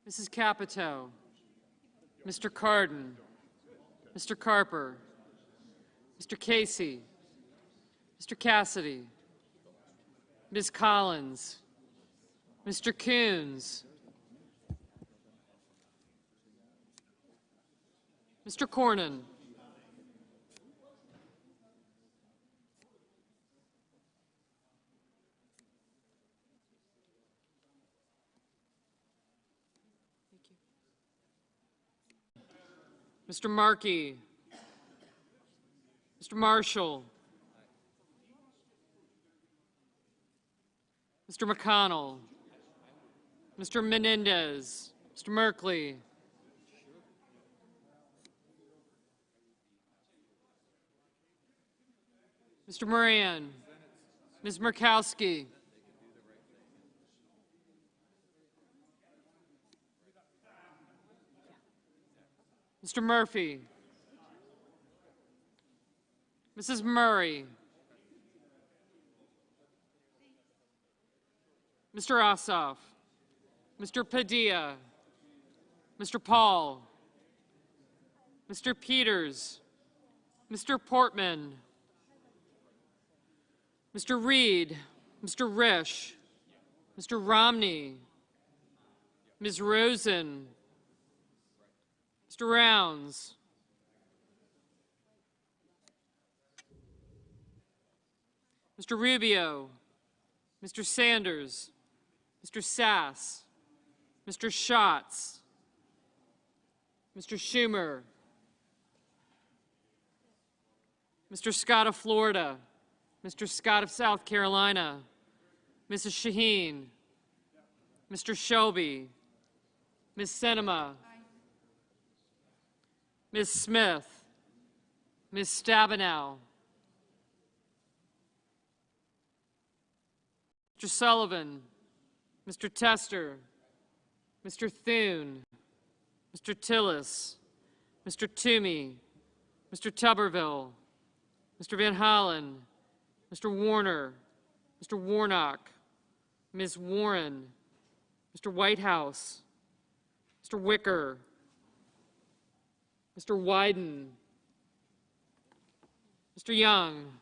Mrs. Capito, Mr. Cardin, Mr. Carper, Mr. Casey, Mr. Cassidy, Ms. Collins, Mr. Coons, Mr. Cornyn, Mr. Markey, Mr. Marshall, Mr. McConnell, Mr. Menendez, Mr. Merkley, Mr. Moran, Ms. Murkowski, Mr. Murphy, Mrs. Murray, Mr. Ossoff, Mr. Padilla, Mr. Paul, Mr. Peters, Mr. Portman, Mr. Reed, Mr. Risch, Mr. Romney, Ms. Rosen, Mr. Rounds, Mr. Rubio, Mr. Sanders, Mr. Sass, Mr. Schatz, Mr. Schumer, Mr. Scott of Florida, Mr. Scott of South Carolina, Mrs. Shaheen, Mr. Shelby, Ms. Sinema, Ms. Smith, Ms. Stabenow, Mr. Sullivan, Mr. Tester, Mr. Thune, Mr. Tillis, Mr. Toomey, Mr. Tuberville, Mr. Van Hollen, Mr. Warner, Mr. Warnock, Ms. Warren, Mr. Whitehouse, Mr. Wicker, Mr. Wyden, Mr. Young,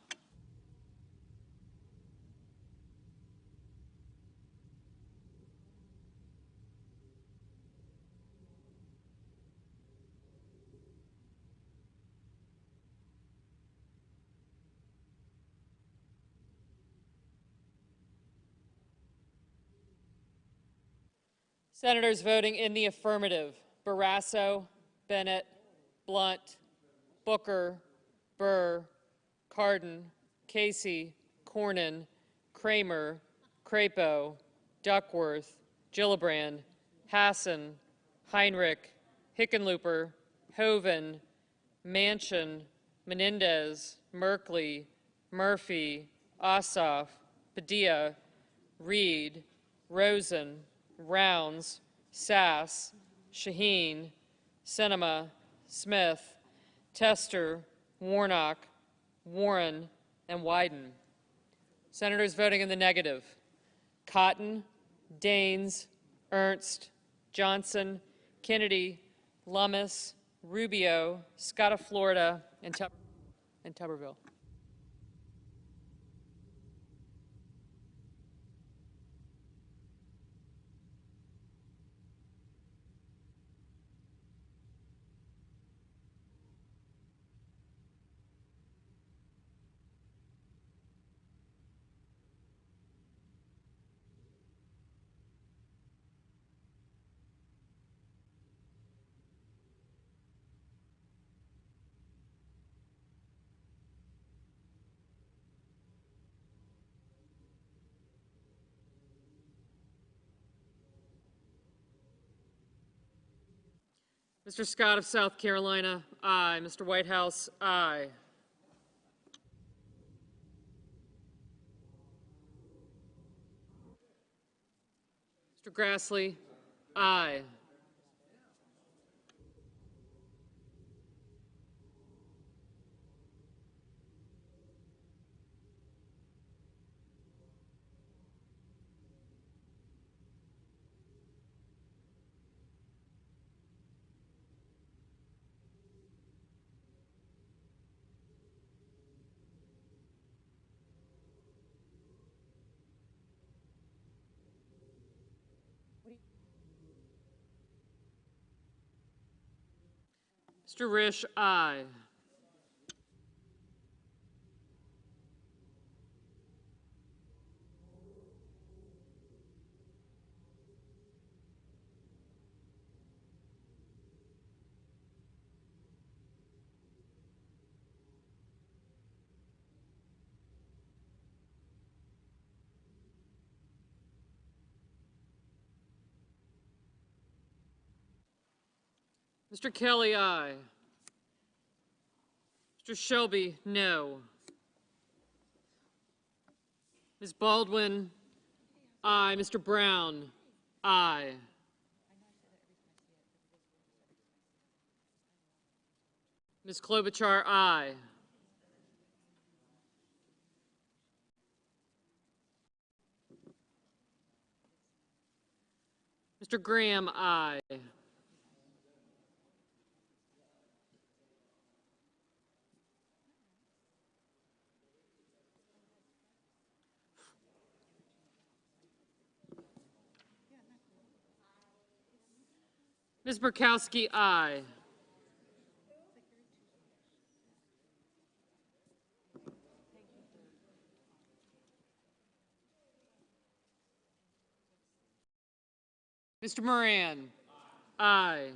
Senators voting in the affirmative: Barrasso, Bennett, Blunt, Booker, Burr, Cardin, Casey, Cornyn, Kramer, Crapo, Duckworth, Gillibrand, Hassan, Heinrich, Hickenlooper, Hoeven, Manchin, Menendez, Merkley, Murphy, Ossoff, Padilla, Reed, Rosen, Rounds, Sass, Shaheen, Sinema, Smith, Tester, Warnock, Warren, and Wyden. Senators voting in the negative: Cotton, Daines, Ernst, Johnson, Kennedy, Lummis, Rubio, Scott of Florida, and Tuberville. Mr. Scott of South Carolina, aye. Mr. Whitehouse, aye. Mr. Grassley, aye. Mr. Risch, aye. Mr. Kelly, aye. Mr. Shelby, no. Ms. Baldwin, aye. Mr. Brown, aye. Ms. Klobuchar, aye. Mr. Graham, aye. Ms. Burkowski, aye. Mr. Moran, aye.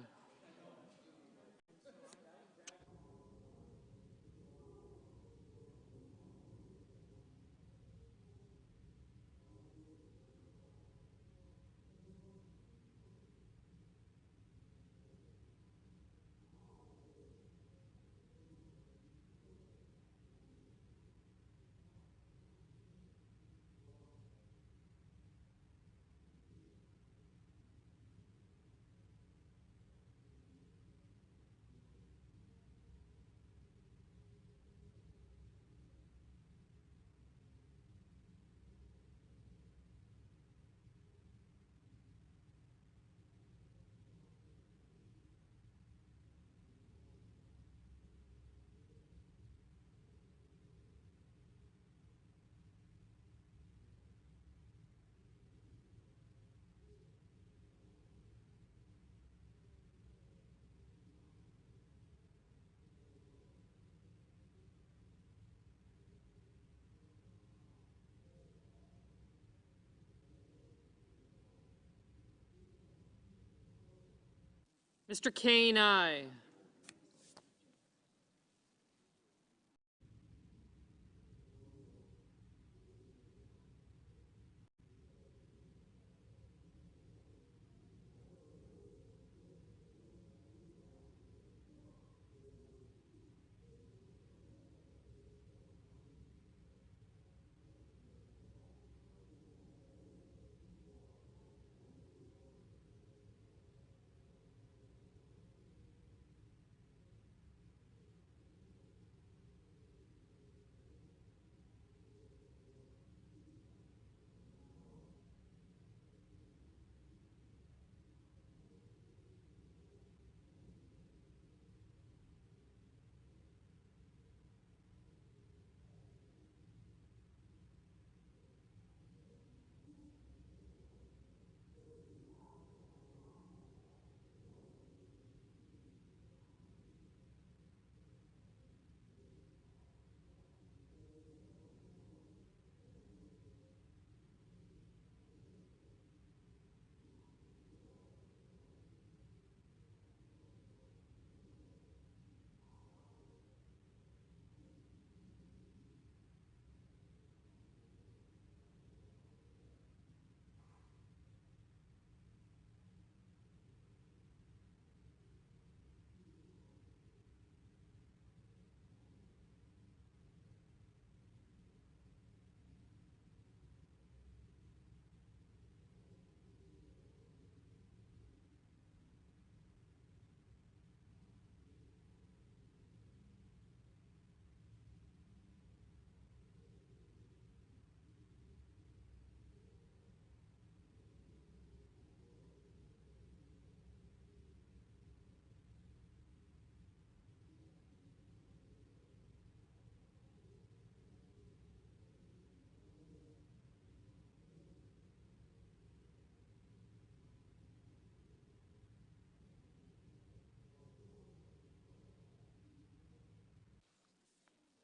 Mr. Kane, aye.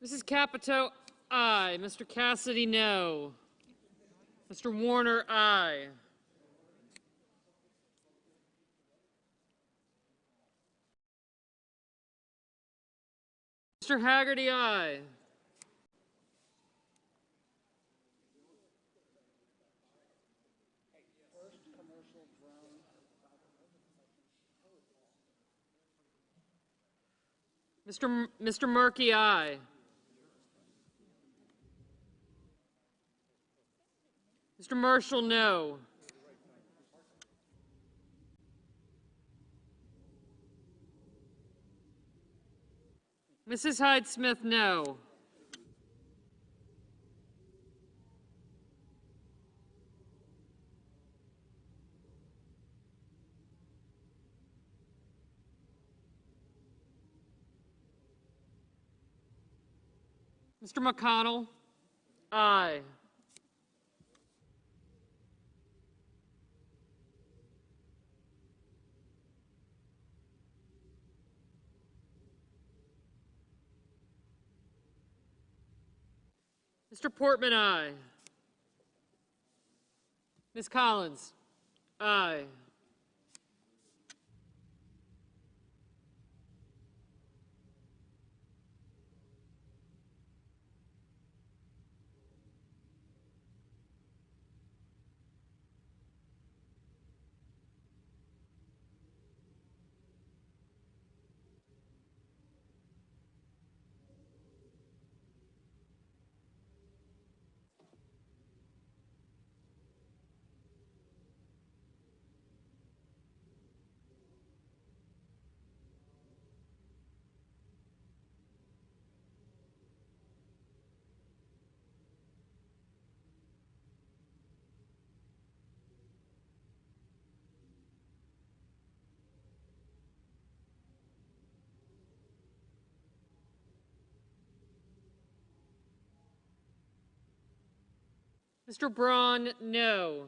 Mrs. Capito, aye. Mr. Cassidy, no. Mr. Warner, aye. Mr. Haggerty, aye. Mr. Murky, aye. Mr. Marshall, no. Mrs. Hyde-Smith, no. Mr. McConnell, aye. Mr. Portman, aye. Ms. Collins, aye. Mr. Braun, no.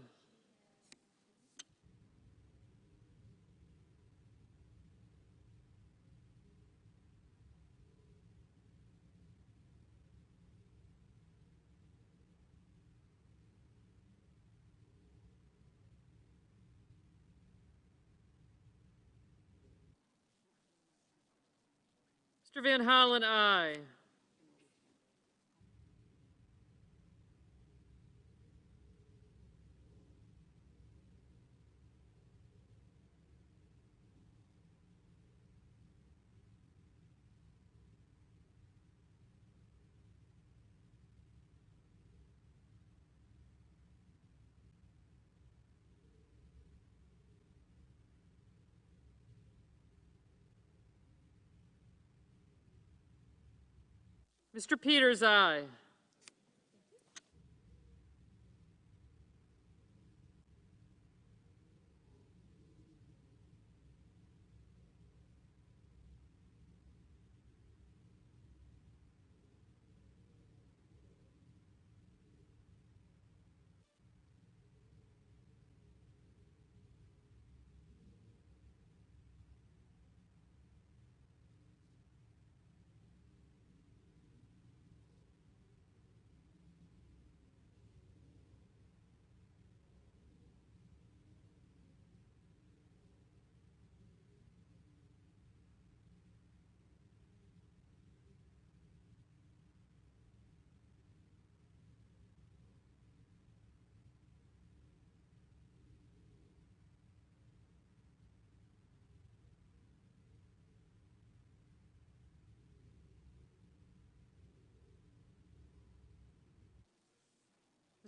Mr. Van Hollen, aye. Mr. Peters, aye.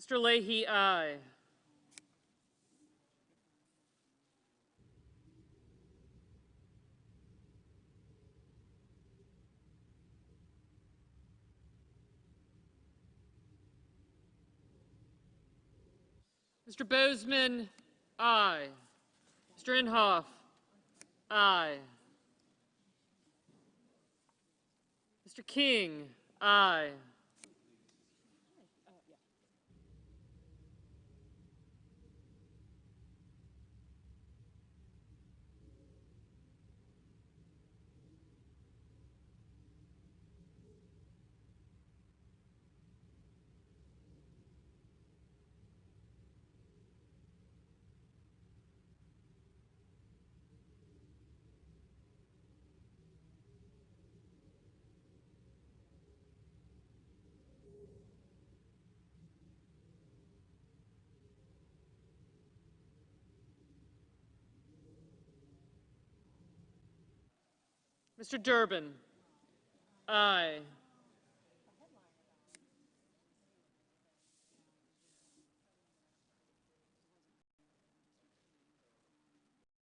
Mr. Leahy, aye. Mr. Bozeman, aye. Mr. Inhofe, aye. Mr. King, aye. Mr. Durbin? Aye.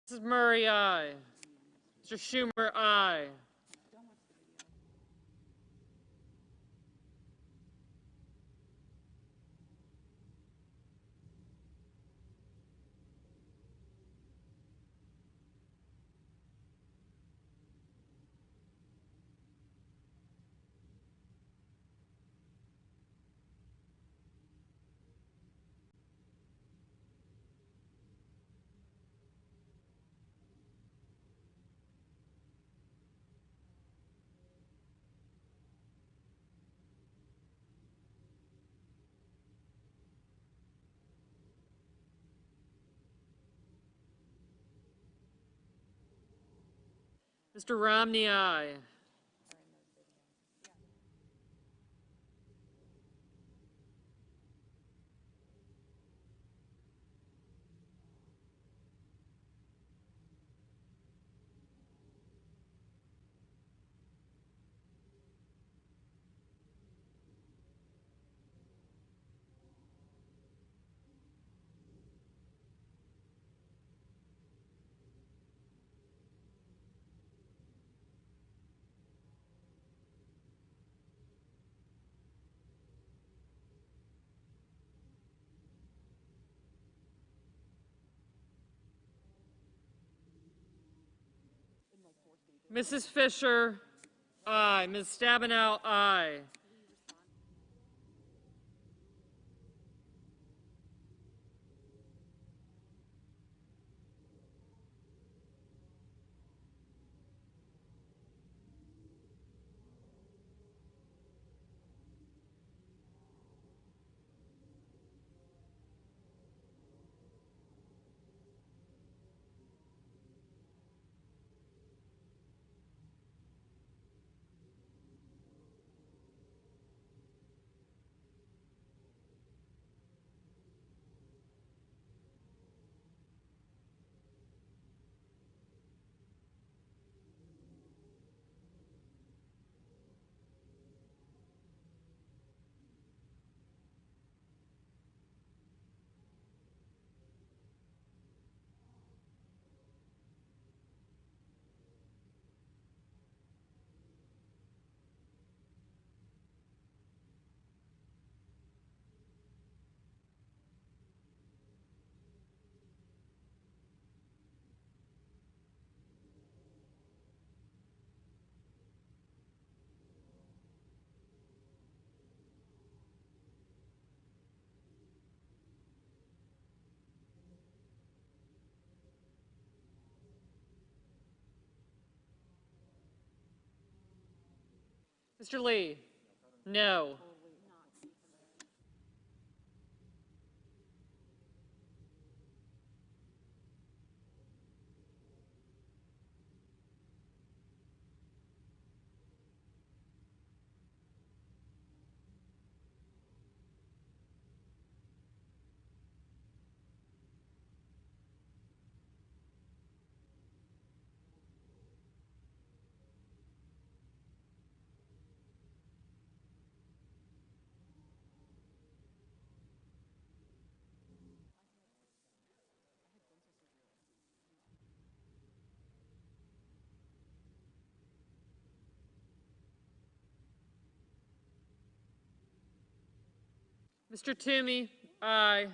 Mrs. Murray, aye. Mr. Schumer, aye. Mr. Romney, aye. Mrs. Fisher, aye. Ms. Stabenow, aye. Mr. Lee? No. Mr. Toomey, aye.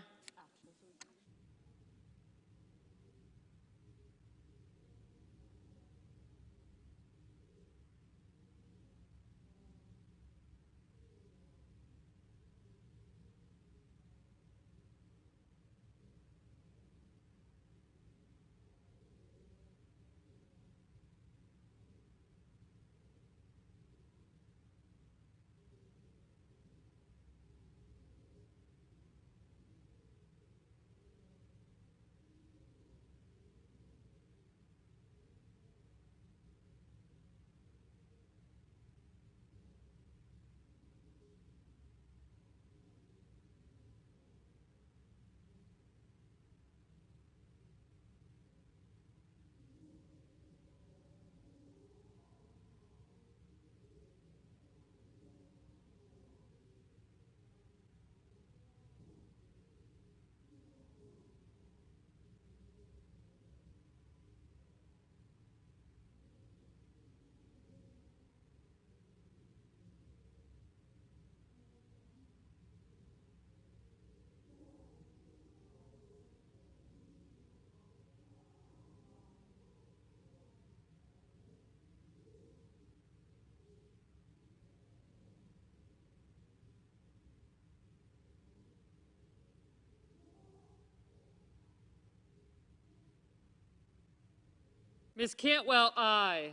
Ms. Cantwell, aye.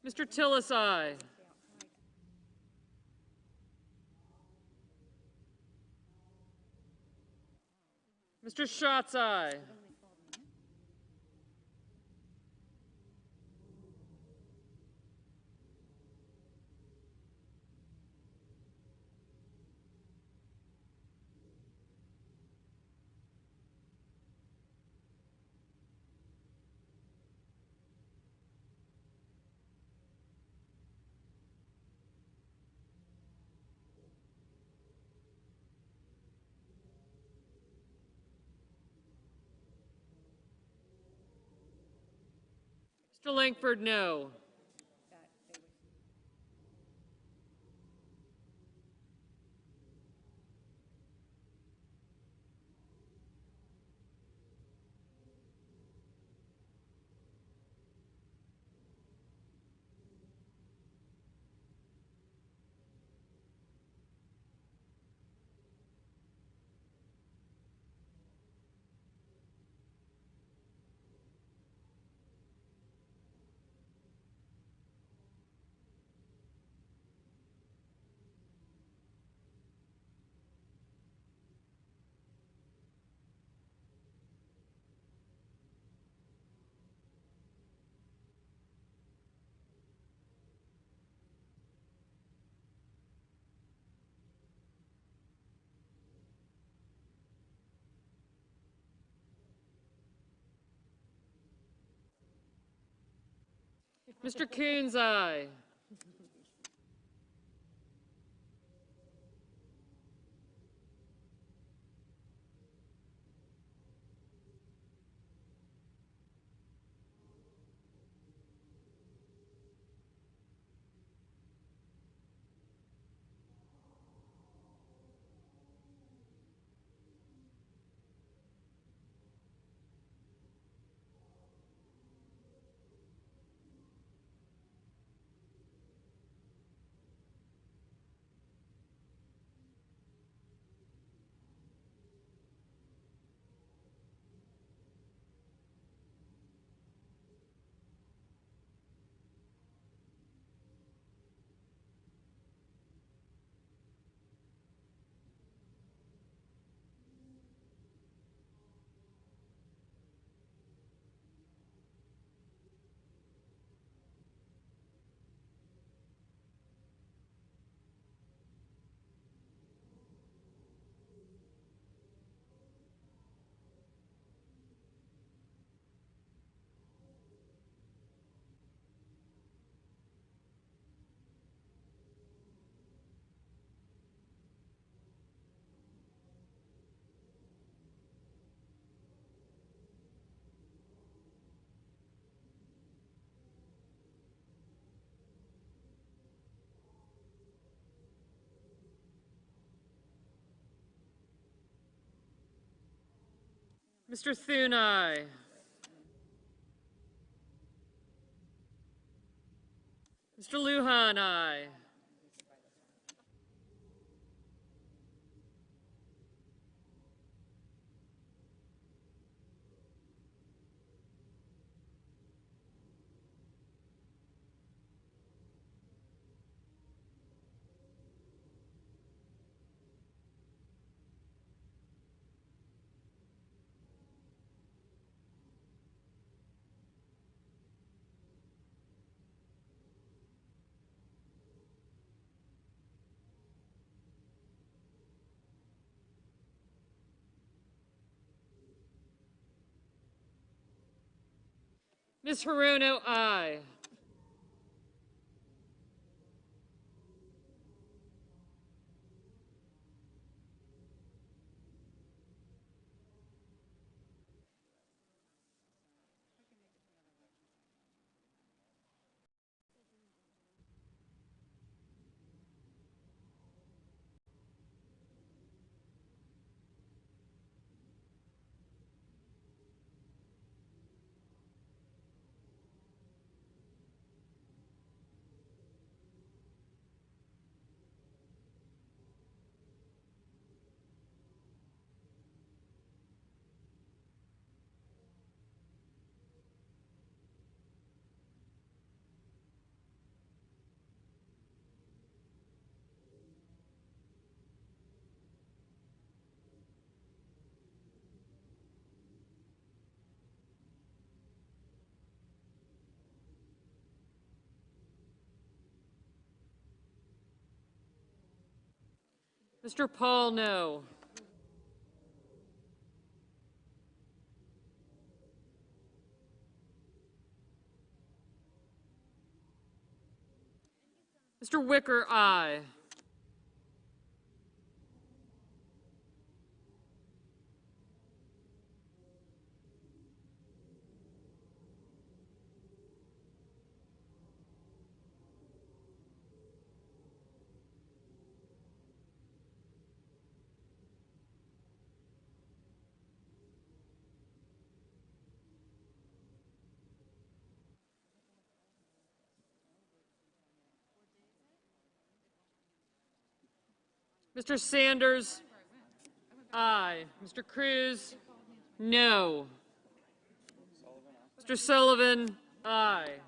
Mr. Tillis, aye. Mr. Schatz, aye. Mr. Langford, no. Mr. Coons, aye. Mr. Thune, aye. Mr. Lujan, aye. Ms. Hirono, aye. Mr. Paul, no. Mr. Wicker, aye. Mr. Sanders, aye. Mr. Cruz, no. Mr. Sullivan, aye.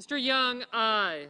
Mr. Young, aye.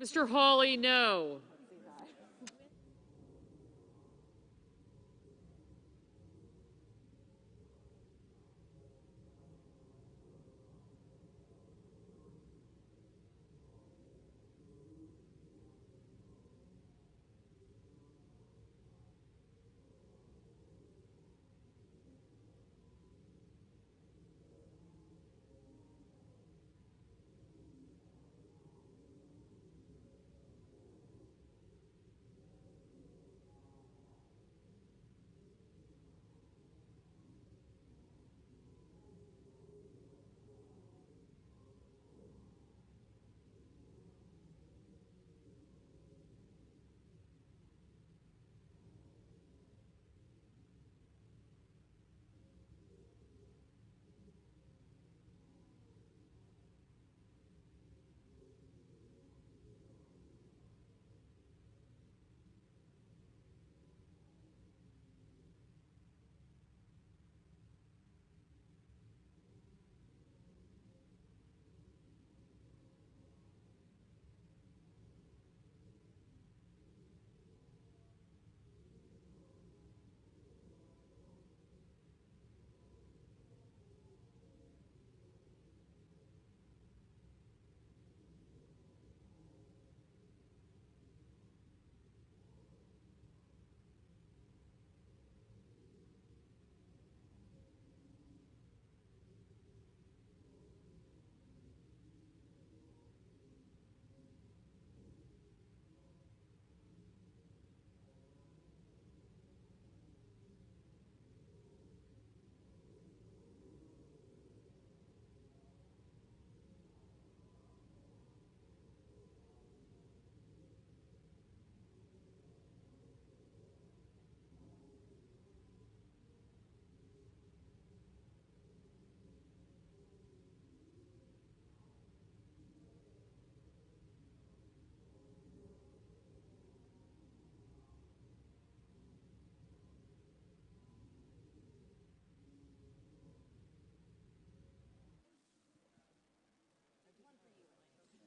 Mr. Hawley, no.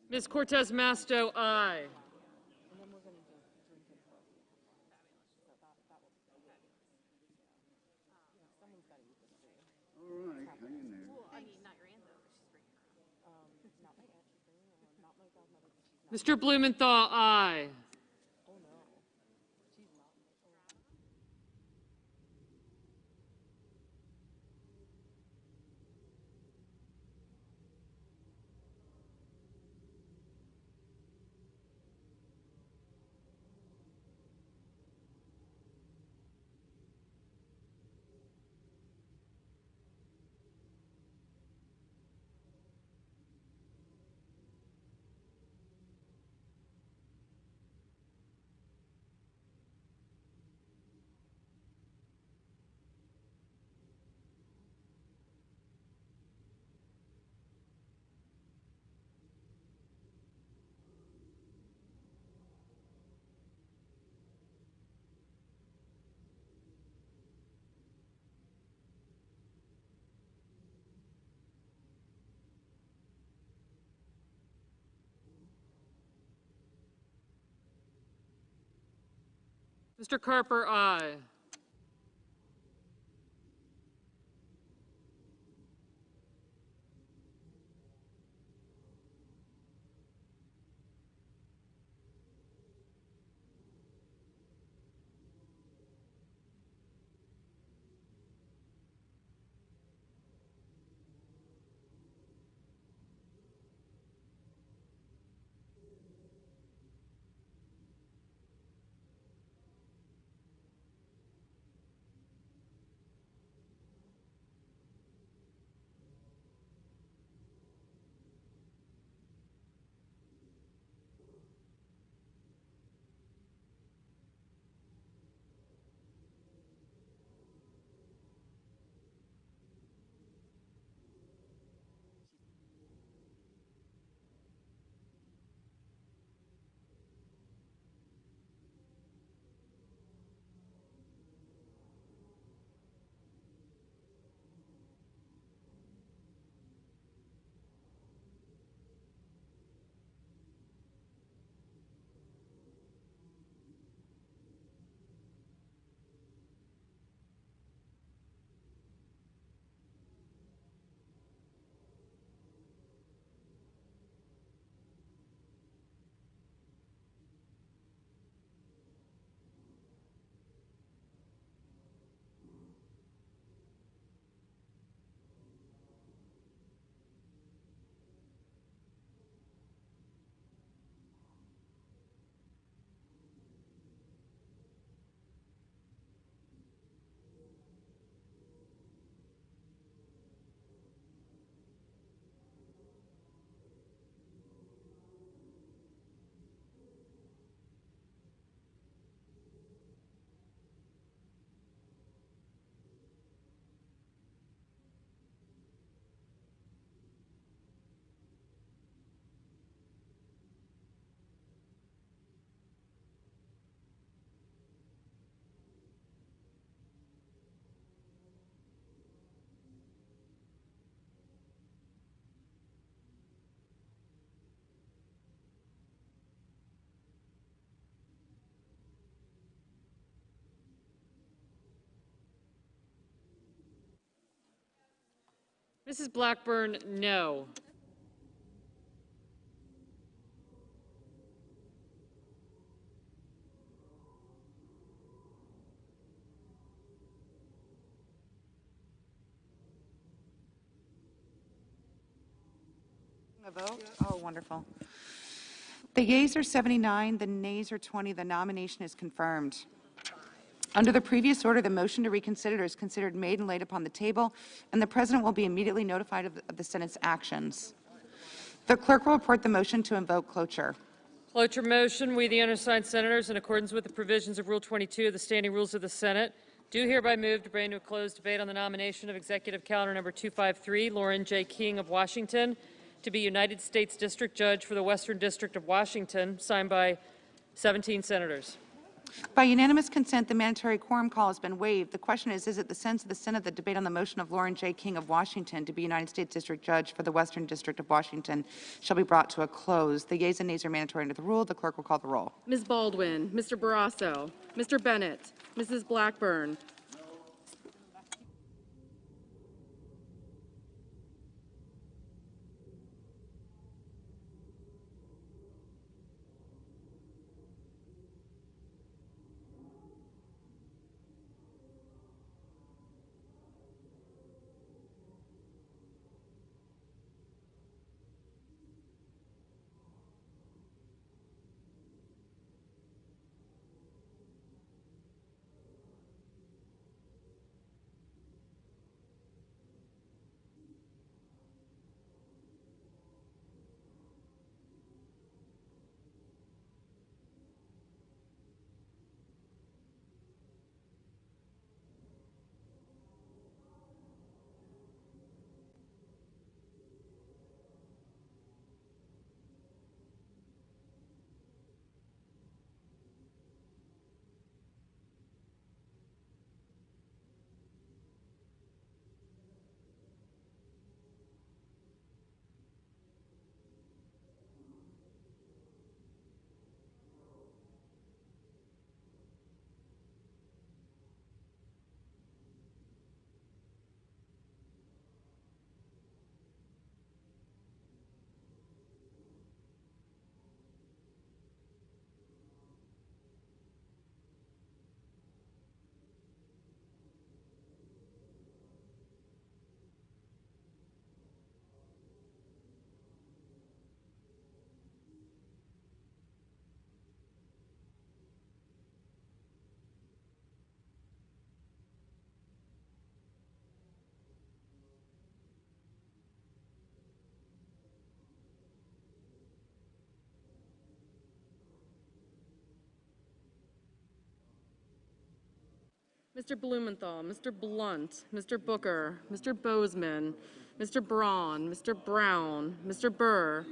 Ms. Cortez Masto, aye. All right, hang in there. Mr. Blumenthal, aye. Mr. Carper, aye. Mrs. Blackburn, no. A vote? Oh, wonderful. The yeas are 79, the nays are 20. The nomination is confirmed. Under the previous order, the motion to reconsider is considered made and laid upon the table, and the President will be immediately notified of the Senate's actions. The clerk will report the motion to invoke cloture. Cloture motion. We, the undersigned senators, in accordance with the provisions of Rule 22 of the Standing Rules of the Senate, do hereby move to bring to a closed debate on the nomination of Executive Calendar Number 253, Lauren J. King of Washington, to be United States District Judge for the Western District of Washington, signed by 17 senators. By unanimous consent, the mandatory quorum call has been waived. The question is it the sense of the Senate that debate on the motion of Lauren J. King of Washington to be United States District Judge for the Western District of Washington shall be brought to a close? The yeas and nays are mandatory under the rule. The clerk will call the roll. Ms. Baldwin, Mr. Barrasso, Mr. Bennett, Mrs. Blackburn, Mr. Blumenthal, Mr. Blunt, Mr. Booker, Mr. Bozeman, Mr. Braun, Mr. Brown, Mr. Burr,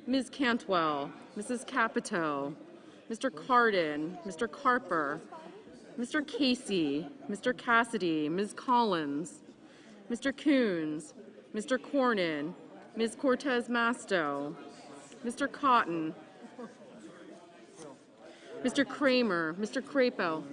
Ms. Cantwell, Mrs. Capito, Mr. Cardin, Mr. Carper, Mr. Casey, Mr. Cassidy, Ms. Collins, Mr. Coons, Mr. Cornyn, Ms. Cortez Masto, Mr. Cotton, Mr. Kramer, Mr. Crapo.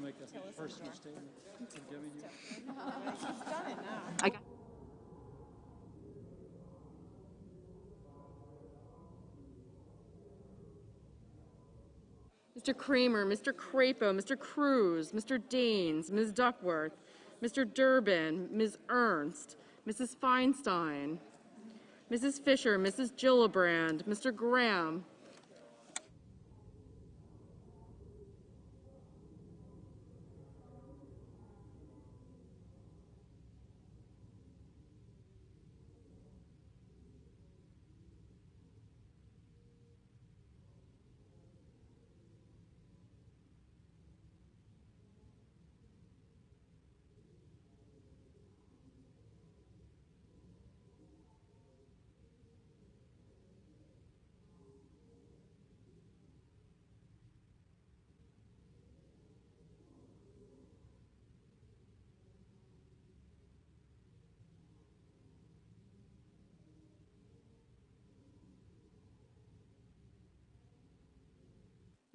Mr. Kramer, Mr. Crapo, Mr. Cruz, Mr. Daines, Ms. Duckworth, Mr. Durbin, Ms. Ernst, Mrs. Feinstein, Mrs. Fisher, Mrs. Gillibrand, Mr. Graham,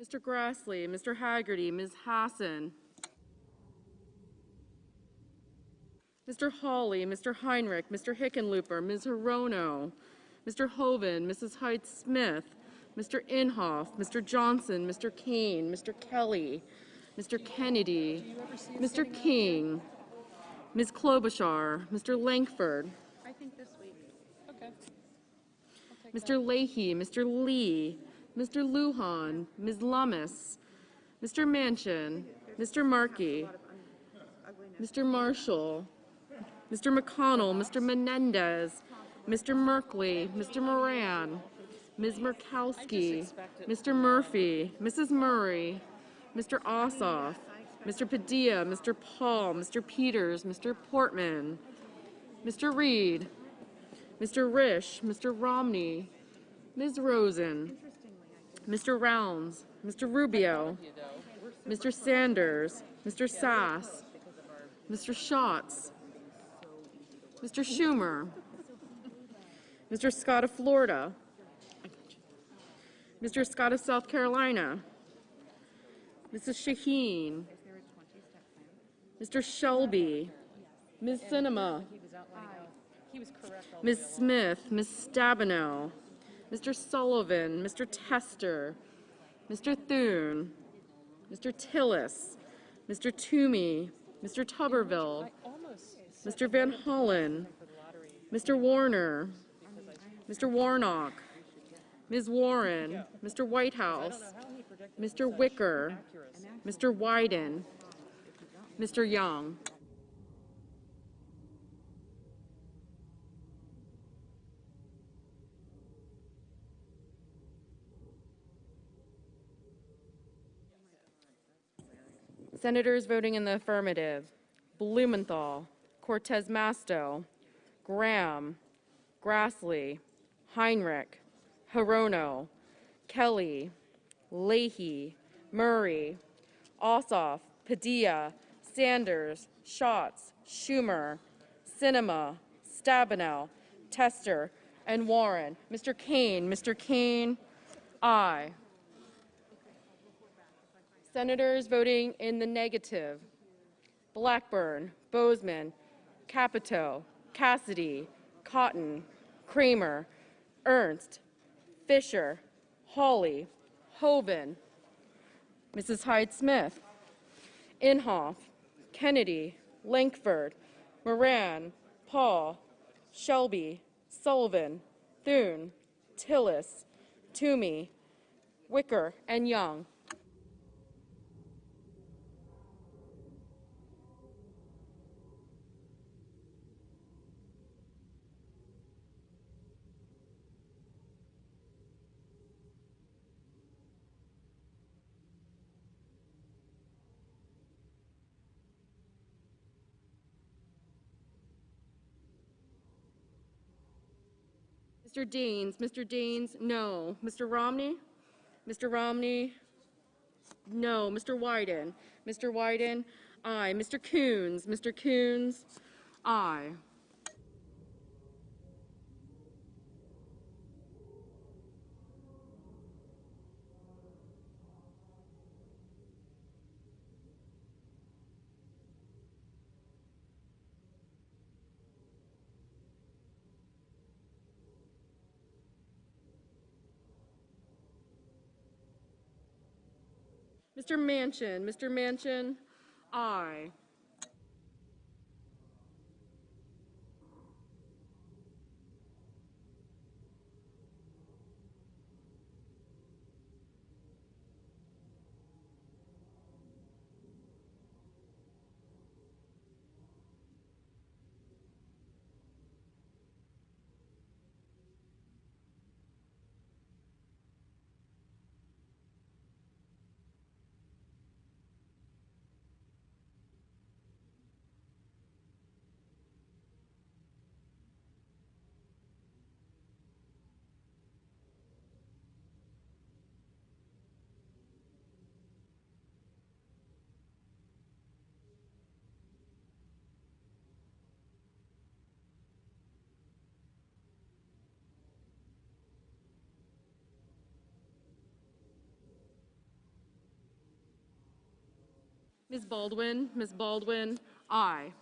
Mr. Grassley, Mr. Haggerty, Ms. Hassan, Mr. Hawley, Mr. Heinrich, Mr. Hickenlooper, Ms. Hirono, Mr. Hoven, Mrs. Height-Smith, Mr. Inhofe, Mr. Johnson, Mr. Kane, Mr. Kelly, Mr. Kennedy, Mr. King, Ms. Klobuchar, Mr. Langford, I think this week. Okay. Mr. Leahy, Mr. Lee, Mr. Lujan, Ms. Lummis, Mr. Manchin, Mr. Markey, Mr. Marshall, Mr. McConnell, Mr. Menendez, Mr. Merkley, Mr. Moran, Ms. Murkowski, Mr. Murphy, Mrs. Murray, Mr. Ossoff, Mr. Padilla, Mr. Paul, Mr. Peters, Mr. Portman, Mr. Reed, Mr. Risch, Mr. Romney, Ms. Rosen, Mr. Rounds, Mr. Rubio, Mr. Sanders, Mr. Sass, Mr. Schatz, Mr. Schumer, Mr. Scott of Florida, Mr. Scott of South Carolina, Mrs. Shaheen, Mr. Shelby, Ms. Sinema, Ms. Smith, Ms. Stabenow, Mr. Sullivan, Mr. Tester, Mr. Thune, Mr. Tillis, Mr. Toomey, Mr. Tuberville, Mr. Van Hollen, Mr. Warner, Mr. Warnock, Ms. Warren, Mr. Whitehouse, Mr. Wicker, Mr. Wyden, Mr. Young. Senators voting in the affirmative: Blumenthal, Cortez Masto, Graham, Grassley, Heinrich, Hirono, Kelly, Leahy, Murray, Ossoff, Padilla, Sanders, Schatz, Schumer, Sinema, Stabenow, Tester, and Warren. Mr. Kane, aye. Senators voting in the negative: Blackburn, Bozeman, Capito, Cassidy, Cotton, Kramer, Ernst, Fisher, Hawley, Hoven, Mrs. Hyde-Smith, Inhofe, Kennedy, Lankford, Moran, Paul, Shelby, Sullivan, Thune, Tillis, Toomey, Wicker, and Young. Mr. Daines, no. Mr. Romney, no. Mr. Wyden, aye. Mr. Coons, aye. Mr. Manchin, aye. Ms. Baldwin, aye.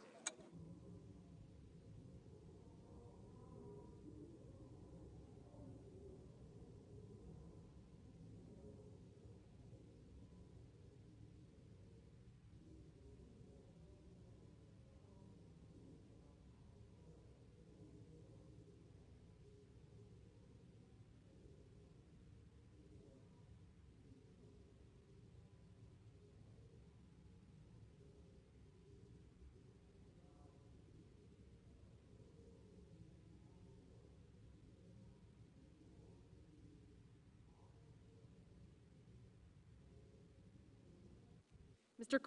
Mr.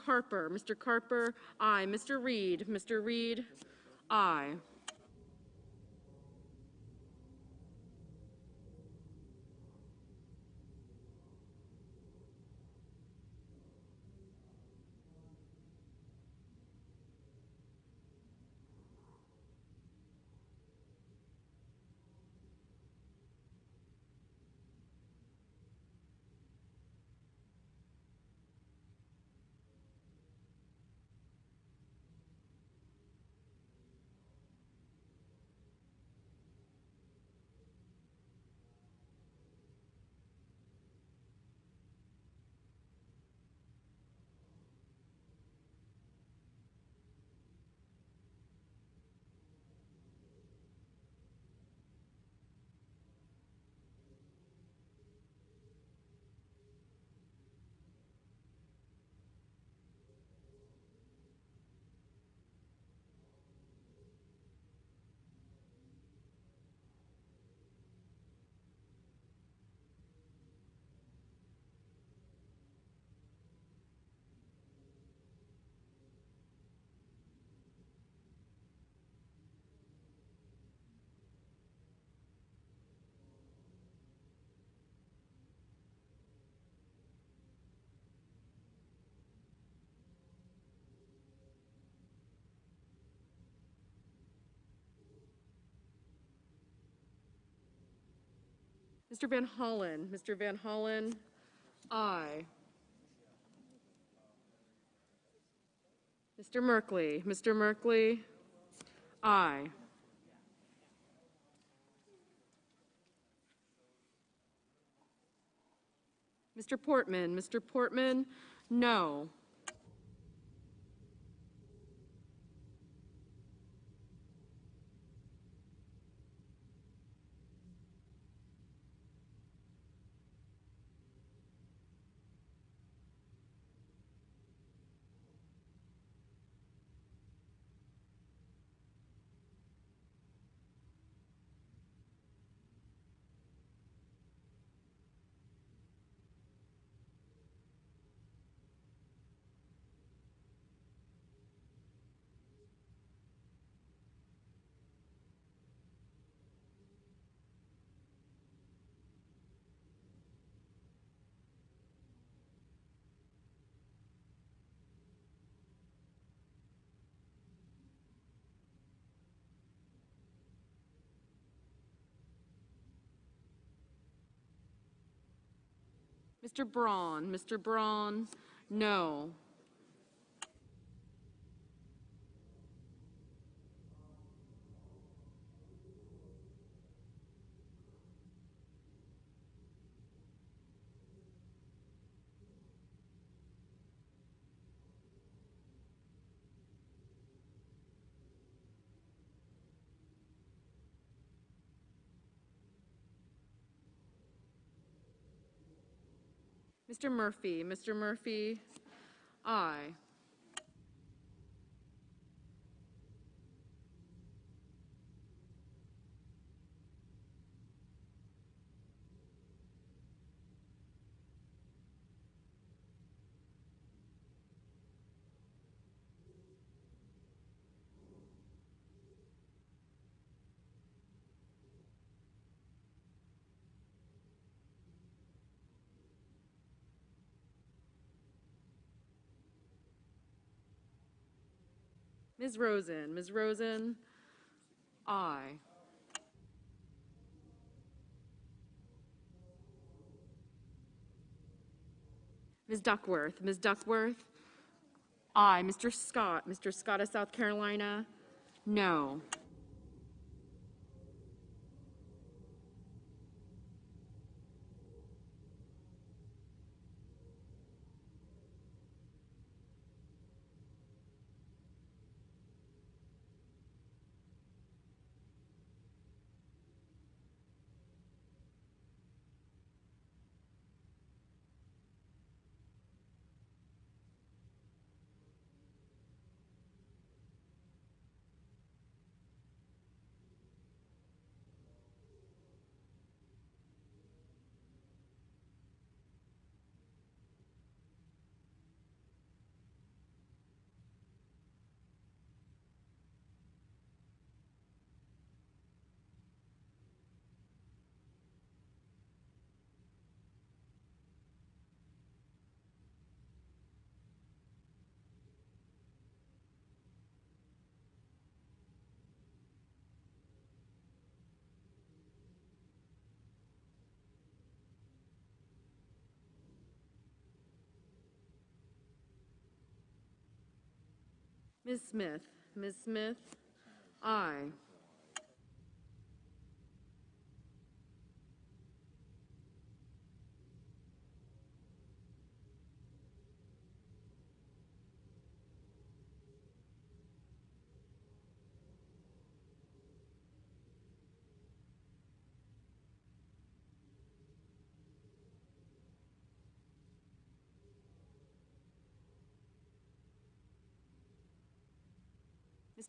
Carper, aye. Mr. Reed, aye. Mr. Van Hollen. Mr. Van Hollen, aye. Mr. Merkley. Mr. Merkley, aye. Mr. Portman. Mr. Portman, no. Mr. Braun. Mr. Braun, no. Mr. Murphy. Mr. Murphy, aye. Ms. Rosen. Ms. Rosen, aye. Ms. Duckworth. Ms. Duckworth, aye. Mr. Scott. Mr. Scott of South Carolina, no. Ms. Smith. Ms. Smith, aye.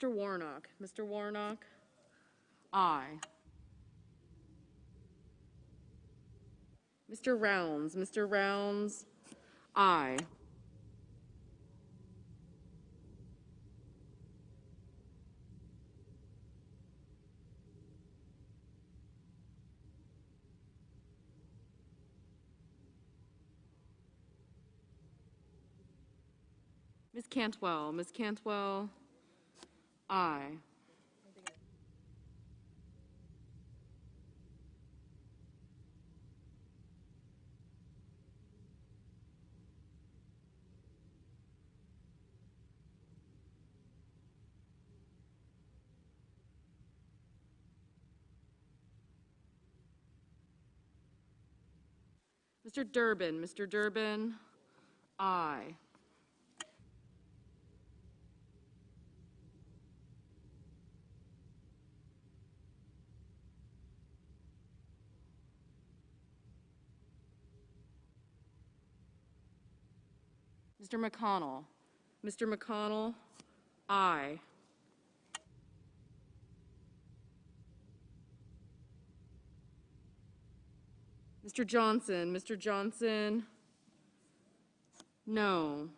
Mr. Warnock. Mr. Warnock, aye. Mr. Rounds. Mr. Rounds, aye. Ms. Cantwell. Ms. Cantwell, aye. Mr. Durbin, aye. Mr. McConnell, aye. Mr. Johnson, no.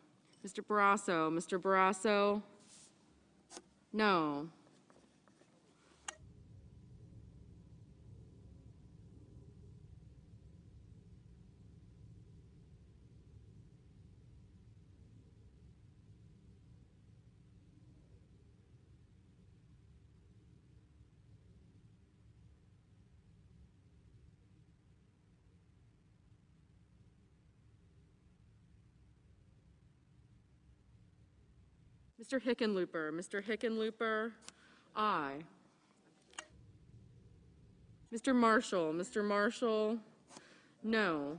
Mr. Barrasso, no. Mr. Hickenlooper, aye. Mr. Marshall, no.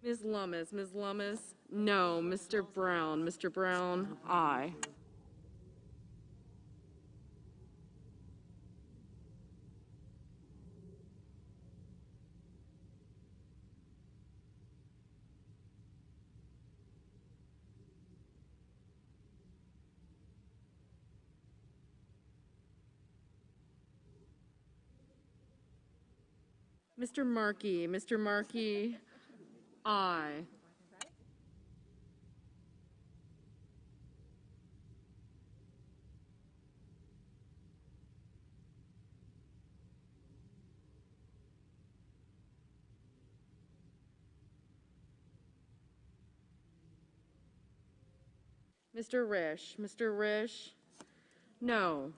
Ms. Lummis, no. Mr. Brown, aye. Mr. Markey, aye. Mr. Risch, no.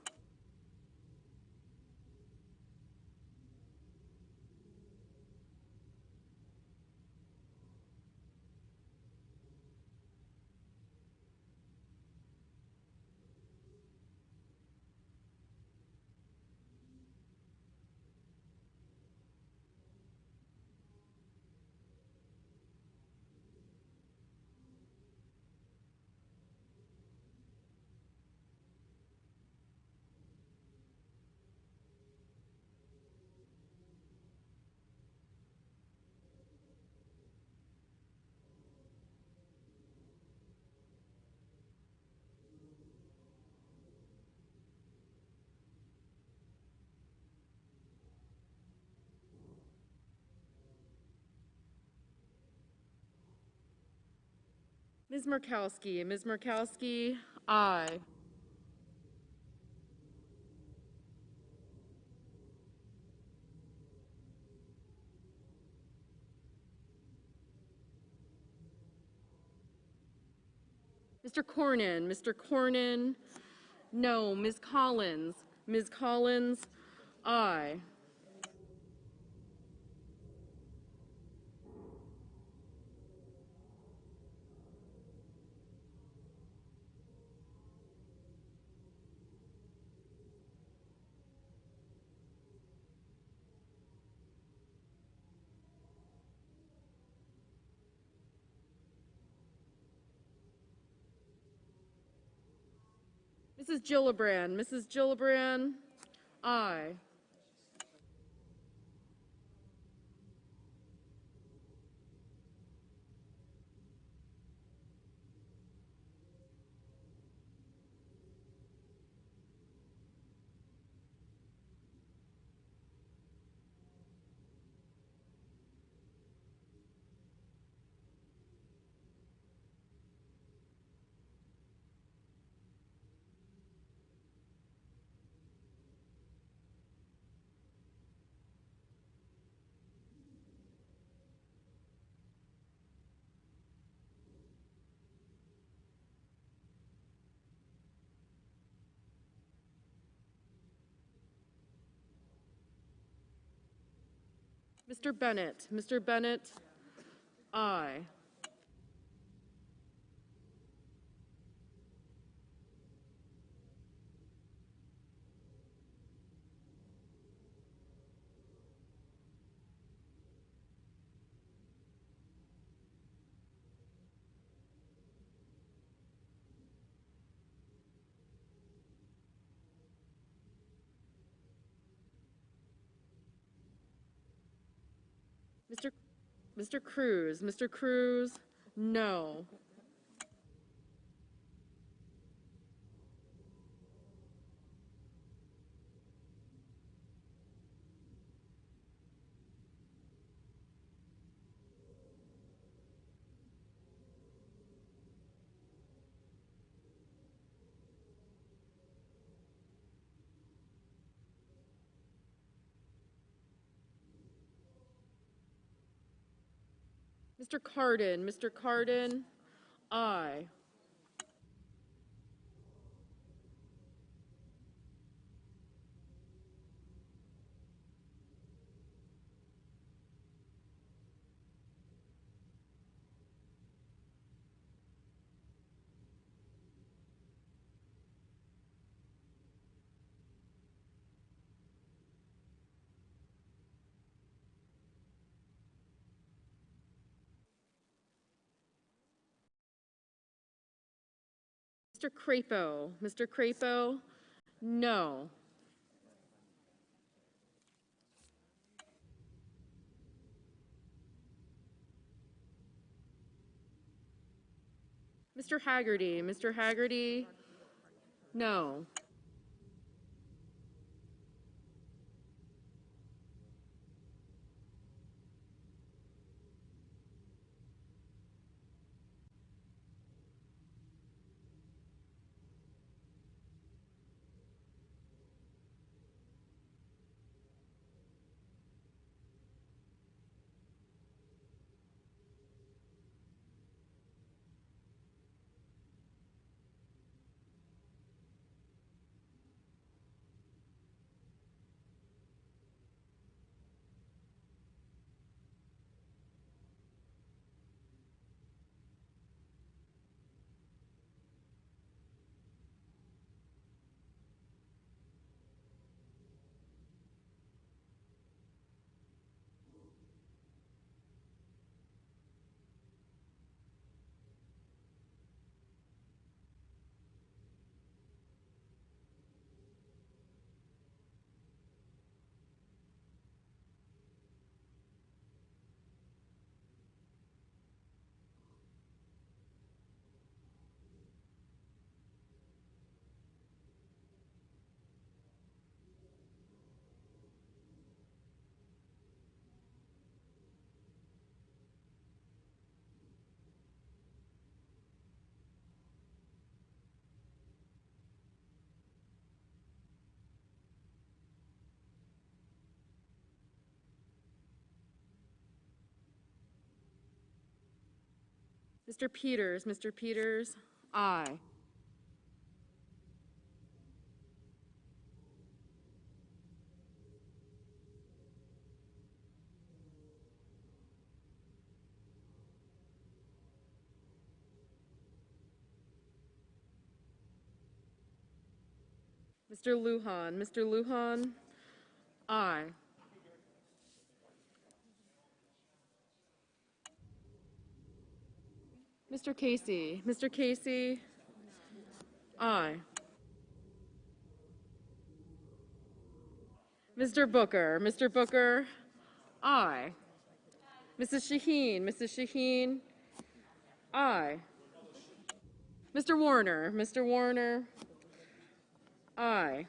Ms. Murkowski, aye. Mr. Cornyn, no. Ms. Collins, aye. Mrs. Gillibrand, aye. Mr. Bennett. Mr. Bennett, aye. Mr. Mr. Cruz. Mr. Cruz, no. Mr. Cardin. Mr. Cardin, aye. Mr. Crapo. Mr. Crapo, no. Mr. Haggerty. Mr. Haggerty, no. Mr. Peters. Mr. Peters, aye. Mr. Lujan. Mr. Lujan, aye. Mr. Casey. Mr. Casey, aye. Mr. Booker. Mr. Booker, aye. Mrs. Shaheen. Mrs. Shaheen, aye. Mr. Warner. Mr. Warner, aye.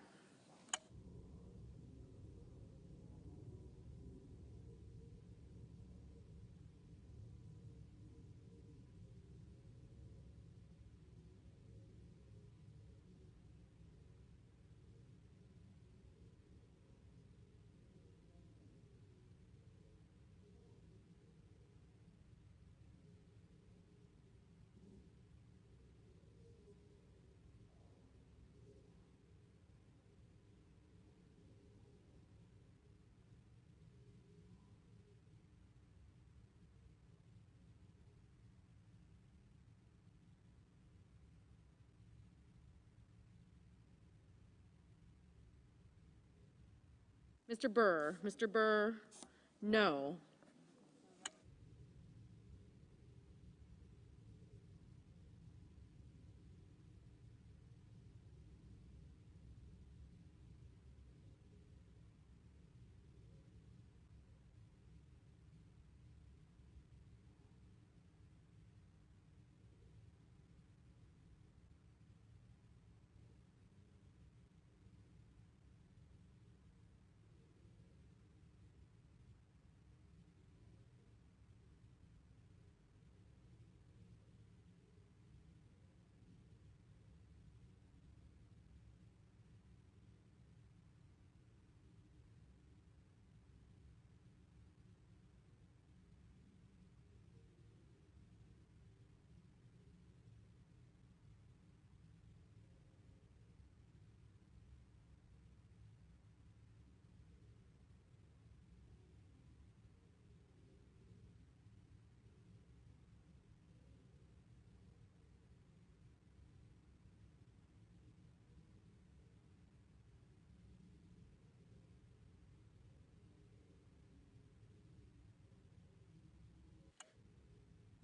Mr. Burr. Mr. Burr, no.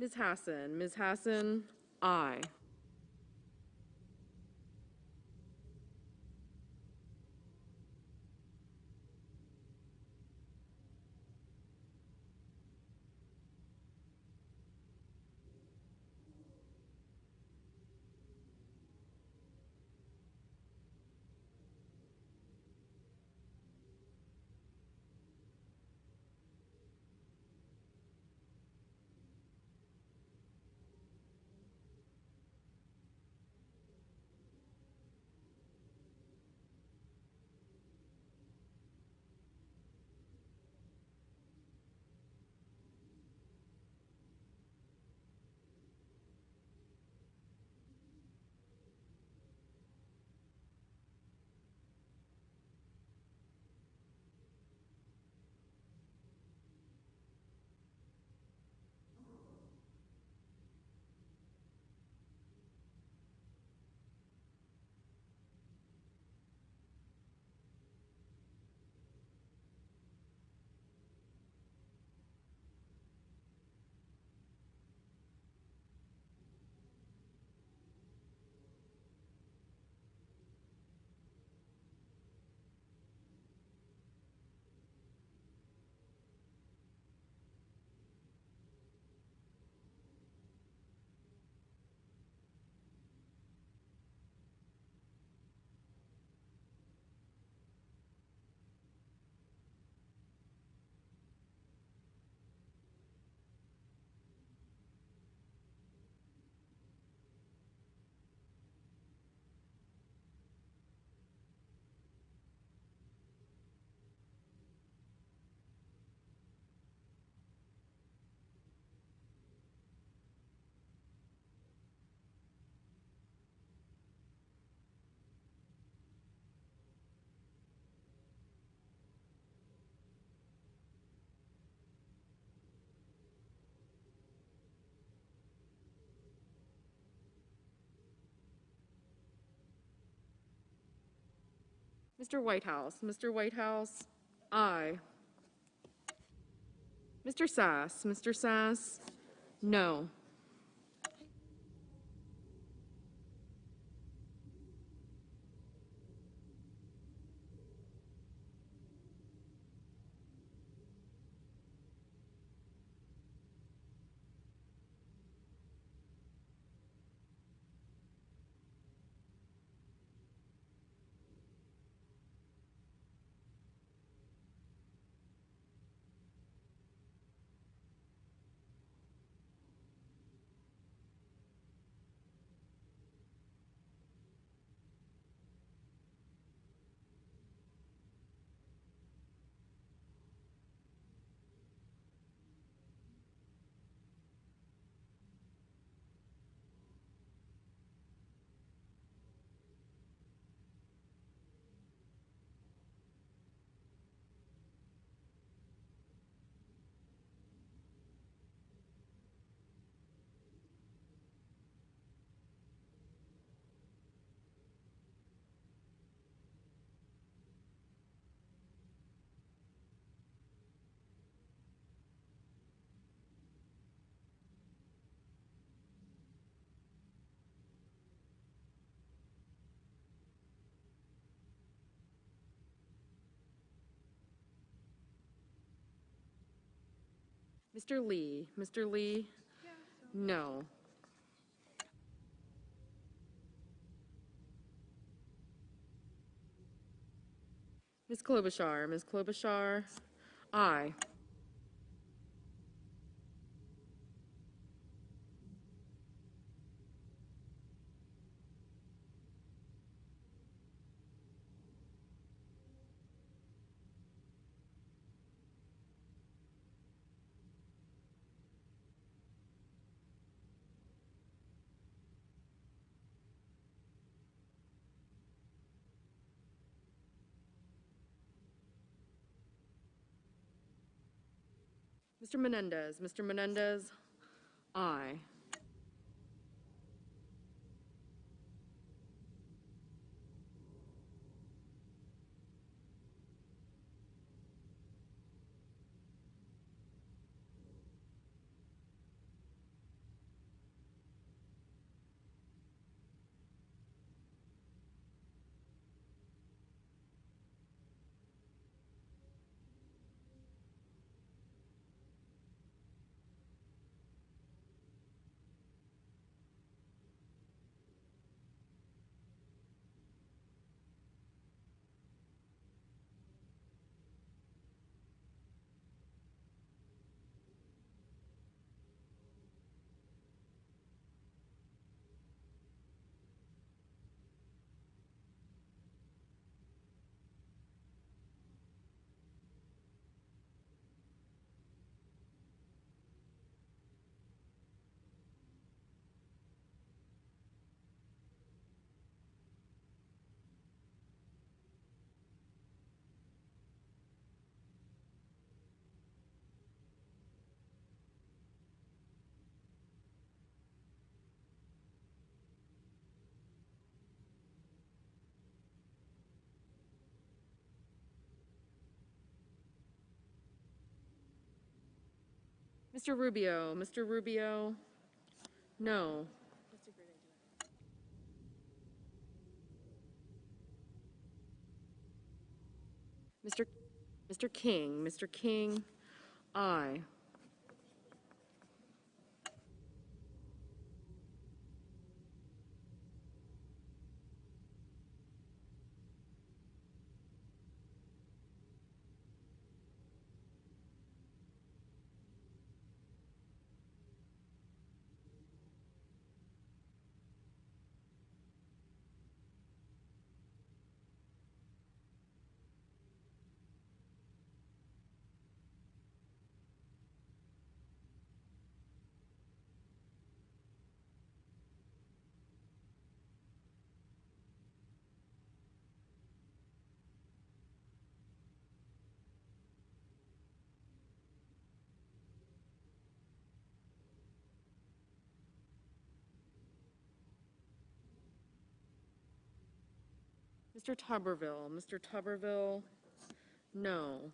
Ms. Hassan. Ms. Hassan, aye. Mr. Whitehouse. Mr. Whitehouse, aye. Mr. Sass. Mr. Sass, no. Mr. Lee? Mr. Lee? No. Ms. Klobuchar? Ms. Klobuchar? Aye. Mr. Menendez? Mr. Menendez? Aye. Mr. Rubio? Mr. Rubio? No. Mr. Mr. King? Mr. King? Aye. Mr. Tuberville? Mr. Tuberville? No.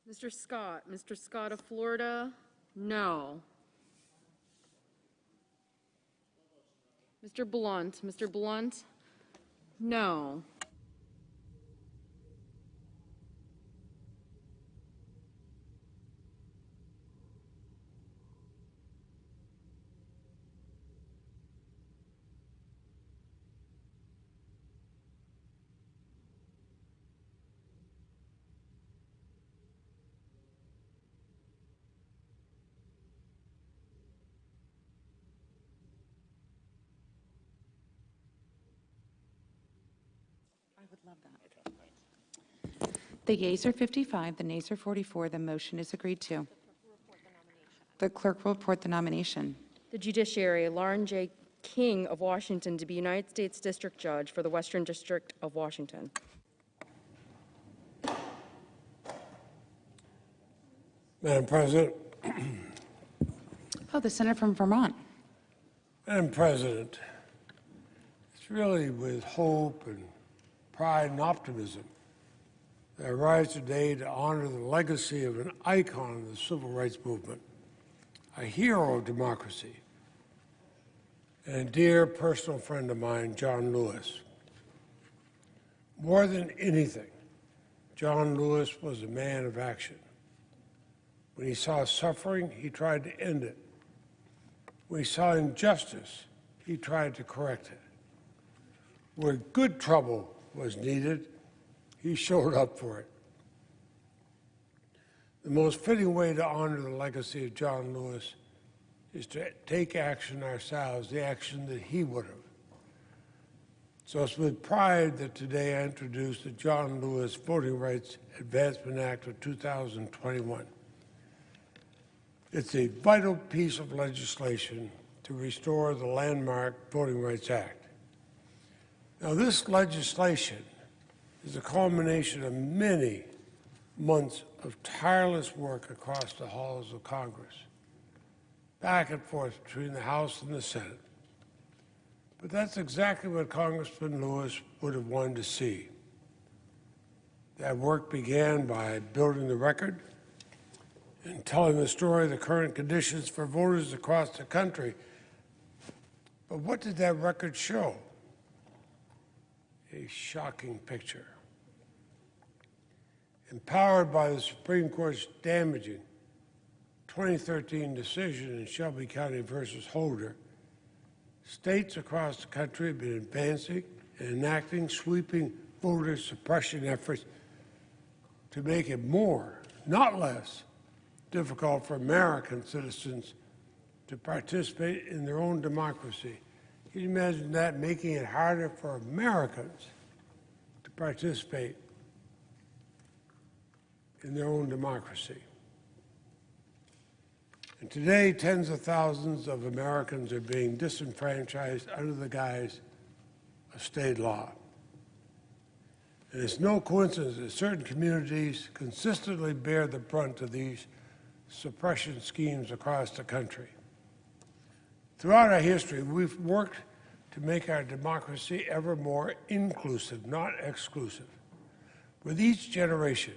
Mr. Scott. Mr. Scott of Florida, no. Mr. Blunt. Mr. Blunt, no. I would love that. The yeas are 55, the nays are 44. The motion is agreed to. The clerk will report the nomination. The Judiciary, Lauren J. King of Washington to be United States District Judge for the Western District of Washington. Madam President, Oh, the senator from Vermont. Madam President, it's really with hope and pride and optimism that I rise today to honor the legacy of an icon of the civil rights movement, a hero of democracy, and a dear personal friend of mine, John Lewis. More than anything, John Lewis was a man of action. When he saw suffering, he tried to end it. When he saw injustice, he tried to correct it. Where good trouble was needed, he showed up for it. The most fitting way to honor the legacy of John Lewis is to take action ourselves, the action that he would have. So it's with pride that today I introduce the John Lewis Voting Rights Advancement Act of 2021. It's a vital piece of legislation to restore the landmark Voting Rights Act. Now, this legislation is a culmination of many months of tireless work across the halls of Congress, back and forth between the House and the Senate. But that's exactly what Congressman Lewis would have wanted to see. That work began by building the record and telling the story of the current conditions for voters across the country. But what did that record show? A shocking picture. Empowered by the Supreme Court's damaging 2013 decision in Shelby County versus Holder, states across the country have been advancing and enacting sweeping voter suppression efforts to make it more, not less, difficult for American citizens to participate in their own democracy. Can you imagine that, making it harder for Americans to participate in their own democracy? And today, tens of thousands of Americans are being disenfranchised under the guise of state law. And it's no coincidence that certain communities consistently bear the brunt of these suppression schemes across the country. Throughout our history, we've worked to make our democracy ever more inclusive, not exclusive. With each generation,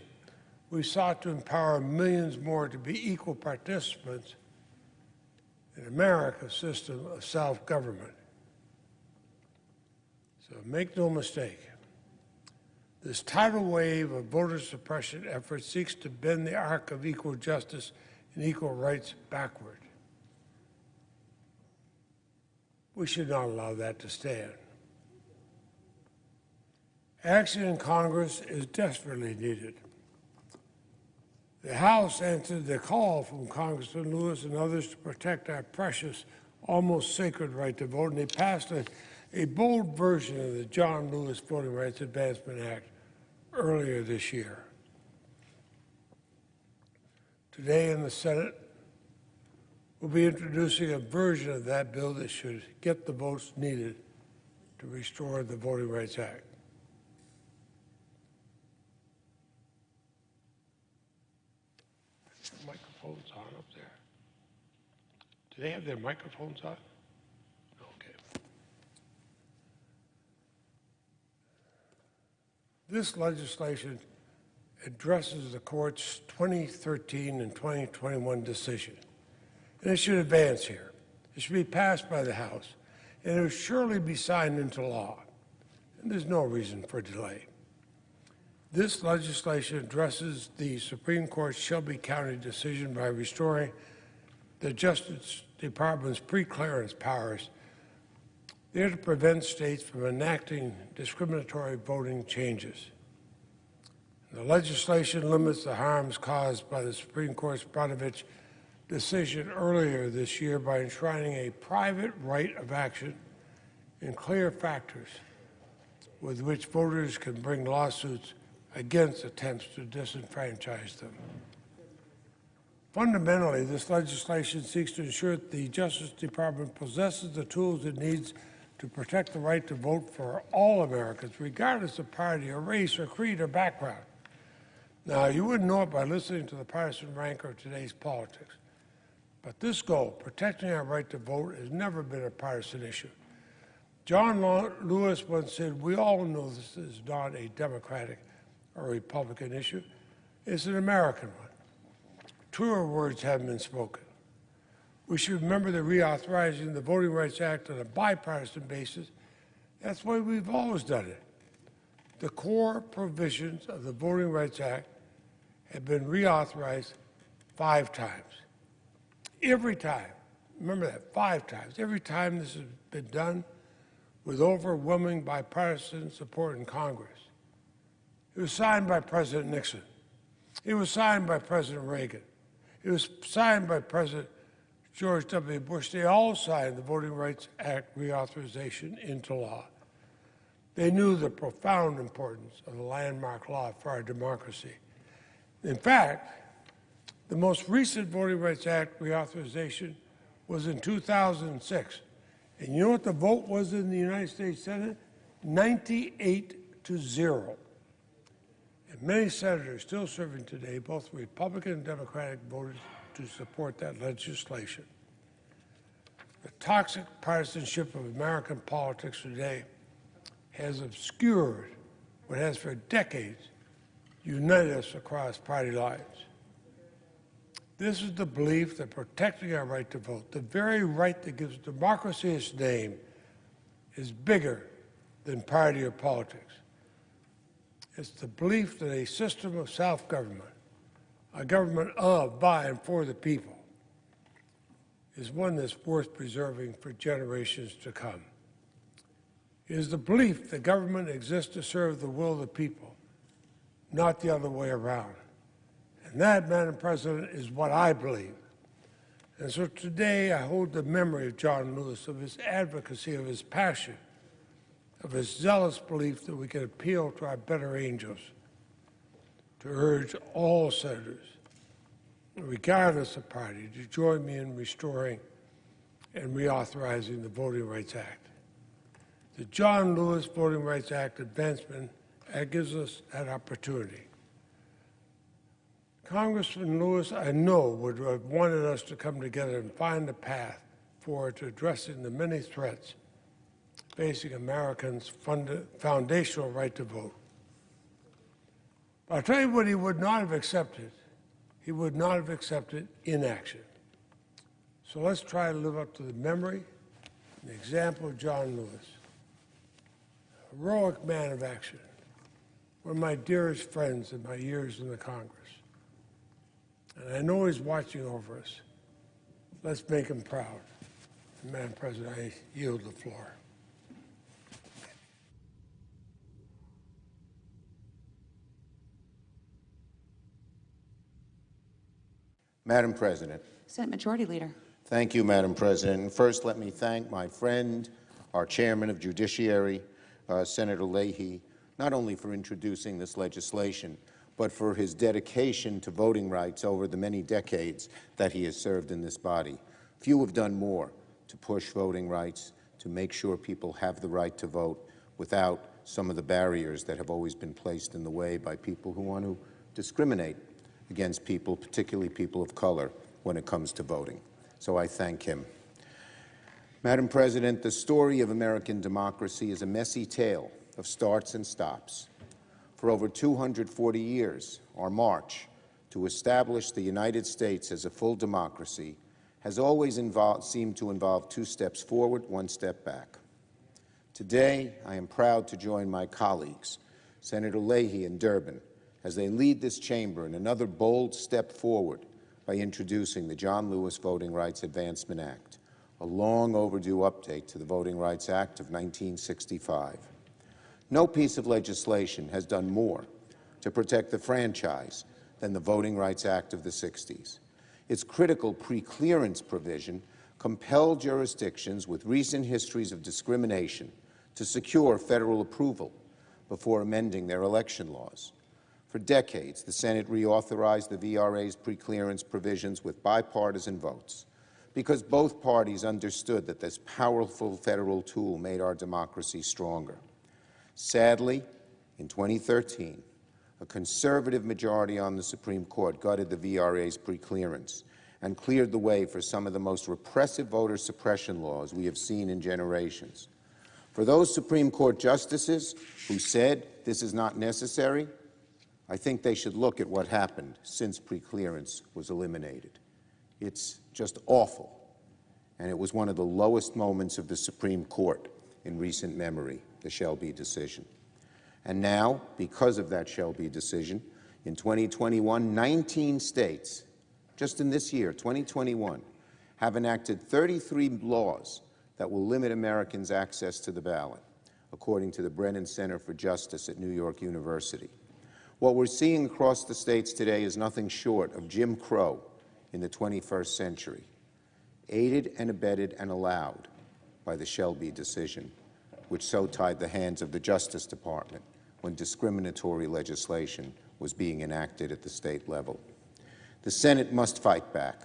we sought to empower millions more to be equal participants in America's system of self-government. So make no mistake, this tidal wave of voter suppression efforts seeks to bend the arc of equal justice and equal rights backward. We should not allow that to stand. Action in Congress is desperately needed. The House answered the call from Congressman Lewis and others to protect our precious, almost sacred right to vote, and they passed a bold version of the John Lewis Voting Rights Advancement Act earlier this year. Today in the Senate, we'll be introducing a version of that bill that should get the votes needed to restore the Voting Rights Act. Microphones on up there. Do they have their microphones on? Okay. This legislation addresses the court's 2013 and 2021 decision. And it should advance here. It should be passed by the House, and it will surely be signed into law. And there's no reason for delay. This legislation addresses the Supreme Court's Shelby County decision by restoring the Justice Department's pre-clearance powers there to prevent states from enacting discriminatory voting changes. The legislation limits the harms caused by the Supreme Court's Brnovich decision earlier this year by enshrining a private right of action and clear factors with which voters can bring lawsuits against attempts to disenfranchise them. Fundamentally, this legislation seeks to ensure that the Justice Department possesses the tools it needs to protect the right to vote for all Americans, regardless of party or race or creed or background. Now, you wouldn't know it by listening to the partisan rancor of today's politics, but this goal, protecting our right to vote, has never been a partisan issue. John Lewis once said, "We all know this is not a Democratic or Republican issue. It's an American one." Truer words haven't been spoken. We should remember that reauthorizing the Voting Rights Act on a bipartisan basis, that's the way we've always done it. The core provisions of the Voting Rights Act have been reauthorized 5 times. Every time, remember that, 5 times. Every time this has been done with overwhelming bipartisan support in Congress. It was signed by President Nixon. It was signed by President Reagan. It was signed by President George W. Bush. They all signed the Voting Rights Act reauthorization into law. They knew the profound importance of the landmark law for our democracy. In fact, the most recent Voting Rights Act reauthorization was in 2006. And you know what the vote was in the United States Senate? 98-0. And many senators still serving today, both Republican and Democratic, voted to support that legislation. The toxic partisanship of American politics today has obscured what has for decades united us across party lines. This is the belief that protecting our right to vote, the very right that gives democracy its name, is bigger than party or politics. It's the belief that a system of self-government, a government of, by, and for the people, is one that's worth preserving for generations to come. It is the belief that government exists to serve the will of the people, not the other way around. And that, Madam President, is what I believe. And so today I hold the memory of John Lewis, of his advocacy, of his passion, of his zealous belief that we can appeal to our better angels to urge all senators, regardless of party, to join me in restoring and reauthorizing the Voting Rights Act. The John Lewis Voting Rights Act advancement gives us that opportunity. Congressman Lewis, I know, would have wanted us to come together and find a path forward to addressing the many threats facing Americans' foundational right to vote. But I'll tell you what he would not have accepted. He would not have accepted inaction. So let's try to live up to the memory and the example of John Lewis, a heroic man of action, one of my dearest friends in my years in the Congress. And I know he's watching over us. Let's make him proud. And Madam President, I yield the floor. Madam President. Senate Majority Leader. Thank you, Madam President. And first, let me thank my friend, our Chairman of Judiciary, Senator Leahy, not only for introducing this legislation, but for his dedication to voting rights over the many decades that he has served in this body. Few have done more to push voting rights, to make sure people have the right to vote without some of the barriers that have always been placed in the way by people who want to discriminate against people, particularly people of color, when it comes to voting. So I thank him. Madam President, the story of American democracy is a messy tale of starts and stops. For over 240 years, our march to establish the United States as a full democracy has always seemed to involve 2 steps forward, 1 step back. Today, I am proud to join my colleagues, Senator Leahy and Durbin, as they lead this chamber in another bold step forward by introducing the John Lewis Voting Rights Advancement Act, a long overdue update to the Voting Rights Act of 1965. No piece of legislation has done more to protect the franchise than the Voting Rights Act of the 60s. Its critical preclearance provision compelled jurisdictions with recent histories of discrimination to secure federal approval before amending their election laws. For decades, the Senate reauthorized the VRA's preclearance provisions with bipartisan votes because both parties understood that this powerful federal tool made our democracy stronger. Sadly, in 2013, a conservative majority on the Supreme Court gutted the VRA's preclearance and cleared the way for some of the most repressive voter suppression laws we have seen in generations. For those Supreme Court justices who said this is not necessary, I think they should look at what happened since preclearance was eliminated. It's just awful, and it was one of the lowest moments of the Supreme Court in recent memory, the Shelby decision. And now, because of that Shelby decision, in 2021, 19 states, just in this year, 2021, have enacted 33 laws that will limit Americans' access to the ballot, according to the Brennan Center for Justice at New York University. What we're seeing across the states today is nothing short of Jim Crow in the 21st century, aided and abetted and allowed by the Shelby decision, which so tied the hands of the Justice Department when discriminatory legislation was being enacted at the state level. The Senate must fight back.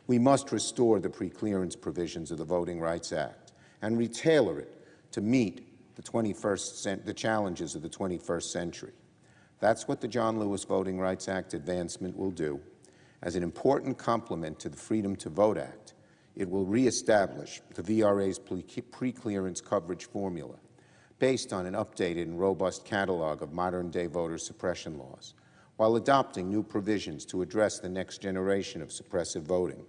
We must restore the preclearance provisions of the Voting Rights Act and retailor it to meet the challenges of the 21st century. That's what the John Lewis Voting Rights Act advancement will do. As an important complement to the Freedom to Vote Act, it will reestablish the VRA's preclearance coverage formula based on an updated and robust catalog of modern-day voter suppression laws, while adopting new provisions to address the next generation of suppressive voting.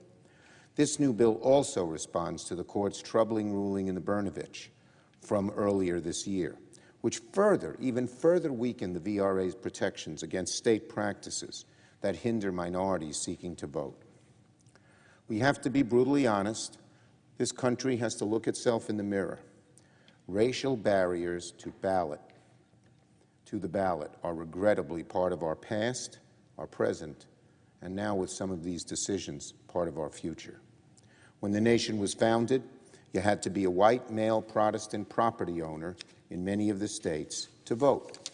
This new bill also responds to the Court's troubling ruling in the Brnovich from earlier this year, which even further weakened the VRA's protections against state practices that hinder minorities seeking to vote. We have to be brutally honest. This country has to look itself in the mirror. Racial barriers to the ballot are regrettably part of our past, our present, and now with some of these decisions, part of our future. When the nation was founded, you had to be a white male Protestant property owner in many of the states to vote.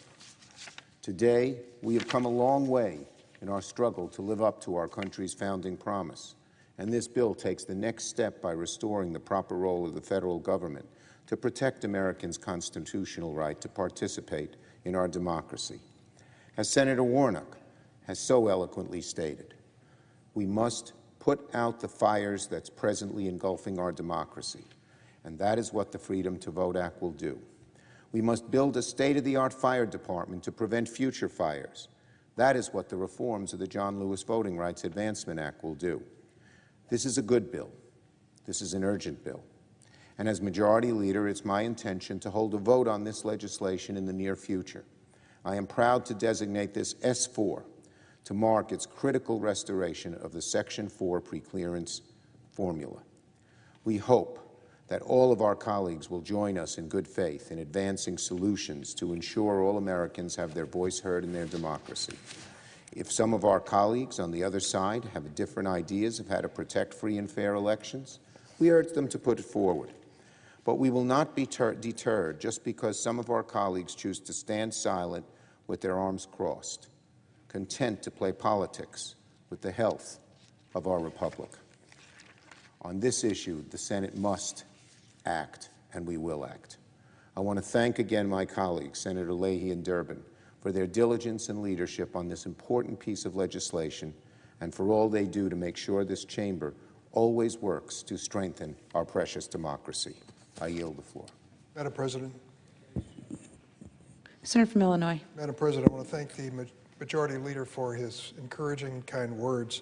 Today, we have come a long way in our struggle to live up to our country's founding promise, and this bill takes the next step by restoring the proper role of the federal government to protect Americans' constitutional right to participate in our democracy. As Senator Warnock has so eloquently stated, we must put out the fires that's presently engulfing our democracy, and that is what the Freedom to Vote Act will do. We must build a state-of-the-art fire department to prevent future fires. That is what the reforms of the John Lewis Voting Rights Advancement Act will do. This is a good bill. This is an urgent bill. And as Majority Leader, it's my intention to hold a vote on this legislation in the near future. I am proud to designate this S4 to mark its critical restoration of the Section 4 preclearance formula. We hope that all of our colleagues will join us in good faith in advancing solutions to ensure all Americans have their voice heard in their democracy. If some of our colleagues on the other side have different ideas of how to protect free and fair elections, we urge them to put it forward. But we will not be deterred just because some of our colleagues choose to stand silent with their arms crossed, content to play politics with the health of our republic. On this issue, the Senate must act, and we will act. I want to thank again my colleagues, Senator Leahy and Durbin, for their diligence and leadership on this important piece of legislation and for all they do to make sure this chamber always works to strengthen our precious democracy. I yield the floor. Madam President. Senator from Illinois. Madam President, I want to thank the Majority Leader for his encouraging, kind words,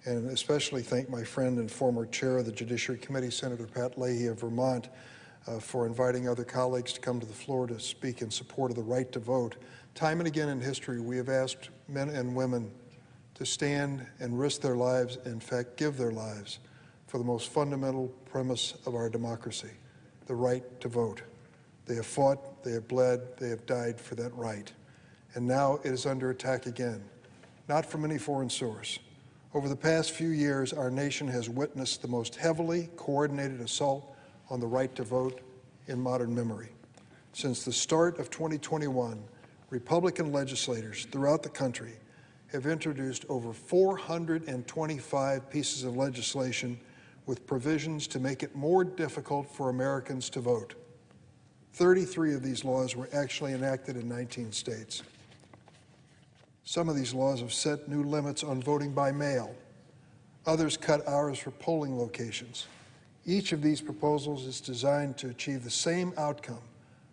and especially thank my friend and former chair of the Judiciary Committee, Senator Pat Leahy of Vermont, for inviting other colleagues to come to the floor to speak in support of the right to vote. Time and again in history, we have asked men and women to stand and risk their lives, in fact, give their lives, for the most fundamental premise of our democracy, the right to vote. They have fought, they have bled, they have died for that right. And now it is under attack again, not from any foreign source. Over the past few years, our nation has witnessed the most heavily coordinated assault on the right to vote in modern memory. Since the start of 2021, Republican legislators throughout the country have introduced over 425 pieces of legislation with provisions to make it more difficult for Americans to vote. 33 of these laws were actually enacted in 19 states. Some of these laws have set new limits on voting by mail. Others cut hours for polling locations. Each of these proposals is designed to achieve the same outcome,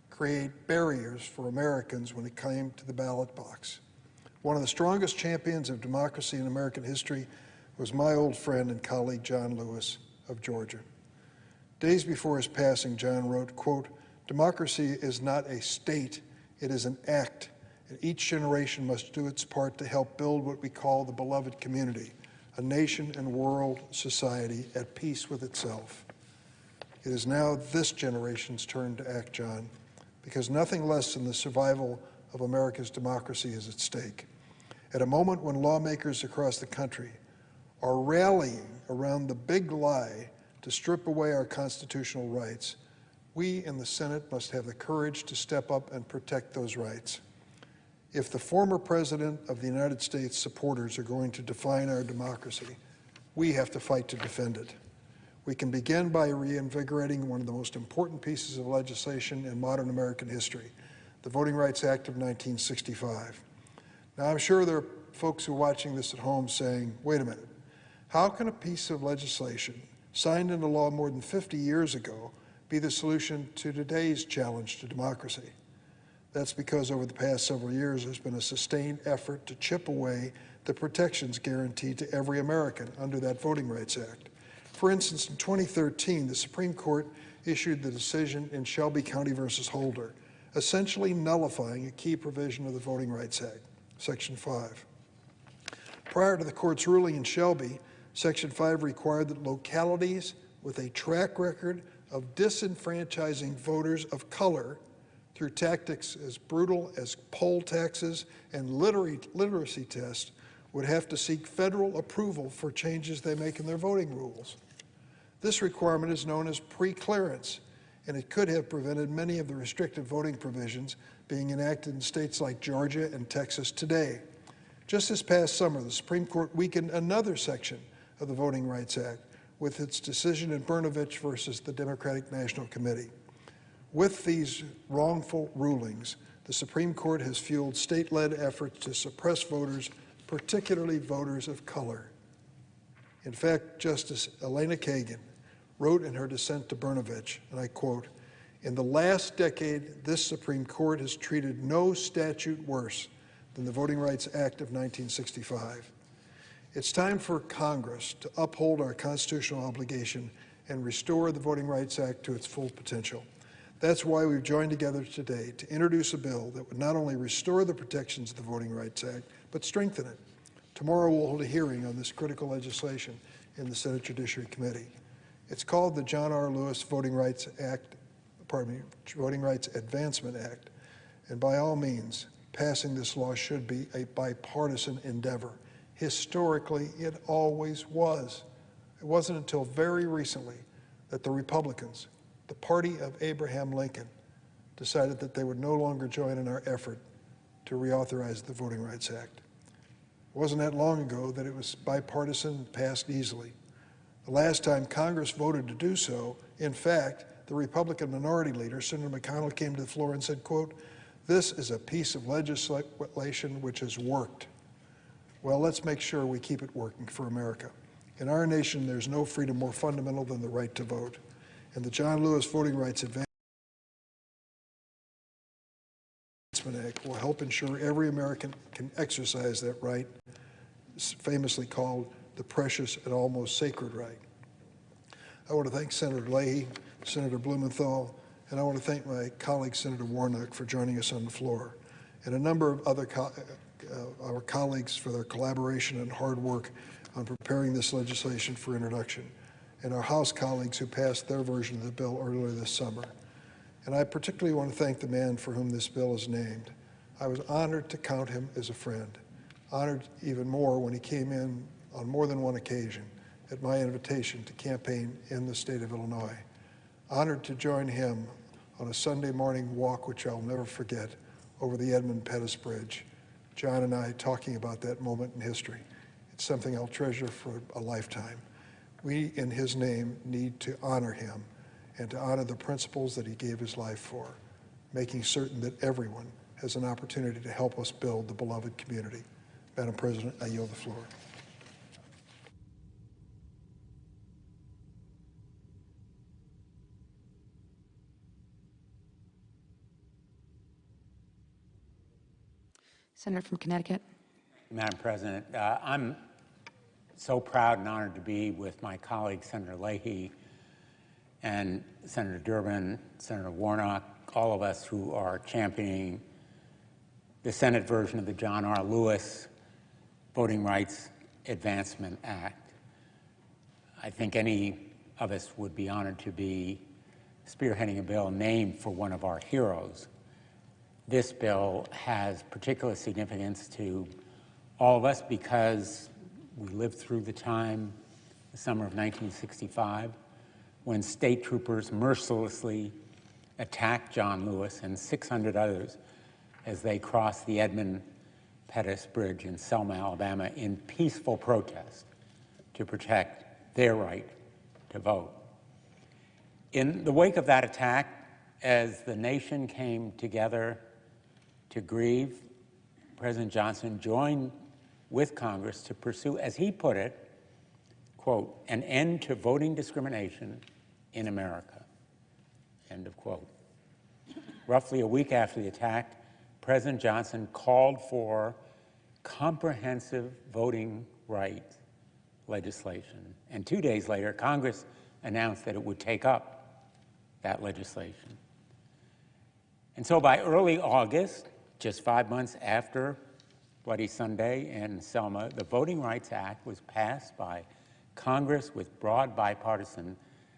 create barriers for Americans when it came to the ballot box. One of the strongest champions of democracy in American history was my old friend and colleague John Lewis of Georgia. Days before his passing, John wrote, quote, "Democracy is not a state, it is an act, and each generation must do its part to help build what we call the beloved community, a nation and world society at peace with itself." It is now this generation's turn to act, John, because nothing less than the survival of America's democracy is at stake. At a moment when lawmakers across the country are rallying around the big lie to strip away our constitutional rights, we in the Senate must have the courage to step up and protect those rights. If the former President of the United States supporters are going to define our democracy, we have to fight to defend it. We can begin by reinvigorating one of the most important pieces of legislation in modern American history, the Voting Rights Act of 1965. Now, I'm sure there are folks who are watching this at home saying, wait a minute, how can a piece of legislation signed into law more than 50 years ago be the solution to today's challenge to democracy? That's because over the past several years, there's been a sustained effort to chip away the protections guaranteed to every American under that Voting Rights Act. For instance, in 2013, the Supreme Court issued the decision in Shelby County versus Holder, essentially nullifying a key provision of the Voting Rights Act, Section 5. Prior to the court's ruling in Shelby, Section 5 required that localities with a track record of disenfranchising voters of color through tactics as brutal as poll taxes and literacy tests would have to seek federal approval for changes they make in their voting rules. This requirement is known as pre-clearance, and it could have prevented many of the restrictive voting provisions being enacted in states like Georgia and Texas today. Just this past summer, the Supreme Court weakened another section of the Voting Rights Act with its decision in Brnovich versus the Democratic National Committee. With these wrongful rulings, the Supreme Court has fueled state-led efforts to suppress voters, particularly voters of color. In fact, Justice Elena Kagan wrote in her dissent to Brnovich, and I quote, "In the last decade, this Supreme Court has treated no statute worse than the Voting Rights Act of 1965. It's time for Congress to uphold our constitutional obligation and restore the Voting Rights Act to its full potential. That's why we've joined together today to introduce a bill that would not only restore the protections of the Voting Rights Act, but strengthen it. Tomorrow we'll hold a hearing on this critical legislation in the Senate Judiciary Committee. It's called the John R. Lewis Voting Rights Advancement Act, and by all means, passing this law should be a bipartisan endeavor. Historically, it always was. It wasn't until very recently that the Republicans, the party of Abraham Lincoln, decided that they would no longer join in our effort to reauthorize the Voting Rights Act. It wasn't that long ago that it was bipartisan and passed easily. The last time Congress voted to do so, in fact, the Republican minority leader, Senator McConnell, came to the floor and said, quote, "This is a piece of legislation which has worked." Well, let's make sure we keep it working for America. In our nation, there's no freedom more fundamental than the right to vote. And the John Lewis Voting Rights Advancement Advancement Act will help ensure every American can exercise that right, famously called the precious and almost sacred right. I want to thank Senator Leahy, Senator Blumenthal, and I want to thank my colleague, Senator Warnock, for joining us on the floor, and a number of other our colleagues for their collaboration and hard work on preparing this legislation for introduction, and our House colleagues who passed their version of the bill earlier this summer. And I particularly want to thank the man for whom this bill is named. I was honored to count him as a friend, honored even more when he came in on more than one occasion at my invitation to campaign in the state of Illinois. Honored to join him on a Sunday morning walk, which I'll never forget, over the Edmund Pettus Bridge. John and I talking about that moment in history. It's something I'll treasure for a lifetime. We, in his name, need to honor him and to honor the principles that he gave his life for, making certain that everyone has an opportunity to help us build the beloved community. Madam President, I yield the floor. Senator from Connecticut. Madam President, I'm so proud and honored to be with my colleague, Senator Leahy, and Senator Durbin, Senator Warnock, all of us who are championing the Senate version of the John R. Lewis Voting Rights Advancement Act. I think any of us would be honored to be spearheading a bill named for one of our heroes. This bill has particular significance to all of us because we lived through the time, the summer of 1965, when state troopers mercilessly attacked John Lewis and 600 others as they crossed the Edmund Pettus Bridge in Selma, Alabama, in peaceful protest to protect their right to vote. In the wake of that attack, as the nation came together to grieve, President Johnson joined with Congress to pursue, as he put it, quote, an end to voting discrimination in America, end of quote. Roughly a week after the attack, President Johnson called for comprehensive voting rights legislation. And 2 days later, Congress announced that it would take up that legislation. And so by early August, just 5 months after Bloody Sunday in Selma, the Voting Rights Act was passed by Congress with broad bipartisan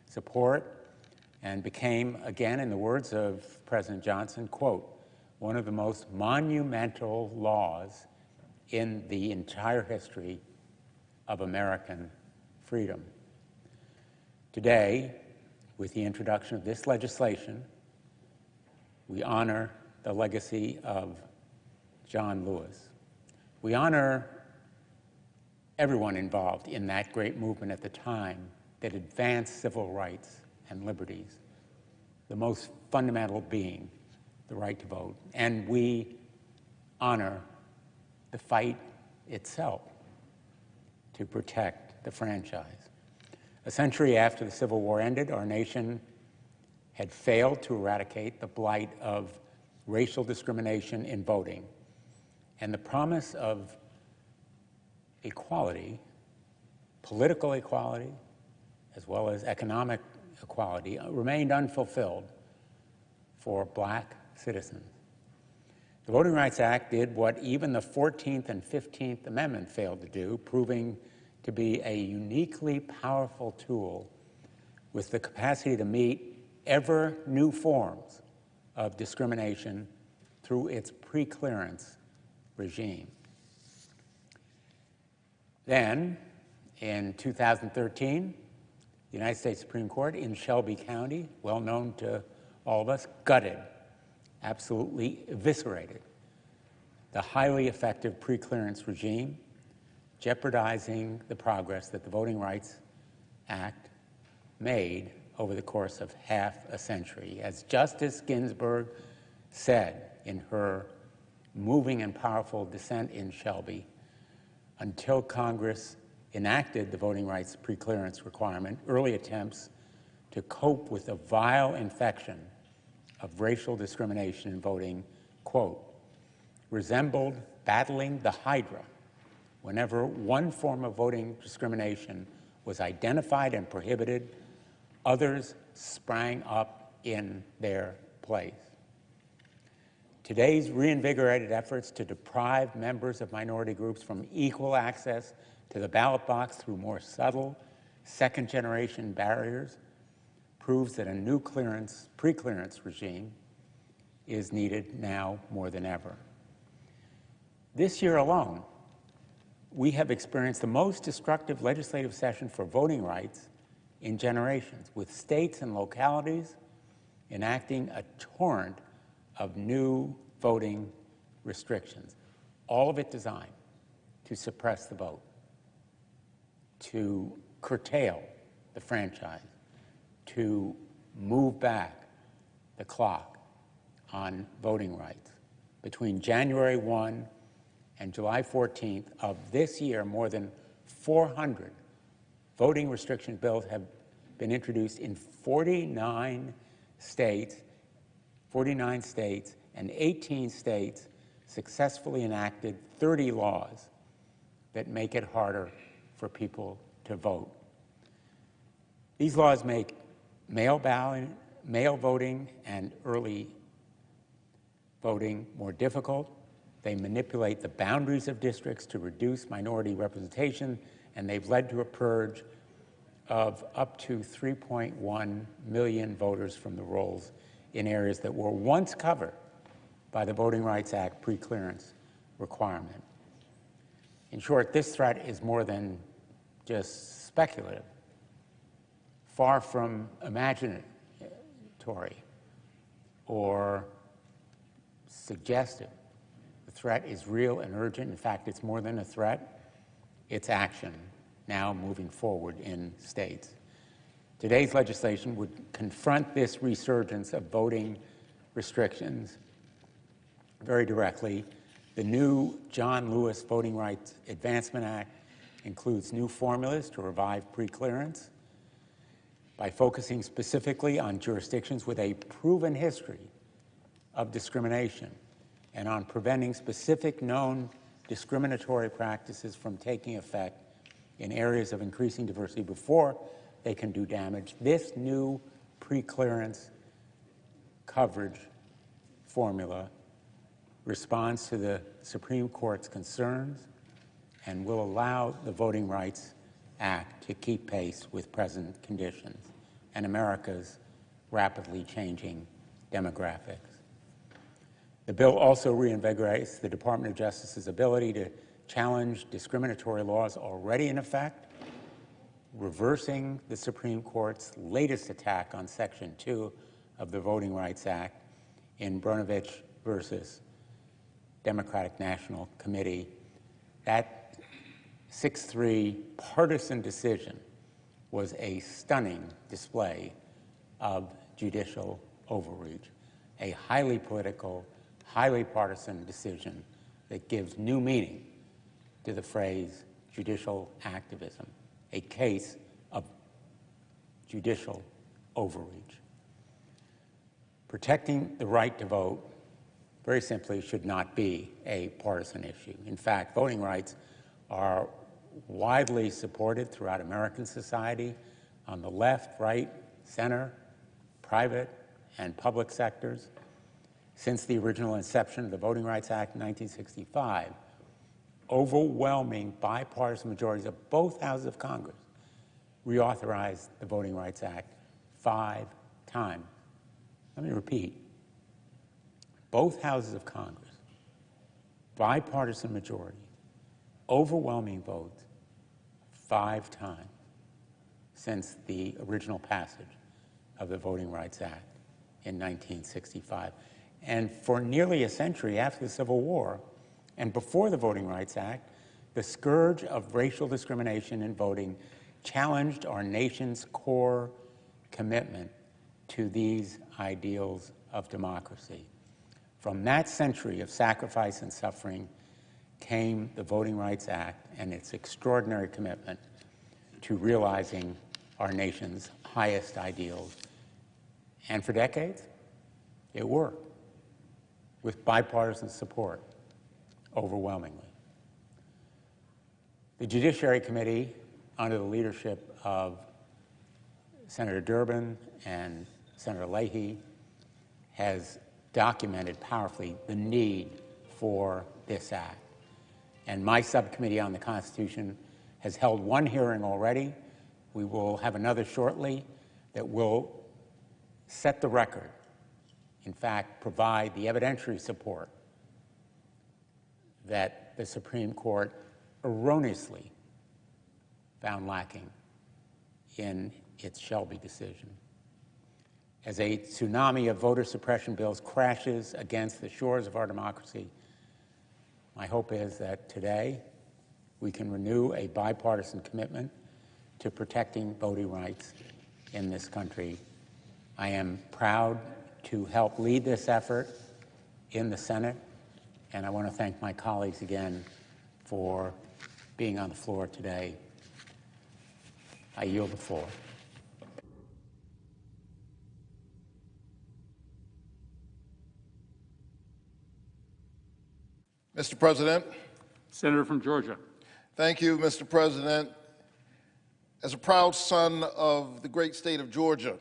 support and became, again, in the words of President Johnson, quote, one of the most monumental laws in the entire history of American freedom. Today, with the introduction of this legislation, we honor the legacy of John Lewis. We honor everyone involved in that great movement at the time that advanced civil rights and liberties, the most fundamental being the right to vote. And we honor the fight itself to protect the franchise. A century after the Civil War ended, our nation had failed to eradicate the blight of racial discrimination in voting, and the promise of equality, political equality, as well as economic equality, remained unfulfilled for Black citizens. The Voting Rights Act did what even the 14th and 15th Amendment failed to do, proving to be a uniquely powerful tool with the capacity to meet ever new forms of discrimination through its pre-clearance regime. Then, in 2013, the United States Supreme Court in Shelby County, well known to all of us, gutted, absolutely eviscerated the highly effective pre-clearance regime, jeopardizing the progress that the Voting Rights Act made over the course of half a century. As Justice Ginsburg said in her moving and powerful dissent in Shelby, until Congress enacted the voting rights preclearance requirement, early attempts to cope with the vile infection of racial discrimination in voting, quote, resembled battling the Hydra whenever one form of voting discrimination was identified and prohibited, others sprang up in their place. Today's reinvigorated efforts to deprive members of minority groups from equal access to the ballot box through more subtle second-generation barriers proves that a new pre-clearance regime is needed now more than ever. This year alone, we have experienced the most destructive legislative session for voting rights in generations, with states and localities enacting a torrent of new voting restrictions, all of it designed to suppress the vote, to curtail the franchise, to move back the clock on voting rights. Between January 1 and July 14th of this year, more than 400 voting restriction bills have been introduced in 49 states, and 18 states successfully enacted 30 laws that make it harder for people to vote. These laws make mail voting and early voting more difficult. They manipulate the boundaries of districts to reduce minority representation, and they've led to a purge of up to 3.1 million voters from the rolls in areas that were once covered by the Voting Rights Act pre-clearance requirement. In short, this threat is more than just speculative, far from imaginatory or suggestive. The threat is real and urgent. In fact, it's more than a threat. It's action now moving forward in states. Today's legislation would confront this resurgence of voting restrictions very directly. The new John Lewis Voting Rights Advancement Act includes new formulas to revive pre-clearance by focusing specifically on jurisdictions with a proven history of discrimination and on preventing specific known discriminatory practices from taking effect in areas of increasing diversity before they can do damage. This new pre-clearance coverage formula responds to the Supreme Court's concerns and will allow the Voting Rights Act to keep pace with present conditions and America's rapidly changing demographics. The bill also reinvigorates the Department of Justice's ability to challenge discriminatory laws already in effect, reversing the Supreme Court's latest attack on Section 2 of the Voting Rights Act in Brnovich versus Democratic National Committee. That 6-3 partisan decision was a stunning display of judicial overreach, a highly political, highly partisan decision that gives new meaning to the phrase judicial activism, a case of judicial overreach. Protecting the right to vote, very simply, should not be a partisan issue. In fact, voting rights are widely supported throughout American society on the left, right, center, private, and public sectors. Since the original inception of the Voting Rights Act in 1965, overwhelming bipartisan majorities of both houses of Congress reauthorized the Voting Rights Act 5 times. Let me repeat. Both houses of Congress, bipartisan majority, overwhelming votes 5 times since the original passage of the Voting Rights Act in 1965. And for nearly a century after the Civil War and before the Voting Rights Act, the scourge of racial discrimination in voting challenged our nation's core commitment to these ideals of democracy. From that century of sacrifice and suffering came the Voting Rights Act and its extraordinary commitment to realizing our nation's highest ideals. And for decades, it worked with bipartisan support overwhelmingly. The Judiciary Committee, under the leadership of Senator Durbin and Senator Leahy, has documented powerfully the need for this act. And my subcommittee on the Constitution has held one hearing already. We will have another shortly that will set the record, in fact, provide the evidentiary support that the Supreme Court erroneously found lacking in its Shelby decision. As a tsunami of voter suppression bills crashes against the shores of our democracy, my hope is that today we can renew a bipartisan commitment to protecting voting rights in this country. I am proud to help lead this effort in the Senate, and I want to thank my colleagues again for being on the floor today. I yield the floor. Mr. President. Senator from Georgia. Thank you, Mr. President. As a proud son of the great state of Georgia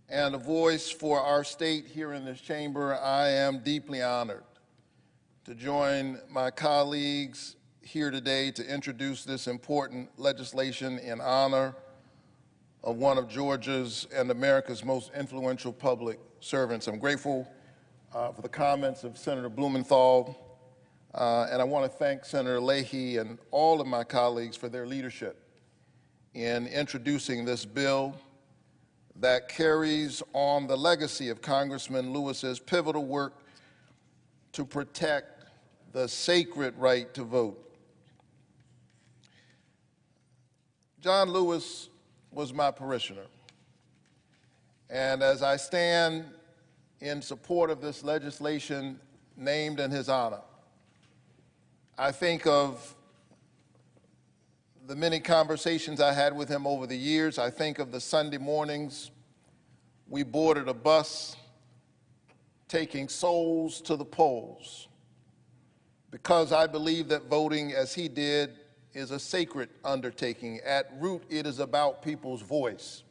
and a voice for our state here in this chamber, I am deeply honored to join my colleagues here today to introduce this important legislation in honor of one of Georgia's and America's most influential public servants. I'm grateful for the comments of Senator Blumenthal, and I want to thank Senator Leahy and all of my colleagues for their leadership in introducing this bill that carries on the legacy of Congressman Lewis's pivotal work to protect the sacred right to vote. John Lewis was my parishioner, and as I stand in support of this legislation named in his honor, I think of the many conversations I had with him over the years. I think of the Sunday mornings we boarded a bus taking souls to the polls, because I believe that voting, as he did, is a sacred undertaking. At root, it is about people's voice.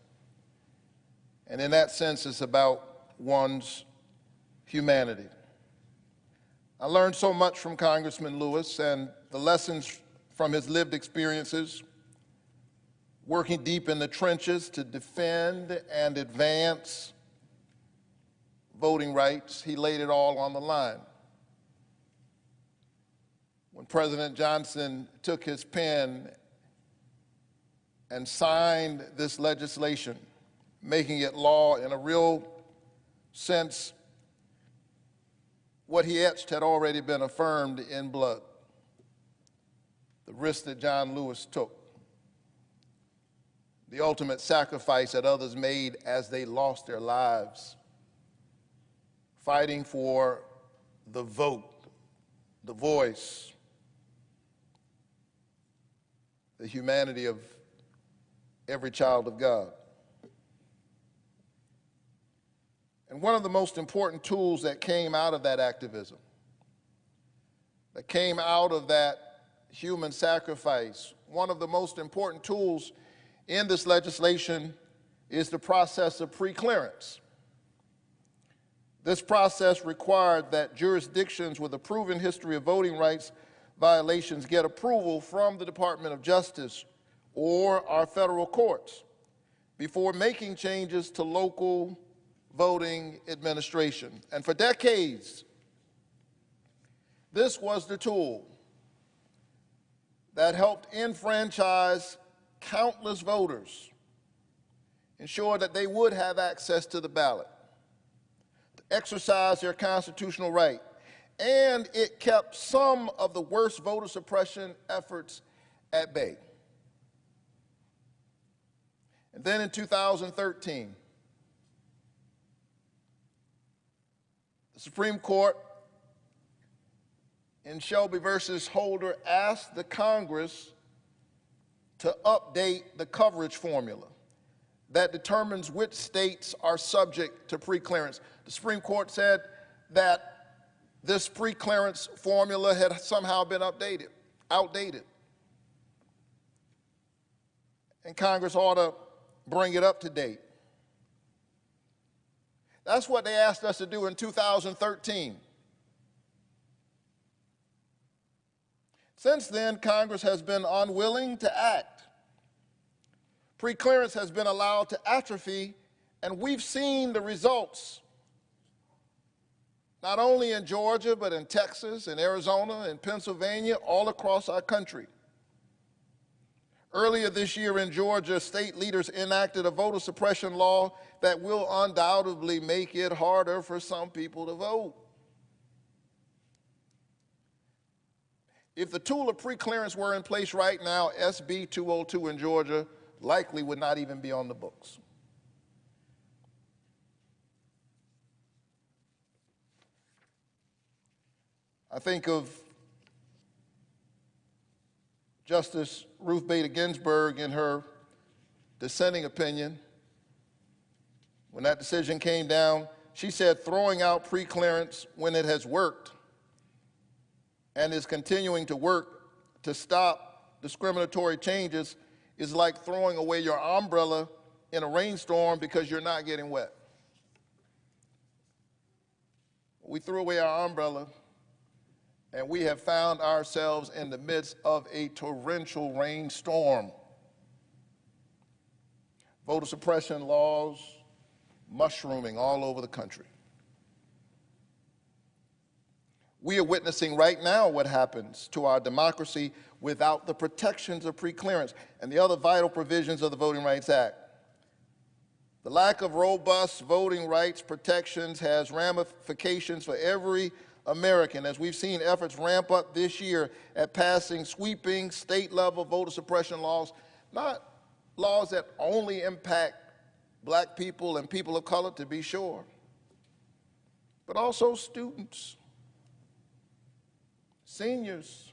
And in that sense, it's about one's humanity. I learned so much from Congressman Lewis, and the lessons from his lived experiences, working deep in the trenches to defend and advance voting rights. He laid it all on the line. When President Johnson took his pen and signed this legislation, making it law in a real sense, what he etched had already been affirmed in blood. The risk that John Lewis took, the ultimate sacrifice that others made as they lost their lives, fighting for the vote, the voice, the humanity of every child of God. And one of the most important tools that came out of that activism, that came out of that human sacrifice, one of the most important tools in this legislation is the process of pre-clearance. This process required that jurisdictions with a proven history of voting rights violations get approval from the Department of Justice or our federal courts before making changes to local voting administration. And for decades, this was the tool that helped enfranchise countless voters, ensure that they would have access to the ballot, to exercise their constitutional right, and it kept some of the worst voter suppression efforts at bay. And then in 2013, the Supreme Court in Shelby versus Holder asked the Congress to update the coverage formula that determines which states are subject to preclearance. The Supreme Court said that this pre-clearance formula had somehow been outdated. And Congress ought to bring it up to date. That's what they asked us to do in 2013. Since then, Congress has been unwilling to act. Pre-clearance has been allowed to atrophy, and we've seen the results, not only in Georgia, but in Texas, in Arizona, in Pennsylvania, all across our country. Earlier this year in Georgia, state leaders enacted a voter suppression law that will undoubtedly make it harder for some people to vote. If the tool of pre-clearance were in place right now, SB 202 in Georgia likely would not even be on the books. I think of Justice Ruth Bader Ginsburg in her dissenting opinion. When that decision came down, she said throwing out pre-clearance when it has worked and is continuing to work to stop discriminatory changes is like throwing away your umbrella in a rainstorm because you're not getting wet. We threw away our umbrella, and we have found ourselves in the midst of a torrential rainstorm. Voter suppression laws mushrooming all over the country. We are witnessing right now what happens to our democracy without the protections of pre-clearance and the other vital provisions of the Voting Rights Act. The lack of robust voting rights protections has ramifications for every American, as we've seen efforts ramp up this year at passing sweeping state-level voter suppression laws, not laws that only impact black people and people of color, to be sure, but also students, seniors,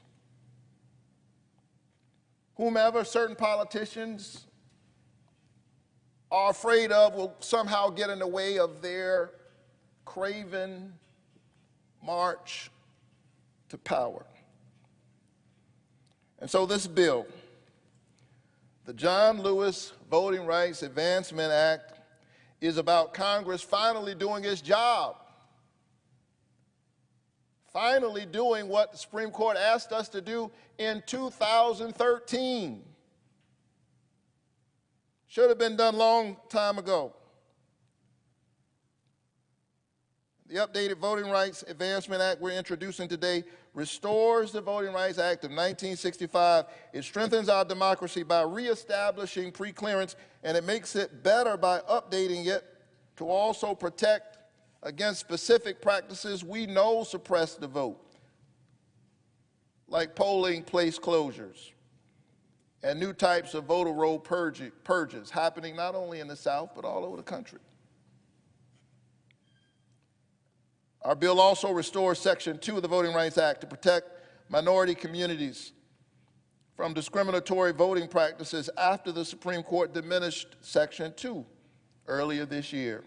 whomever certain politicians are afraid of will somehow get in the way of their craven march to power. And so this bill, the John Lewis Voting Rights Advancement Act, is about Congress finally doing its job, finally doing what the Supreme Court asked us to do in 2013. Should have been done a long time ago. The updated Voting Rights Advancement Act we're introducing today restores the Voting Rights Act of 1965. It strengthens our democracy by reestablishing pre-clearance, and it makes it better by updating it to also protect against specific practices we know suppress the vote, like polling place closures and new types of voter roll purges happening not only in the South, but all over the country. Our bill also restores Section 2 of the Voting Rights Act to protect minority communities from discriminatory voting practices after the Supreme Court diminished Section 2 earlier this year.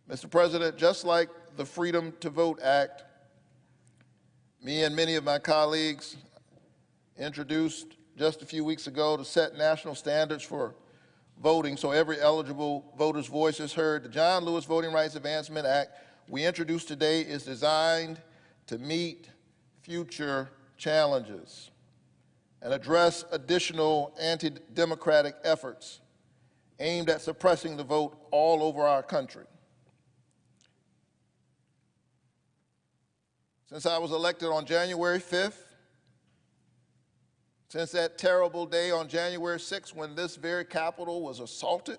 Mr. President, just like the Freedom to Vote Act, me and many of my colleagues introduced just a few weeks ago to set national standards for voting so every eligible voter's voice is heard. The John Lewis Voting Rights Advancement Act we introduced today is designed to meet future challenges and address additional anti-democratic efforts aimed at suppressing the vote all over our country. Since I was elected on January 5th, since that terrible day on January 6th when this very Capitol was assaulted,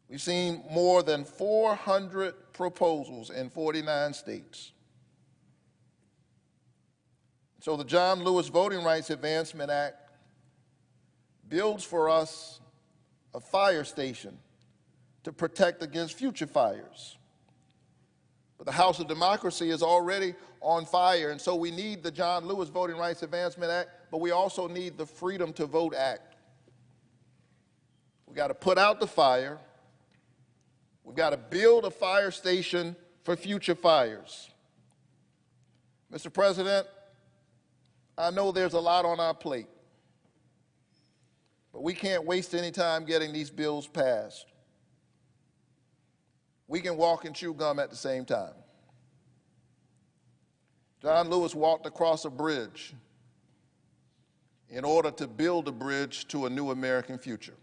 we've seen more than 400 proposals in 49 states. So the John Lewis Voting Rights Advancement Act builds for us a fire station to protect against future fires. But the House of Democracy is already on fire, and so we need the John Lewis Voting Rights Advancement Act, but we also need the Freedom to Vote Act. We've got to put out the fire. We've got to build a fire station for future fires. Mr. President, I know there's a lot on our plate, but we can't waste any time getting these bills passed. We can walk and chew gum at the same time. John Lewis walked across a bridge in order to build a bridge to a new American future.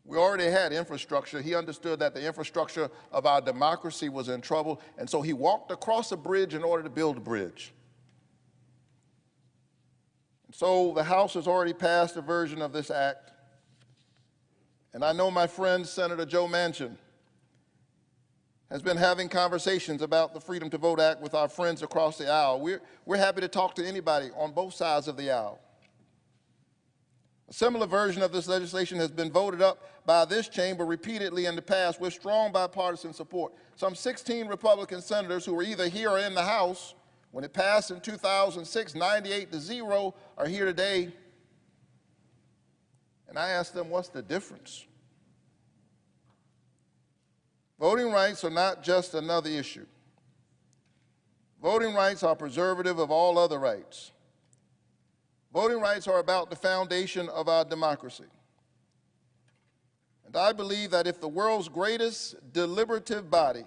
We already had infrastructure. He understood that the infrastructure of our democracy was in trouble, and so he walked across a bridge in order to build a bridge. And so the House has already passed a version of this act, and I know my friend Senator Joe Manchin has been having conversations about the Freedom to Vote Act with our friends across the aisle. We're happy to talk to anybody on both sides of the aisle. A similar version of this legislation has been voted up by this chamber repeatedly in the past with strong bipartisan support. Some 16 Republican senators who were either here or in the House when it passed in 2006, 98-0, are here today. And I asked them, what's the difference? Voting rights are not just another issue. Voting rights are preservative of all other rights. Voting rights are about the foundation of our democracy. And I believe that if the world's greatest deliberative body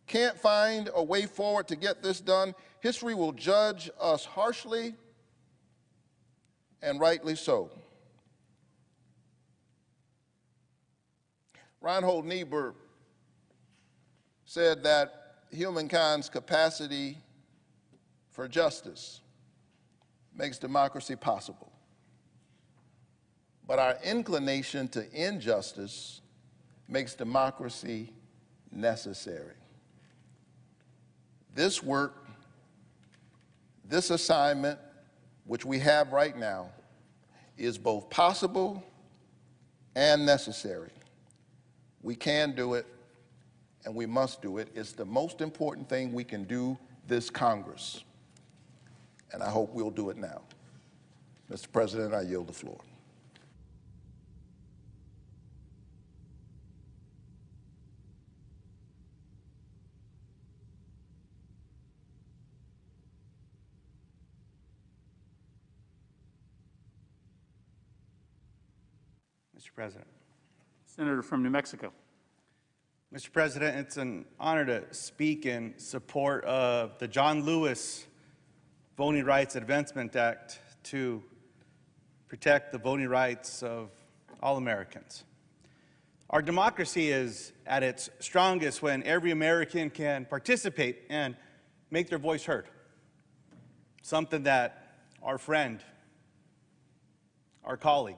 can't find a way forward to get this done, history will judge us harshly, and rightly so. Reinhold Niebuhr said that humankind's capacity for justice makes democracy possible, but our inclination to injustice makes democracy necessary. This work, this assignment, which we have right now, is both possible and necessary. We can do it, and we must do it. It's the most important thing we can do this Congress, and I hope we'll do it now. Mr. President, I yield the floor. Mr. President. Senator from New Mexico. Mr. President, it's an honor to speak in support of the John Lewis Voting Rights Advancement Act to protect the voting rights of all Americans. Our democracy is at its strongest when every American can participate and make their voice heard, something that our friend, our colleague,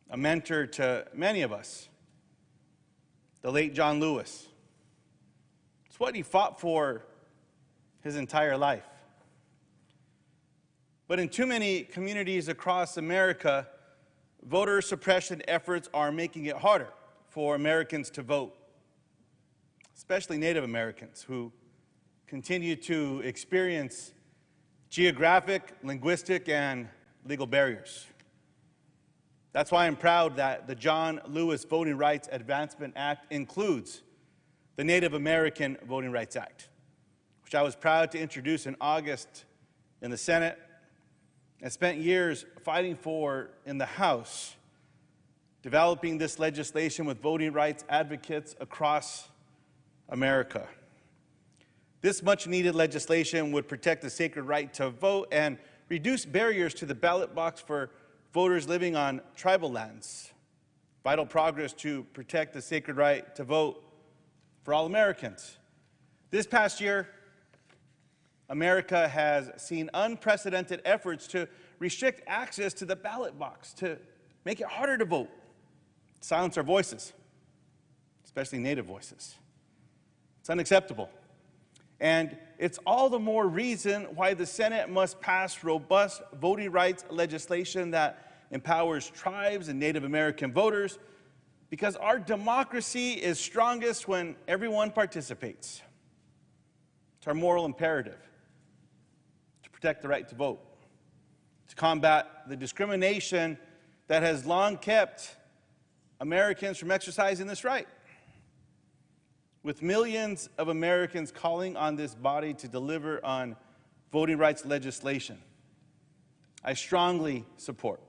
a mentor to many of us, the late John Lewis, it's what he fought for his entire life. But in too many communities across America, voter suppression efforts are making it harder for Americans to vote, especially Native Americans who continue to experience geographic, linguistic, and legal barriers. That's why I'm proud that the John Lewis Voting Rights Advancement Act includes the Native American Voting Rights Act, which I was proud to introduce in August in the Senate and spent years fighting for in the House, developing this legislation with voting rights advocates across America. This much-needed legislation would protect the sacred right to vote and reduce barriers to the ballot box for voters living on tribal lands. Vital progress to protect the sacred right to vote for all Americans. This past year, America has seen unprecedented efforts to restrict access to the ballot box, to make it harder to vote, silence our voices, especially Native voices. It's unacceptable. And it's all the more reason why the Senate must pass robust voting rights legislation that empowers tribes and Native American voters, because our democracy is strongest when everyone participates. It's our moral imperative to protect the right to vote, to combat the discrimination that has long kept Americans from exercising this right. with millions of Americans calling on this body to deliver on voting rights legislation, I strongly support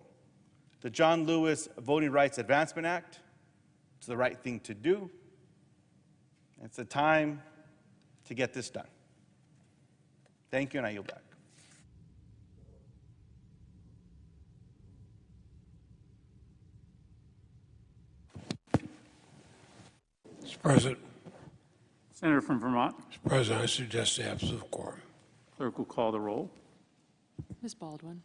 the John Lewis Voting Rights Advancement Act. It's the right thing to do. It's the time to get this done. Thank you, and I yield back. Mr. President, Senator from Vermont. Mr. President, I suggest the absence of quorum. Clerk will call the roll. Ms. Baldwin.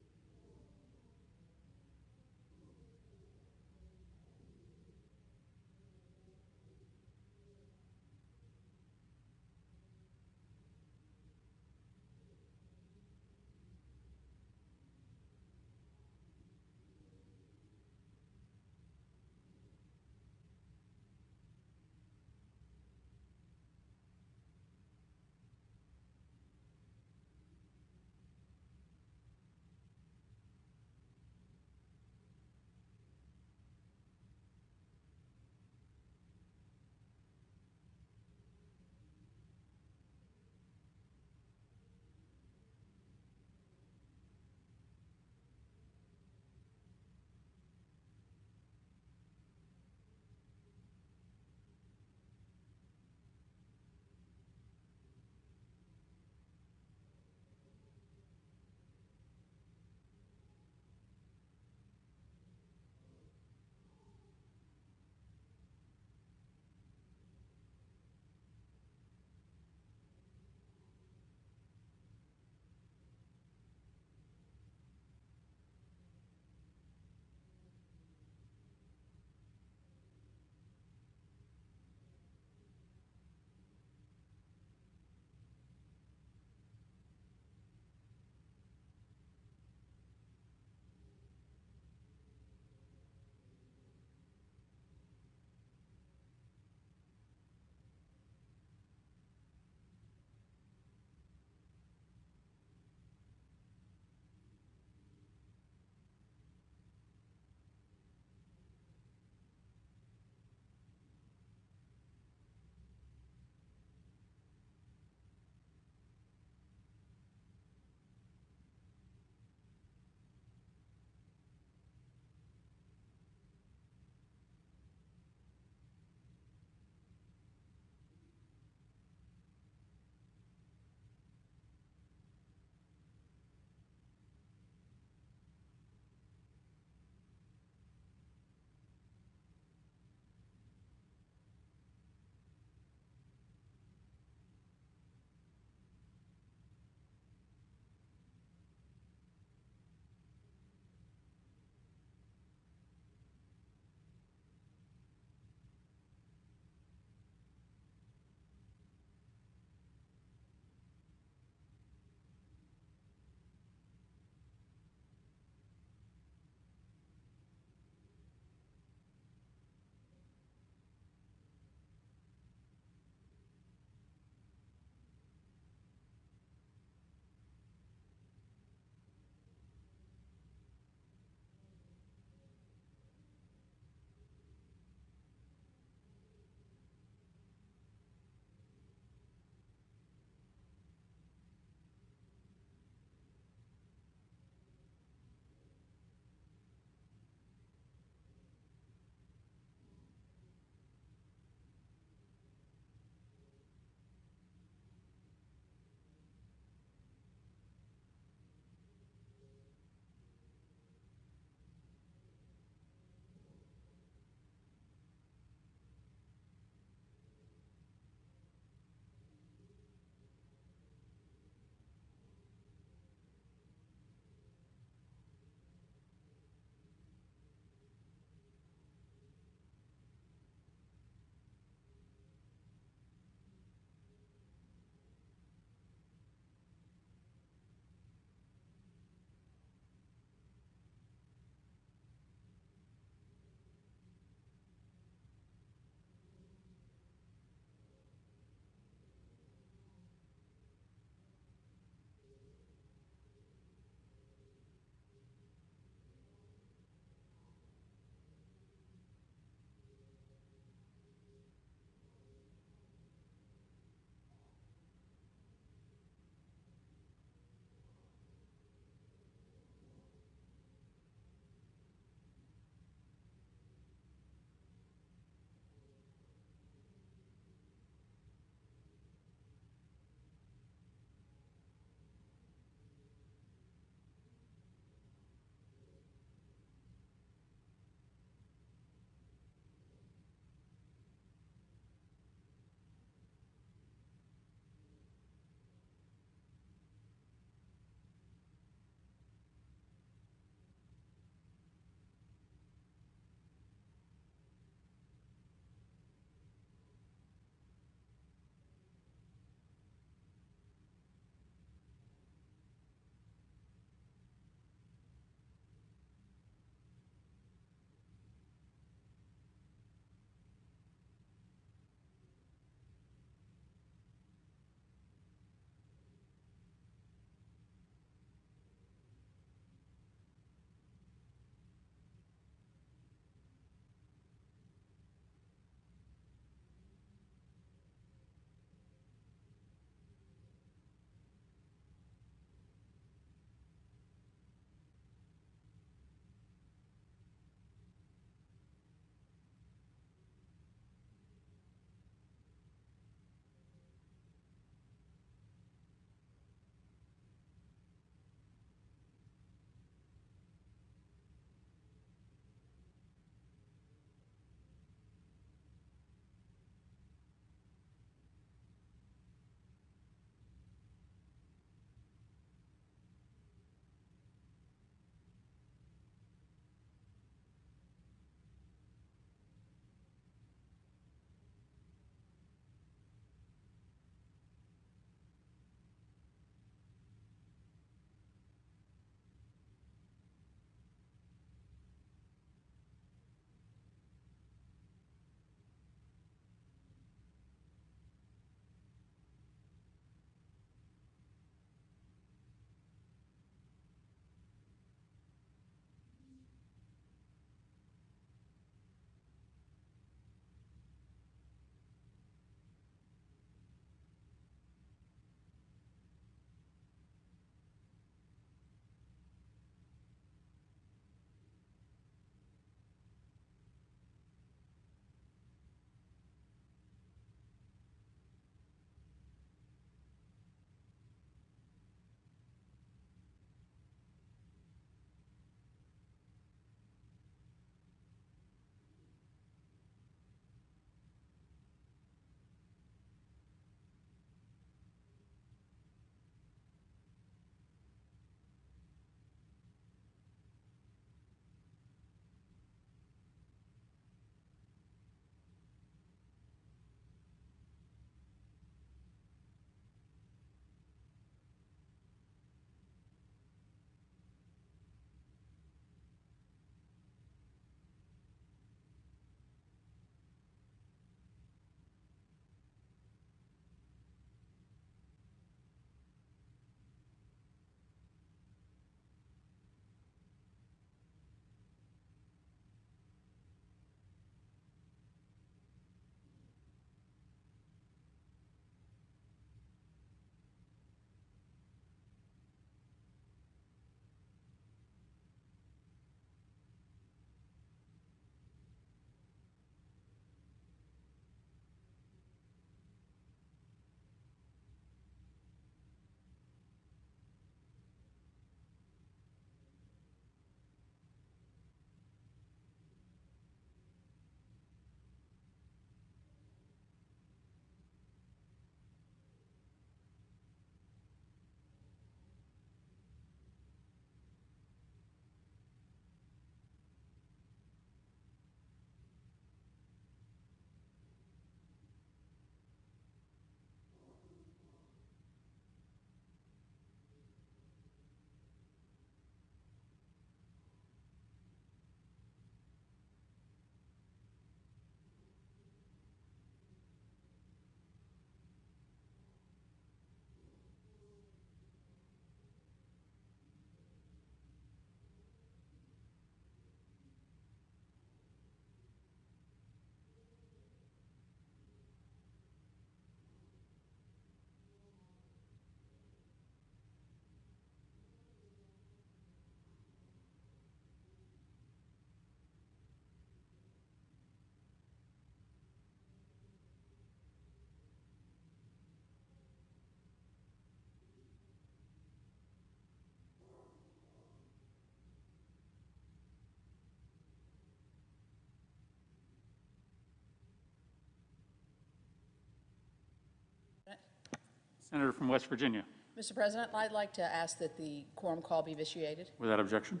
Senator from West Virginia. Mr. President, I'd like to ask that the quorum call be vitiated. Without objection.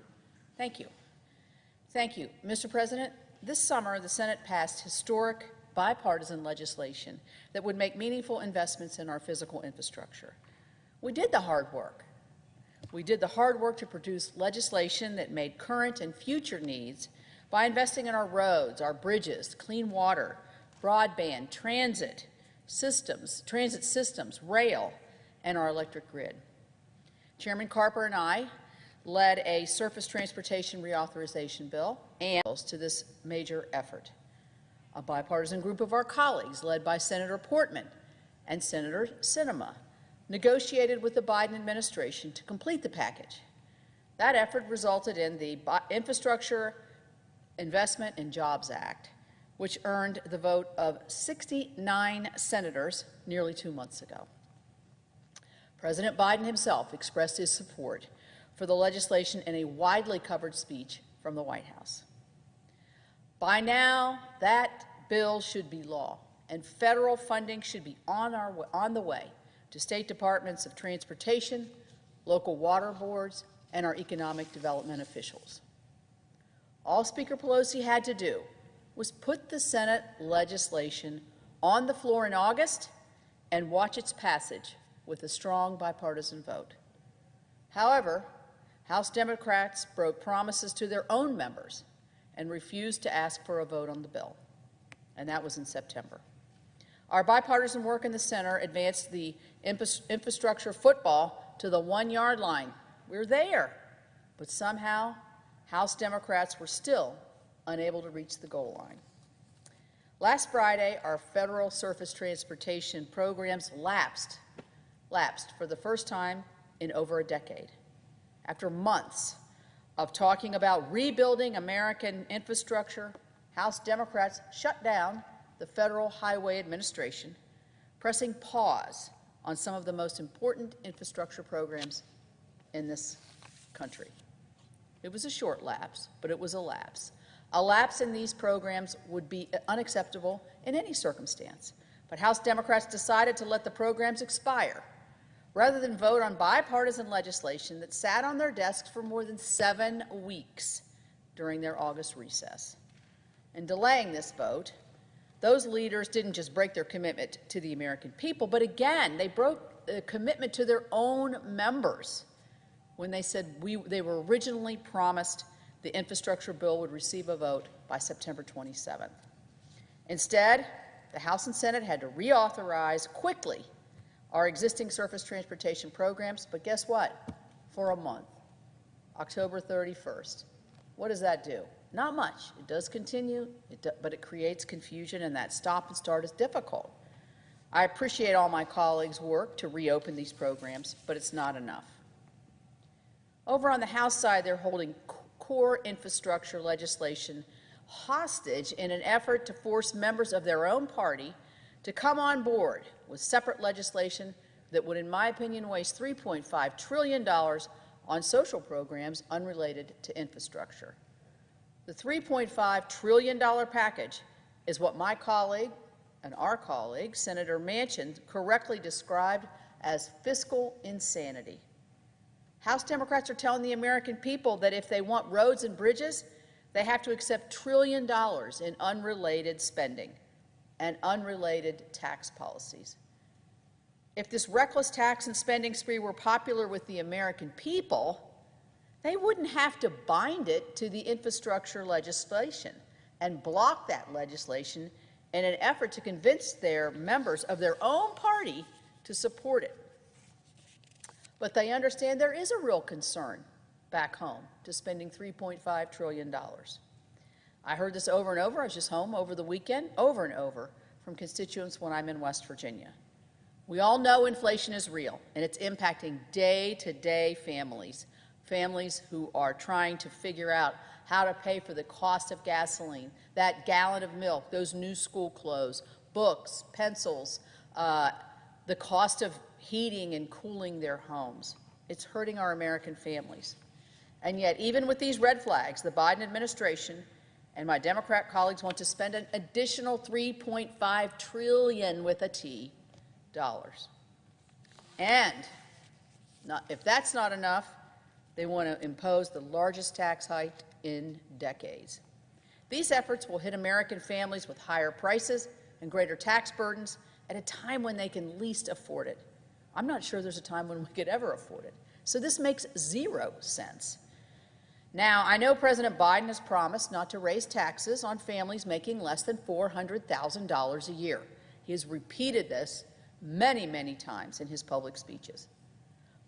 Thank you. Thank you. Mr. President, this summer the Senate passed historic bipartisan legislation that would make meaningful investments in our physical infrastructure. We did the hard work. We did the hard work to produce legislation that made current and future needs by investing in our roads, our bridges, clean water, broadband, transit systems, rail, and our electric grid. Chairman Carper and I led a surface transportation reauthorization bill and to this major effort. A bipartisan group of our colleagues, led by Senator Portman and Senator Sinema, negotiated with the Biden administration to complete the package. That effort resulted in the Infrastructure Investment and Jobs Act, which earned the vote of 69 senators nearly 2 months ago. President Biden himself expressed his support for the legislation in a widely covered speech from the White House. By now, that bill should be law, and federal funding should be on the way to state departments of transportation, local water boards, and our economic development officials. All Speaker Pelosi had to do was put the Senate legislation on the floor in August and watch its passage with a strong bipartisan vote. However, House Democrats broke promises to their own members and refused to ask for a vote on the bill, and that was in September. Our bipartisan work in the Senate advanced the infrastructure football to the 1-yard line. We're there, but somehow House Democrats were still unable to reach the goal line. Last Friday, our federal surface transportation programs lapsed for the first time in over a decade. After months of talking about rebuilding American infrastructure, House Democrats shut down the Federal Highway Administration, pressing pause on some of the most important infrastructure programs in this country. It was a short lapse, but it was a lapse. A lapse in these programs would be unacceptable in any circumstance, but House Democrats decided to let the programs expire rather than vote on bipartisan legislation that sat on their desks for more than 7 weeks during their August recess. In delaying this vote, those leaders didn't just break their commitment to the American people, but again, they broke the commitment to their own members when they said they were originally promised the infrastructure bill would receive a vote by September 27th. Instead, the House and Senate had to reauthorize quickly our existing surface transportation programs, but guess what? For a month, October 31st. What does that do? Not much. It does continue, but it creates confusion, and that stop and start is difficult. I appreciate all my colleagues' work to reopen these programs, but it's not enough. Over on the House side, they're holding core infrastructure legislation hostage in an effort to force members of their own party to come on board with separate legislation that would, in my opinion, waste $3.5 trillion on social programs unrelated to infrastructure. The $3.5 trillion package is what my colleague and our colleague, Senator Manchin, correctly described as fiscal insanity. House Democrats are telling the American people that if they want roads and bridges, they have to accept $1 trillion in unrelated spending and unrelated tax policies. If this reckless tax and spending spree were popular with the American people, they wouldn't have to bind it to the infrastructure legislation and block that legislation in an effort to convince their members of their own party to support it. But they understand there is a real concern back home to spending $3.5 trillion. I heard this over and over. I was just home over the weekend, over and over, from constituents when I'm in West Virginia. We all know inflation is real, and it's impacting day-to-day families who are trying to figure out how to pay for the cost of gasoline, that gallon of milk, those new school clothes, books, pencils, the cost of heating and cooling their homes. It's hurting our American families. And yet, even with these red flags, the Biden administration and my Democrat colleagues want to spend an additional $3.5 trillion with a T dollars. And if that's not enough, they want to impose the largest tax hike in decades. These efforts will hit American families with higher prices and greater tax burdens at a time when they can least afford it. I'm not sure there's a time when we could ever afford it. So this makes zero sense. Now, I know President Biden has promised not to raise taxes on families making less than $400,000 a year. He has repeated this many, many times in his public speeches.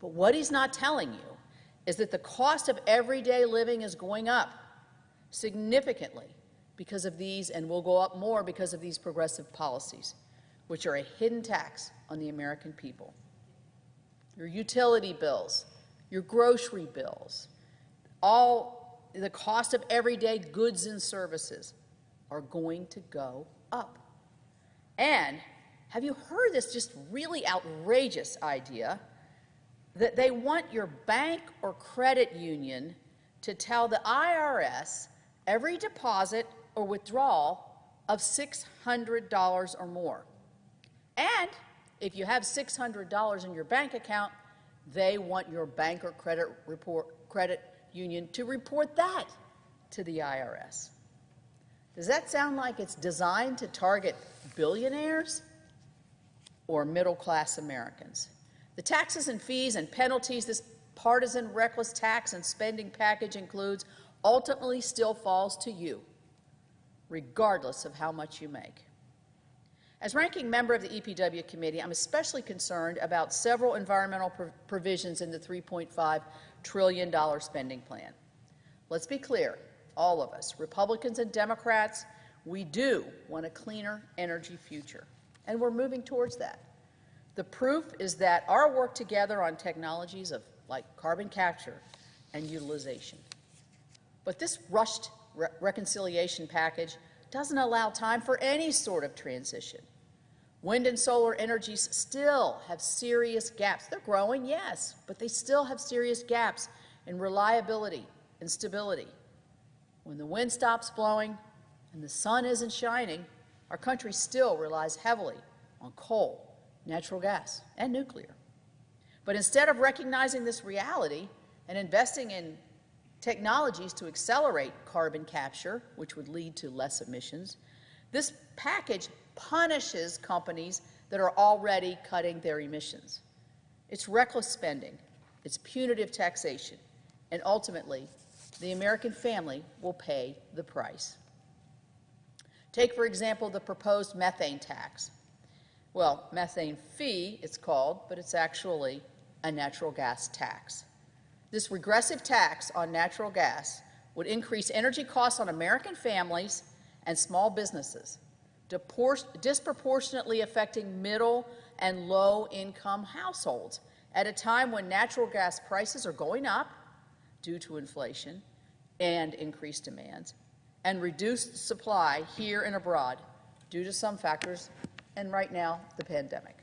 But what he's not telling you is that the cost of everyday living is going up significantly because of these, and will go up more because of these progressive policies, which are a hidden tax on the American people. Your utility bills, your grocery bills, all the cost of everyday goods and services are going to go up. And have you heard this just really outrageous idea that they want your bank or credit union to tell the IRS every deposit or withdrawal of $600 or more? And if you have $600 in your bank account, they want your bank or credit union to report that to the IRS. Does that sound like it's designed to target billionaires or middle-class Americans? The taxes and fees and penalties this partisan reckless tax and spending package includes ultimately still falls to you, regardless of how much you make. As ranking member of the EPW committee, I'm especially concerned about several environmental provisions in the $3.5 trillion spending plan. Let's be clear, all of us, Republicans and Democrats, we do want a cleaner energy future, and we're moving towards that. The proof is that our work together on technologies like carbon capture and utilization. But this rushed reconciliation package doesn't allow time for any sort of transition. Wind and solar energies still have serious gaps. They're growing, yes, but they still have serious gaps in reliability and stability. When the wind stops blowing and the sun isn't shining, our country still relies heavily on coal, natural gas, and nuclear. But instead of recognizing this reality and investing in technologies to accelerate carbon capture, which would lead to less emissions, this package punishes companies that are already cutting their emissions. It's reckless spending, it's punitive taxation, and ultimately, the American family will pay the price. Take, for example, the proposed methane tax. Well, methane fee, it's called, but it's actually a natural gas tax. This regressive tax on natural gas would increase energy costs on American families and small businesses, disproportionately affecting middle and low-income households at a time when natural gas prices are going up due to inflation and increased demands, and reduced supply here and abroad due to some factors, and right now, the pandemic.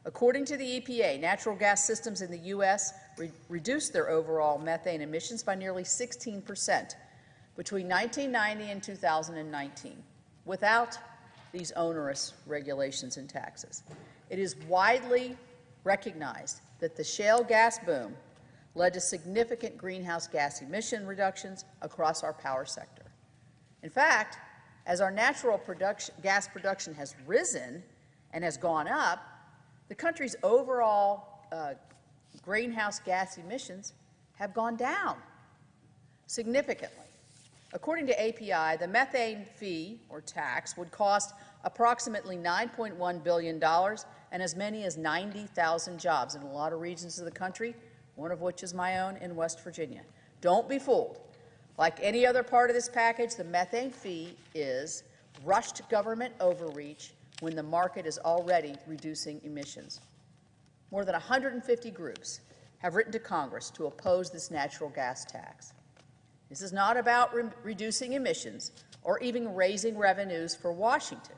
According to the EPA, natural gas systems in the U.S. reduced their overall methane emissions by nearly 16% between 1990 and 2019, without these onerous regulations and taxes. It is widely recognized that the shale gas boom led to significant greenhouse gas emission reductions across our power sector. In fact, as our natural gas production has risen and has gone up, the country's overall greenhouse gas emissions have gone down significantly. According to API, the methane fee or tax would cost approximately $9.1 billion and as many as 90,000 jobs in a lot of regions of the country, one of which is my own in West Virginia. Don't be fooled. Like any other part of this package, the methane fee is rushed government overreach when the market is already reducing emissions. More than 150 groups have written to Congress to oppose this natural gas tax. This is not about reducing emissions or even raising revenues for Washington.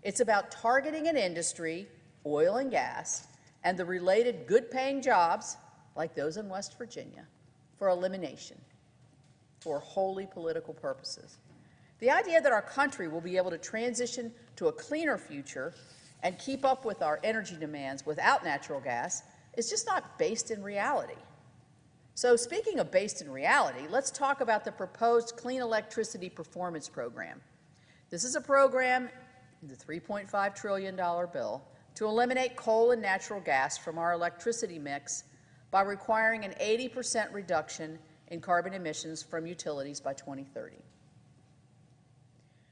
It's about targeting an industry, oil and gas, and the related good-paying jobs, like those in West Virginia, for elimination for wholly political purposes. The idea that our country will be able to transition to a cleaner future and keep up with our energy demands without natural gas is just not based in reality. So speaking of based in reality, let's talk about the proposed Clean Electricity Performance Program. This is a program, the $3.5 trillion bill, to eliminate coal and natural gas from our electricity mix by requiring an 80% reduction in carbon emissions from utilities by 2030.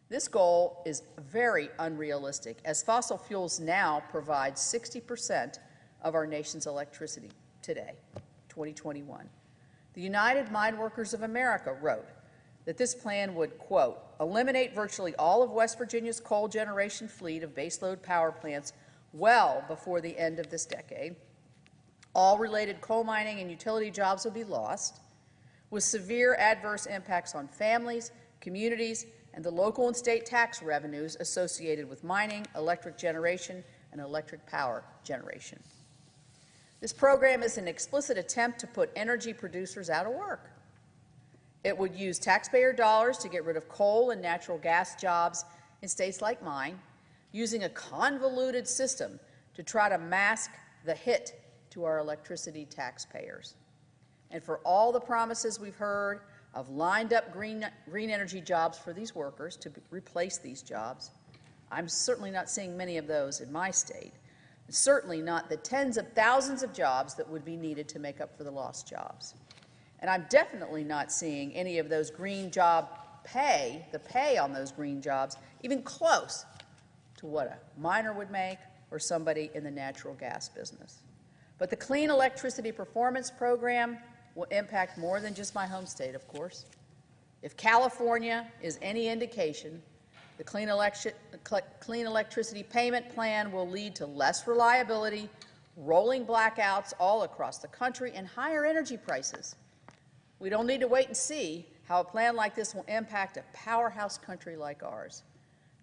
This goal is very unrealistic, as fossil fuels now provide 60% of our nation's electricity today, 2021. The United Mine Workers of America wrote that this plan would, quote, eliminate virtually all of West Virginia's coal generation fleet of baseload power plants well before the end of this decade. All related coal mining and utility jobs would be lost, with severe adverse impacts on families, communities, and the local and state tax revenues associated with mining, electric generation, and electric power generation. This program is an explicit attempt to put energy producers out of work. It would use taxpayer dollars to get rid of coal and natural gas jobs in states like mine, using a convoluted system to try to mask the hit to our electricity taxpayers. And for all the promises we've heard of lined-up green energy jobs for these workers to replace these jobs, I'm certainly not seeing many of those in my state, and certainly not the tens of thousands of jobs that would be needed to make up for the lost jobs. And I'm definitely not seeing any of those green job pay, the pay on those green jobs, even close to what a miner would make or somebody in the natural gas business. But the Clean Electricity Performance Program will impact more than just my home state, of course. If California is any indication, the Clean Electricity Payment Plan will lead to less reliability, rolling blackouts all across the country, and higher energy prices. We don't need to wait and see how a plan like this will impact a powerhouse country like ours.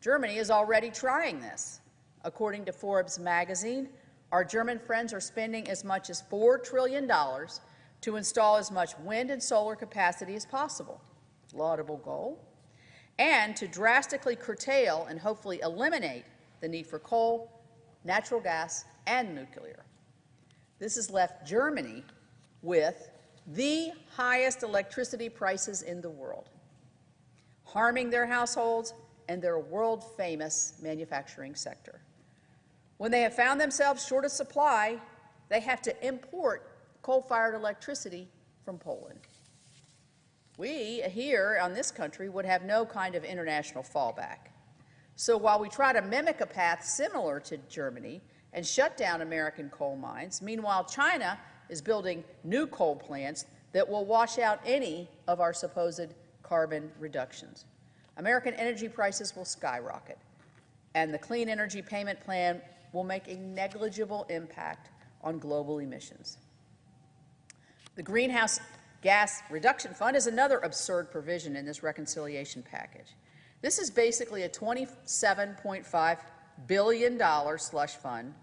Germany is already trying this. According to Forbes magazine, our German friends are spending as much as $4 trillion to install as much wind and solar capacity as possible, laudable goal, and to drastically curtail and hopefully eliminate the need for coal, natural gas, and nuclear. This has left Germany with the highest electricity prices in the world, harming their households and their world-famous manufacturing sector. When they have found themselves short of supply, they have to import coal-fired electricity from Poland. We here on this country would have no kind of international fallback. So while we try to mimic a path similar to Germany and shut down American coal mines, meanwhile China is building new coal plants that will wash out any of our supposed carbon reductions. American energy prices will skyrocket, and the Clean Energy Payment Plan will make a negligible impact on global emissions. The Greenhouse Gas Reduction Fund is another absurd provision in this reconciliation package. This is basically a $27.5 billion slush fund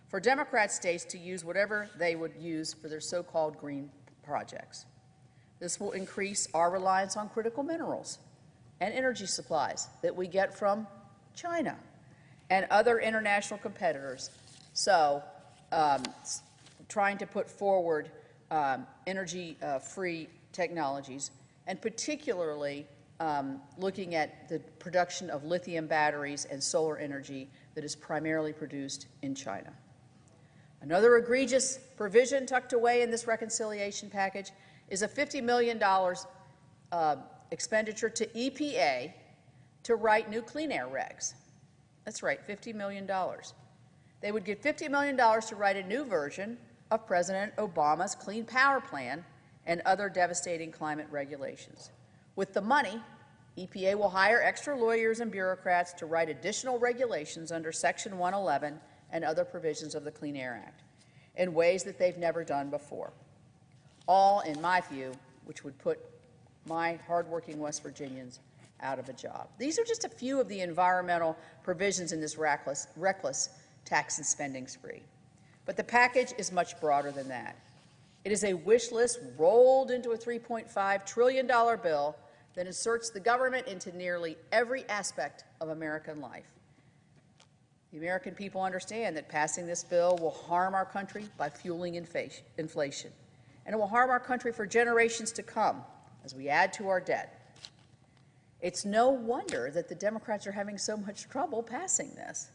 for Democrat states to use whatever they would use for their so-called green projects. This will increase our reliance on critical minerals and energy supplies that we get from China and other international competitors. So trying to put forward energy-free technologies, and particularly looking at the production of lithium batteries and solar energy that is primarily produced in China. Another egregious provision tucked away in this reconciliation package is a $50 million expenditure to EPA to write new clean air regs. That's right, $50 million. They would get $50 million to write a new version of President Obama's Clean Power Plan and other devastating climate regulations. With the money, EPA will hire extra lawyers and bureaucrats to write additional regulations under Section 111 and other provisions of the Clean Air Act in ways that they've never done before. All, in my view, which would put my hardworking West Virginians out of a job. These are just a few of the environmental provisions in this reckless tax and spending spree. But the package is much broader than that. It is a wish list rolled into a $3.5 trillion bill that inserts the government into nearly every aspect of American life. The American people understand that passing this bill will harm our country by fueling inflation, and it will harm our country for generations to come as we add to our debt. It's no wonder that the Democrats are having so much trouble passing this.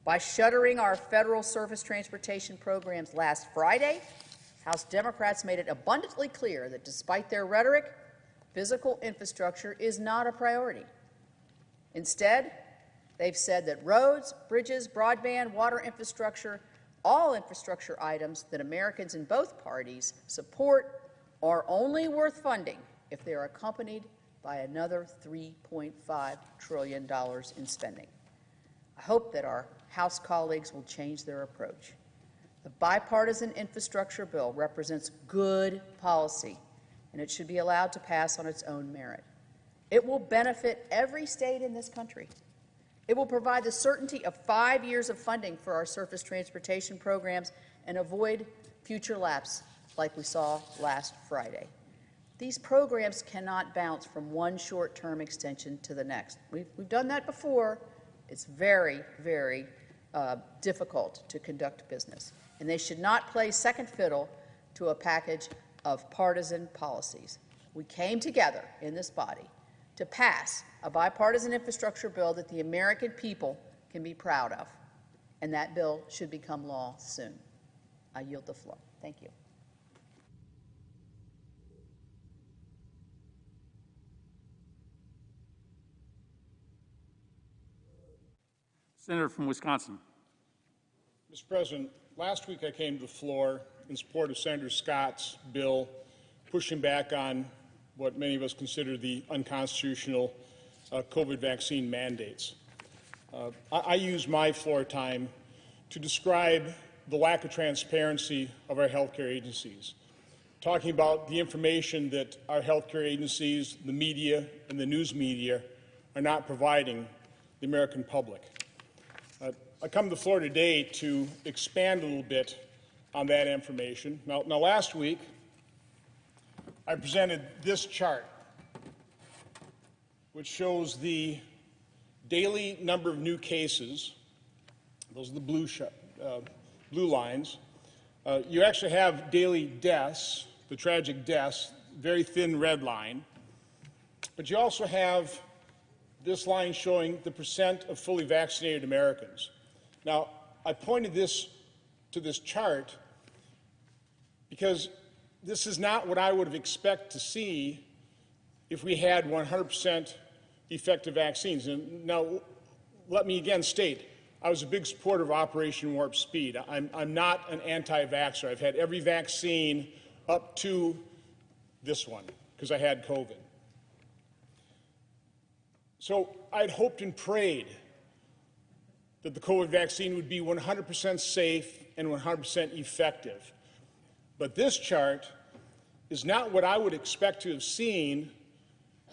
By shuttering our federal surface transportation programs last Friday, House Democrats made it abundantly clear that despite their rhetoric, physical infrastructure is not a priority. Instead, they've said that roads, bridges, broadband, water infrastructure, all infrastructure items that Americans in both parties support are only worth funding if they are accompanied by another $3.5 trillion in spending. I hope that our House colleagues will change their approach. The bipartisan infrastructure bill represents good policy, and it should be allowed to pass on its own merit. It will benefit every state in this country. It will provide the certainty of 5 years of funding for our surface transportation programs and avoid future lapse like we saw last Friday. These programs cannot bounce from one short-term extension to the next. We've done that before. It's very, very difficult to conduct business, and they should not play second fiddle to a package of partisan policies. We came together in this body to pass a bipartisan infrastructure bill that the American people can be proud of, and that bill should become law soon. I yield the floor. Thank you. Senator from Wisconsin. Mr. President, last week I came to the floor in support of Senator Scott's bill pushing back on what many of us consider the unconstitutional COVID vaccine mandates. I use my floor time to describe the lack of transparency of our healthcare agencies, talking about the information that our healthcare agencies, the media, and the news media are not providing the American public. I come to the floor today to expand a little bit on that information. Now last week, I presented this chart, which shows the daily number of new cases. Those are the blue lines. You actually have daily deaths, the tragic deaths, very thin red line. But you also have this line showing the percent of fully vaccinated Americans. Now, I pointed this to this chart because this is not what I would have expected to see if we had 100% effective vaccines. And now, let me again state, I was a big supporter of Operation Warp Speed. I'm not an anti-vaxxer. I've had every vaccine up to this one because I had COVID. So I'd hoped and prayed that the COVID vaccine would be 100% safe and 100% effective. But this chart is not what I would expect to have seen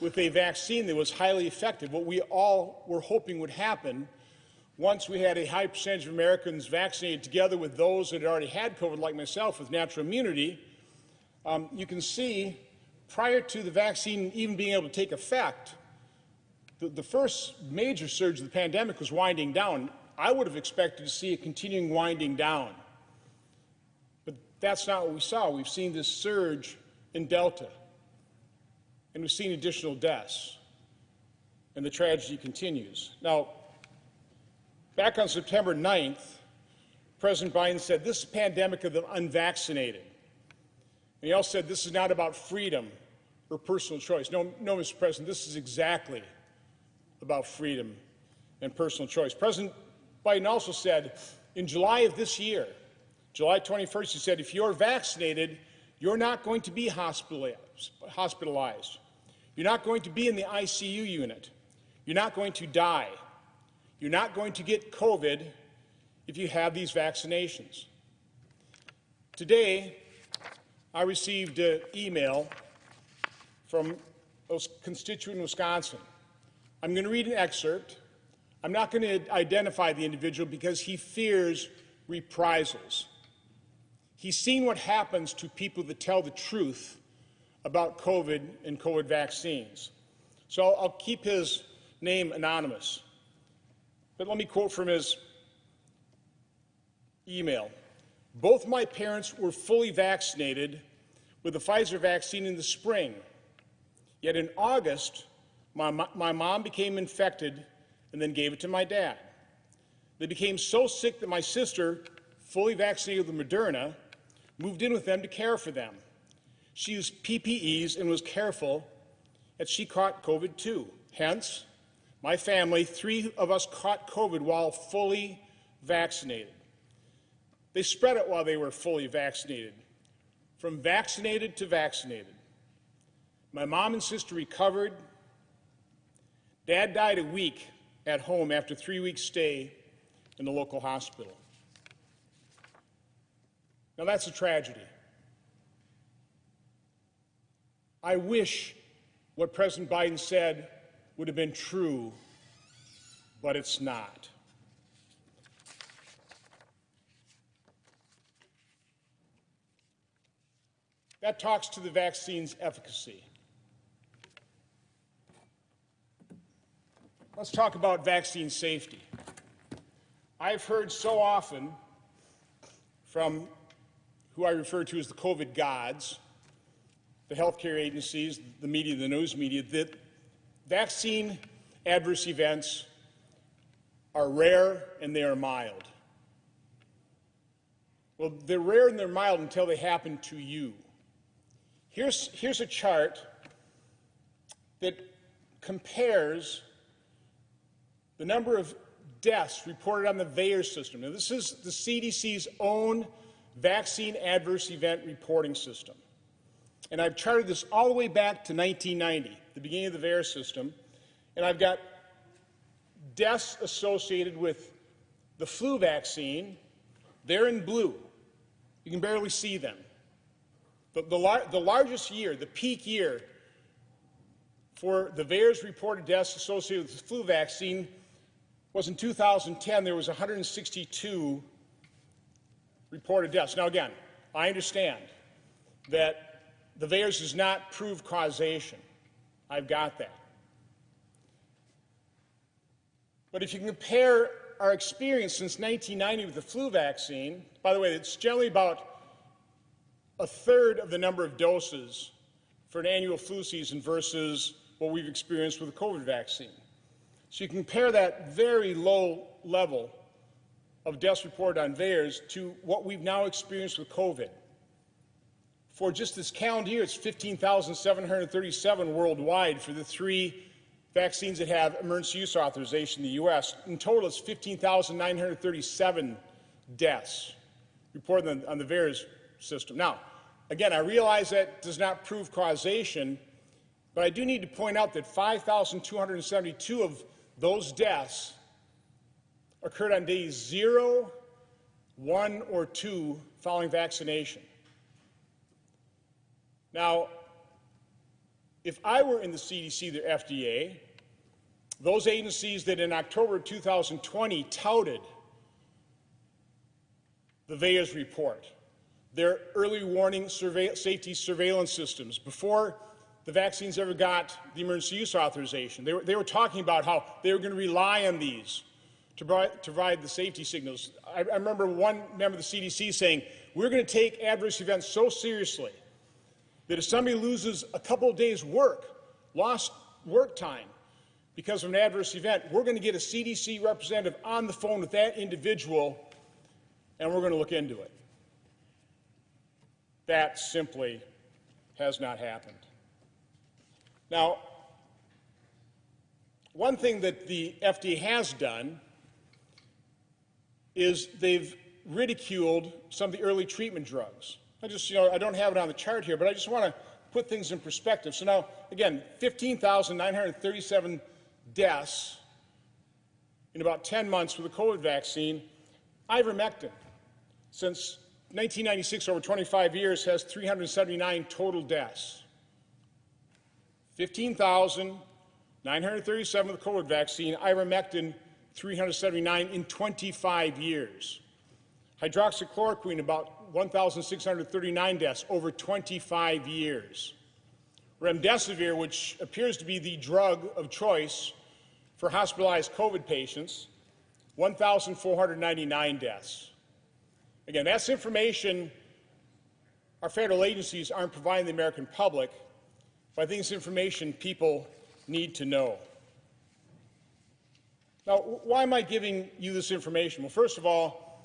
with a vaccine that was highly effective. What we all were hoping would happen once we had a high percentage of Americans vaccinated together with those that had already had COVID, like myself, with natural immunity. You can see prior to the vaccine even being able to take effect, the first major surge of the pandemic was winding down. I would have expected to see a continuing winding down. But that's not what we saw. We've seen this surge in Delta, and we've seen additional deaths, and the tragedy continues. Now, back on September 9th, President Biden said, this is a pandemic of the unvaccinated. And he also said, this is not about freedom or personal choice. No, Mr. President, this is exactly about freedom and personal choice. President Biden also said in July of this year, July 21st, he said, if you're vaccinated, you're not going to be hospitalized. You're not going to be in the ICU unit. You're not going to die. You're not going to get COVID if you have these vaccinations. Today, I received an email from a constituent in Wisconsin. I'm going to read an excerpt. I'm not going to identify the individual because he fears reprisals. He's seen what happens to people that tell the truth about COVID and COVID vaccines. So I'll keep his name anonymous. But let me quote from his email. Both my parents were fully vaccinated with the Pfizer vaccine in the spring. Yet in August, my mom became infected and then gave it to my dad. They became so sick that my sister, fully vaccinated with Moderna, moved in with them to care for them. She used PPEs and was careful that she caught COVID too. Hence, my family, 3 of us caught COVID while fully vaccinated. They spread it while they were fully vaccinated, from vaccinated to vaccinated. My mom and sister recovered. Dad died a week at home after a 3-week stay in the local hospital. Now that's a tragedy. I wish what President Biden said would have been true, but it's not. That talks to the vaccine's efficacy. Let's talk about vaccine safety. I've heard so often from who I refer to as the COVID gods, the healthcare agencies, the media, the news media, that vaccine adverse events are rare and they are mild. Well, they're rare and they're mild until they happen to you. Here's a chart that compares the number of deaths reported on the VAERS system. Now, this is the CDC's own vaccine adverse event reporting system. And I've charted this all the way back to 1990, the beginning of the VAERS system, and I've got deaths associated with the flu vaccine. They're in blue. You can barely see them. The largest year, the peak year for the VAERS reported deaths associated with the flu vaccine was in 2010. There was 162 reported deaths. Now again, I understand that the VAERS does not prove causation. I've got that. But if you compare our experience since 1990 with the flu vaccine, by the way, it's generally about a third of the number of doses for an annual flu season versus what we've experienced with the COVID vaccine. So you compare that very low level of deaths reported on VAERS to what we've now experienced with COVID. For just this calendar year, it's 15,737 worldwide for the 3 vaccines that have emergency use authorization in the U.S. In total, it's 15,937 deaths reported on the VAERS system. Now, again, I realize that does not prove causation, but I do need to point out that 5,272 of those deaths occurred on days 0, 1, or 2 following vaccination. Now, if I were in the CDC, the FDA, those agencies that in October 2020 touted the VAERS report, their early warning safety surveillance systems, before the vaccines ever got the emergency use authorization, they were talking about how they were going to rely on these to provide the safety signals. I remember one member of the CDC saying, we're going to take adverse events so seriously that if somebody loses a couple of days' lost work time because of an adverse event, we're going to get a CDC representative on the phone with that individual, and we're going to look into it. That simply has not happened. Now, one thing that the FDA has done is they've ridiculed some of the early treatment drugs. I don't have it on the chart here, but I just want to put things in perspective. So now, again, 15,937 deaths in about 10 months with the COVID vaccine. Ivermectin, since 1996, over 25 years, has 379 total deaths. 15,937 with the COVID vaccine, ivermectin, 379 in 25 years. Hydroxychloroquine, about 1,639 deaths over 25 years. Remdesivir, which appears to be the drug of choice for hospitalized COVID patients, 1,499 deaths. Again, that's information our federal agencies aren't providing the American public, but I think it's information people need to know. Now, why am I giving you this information? Well, first of all,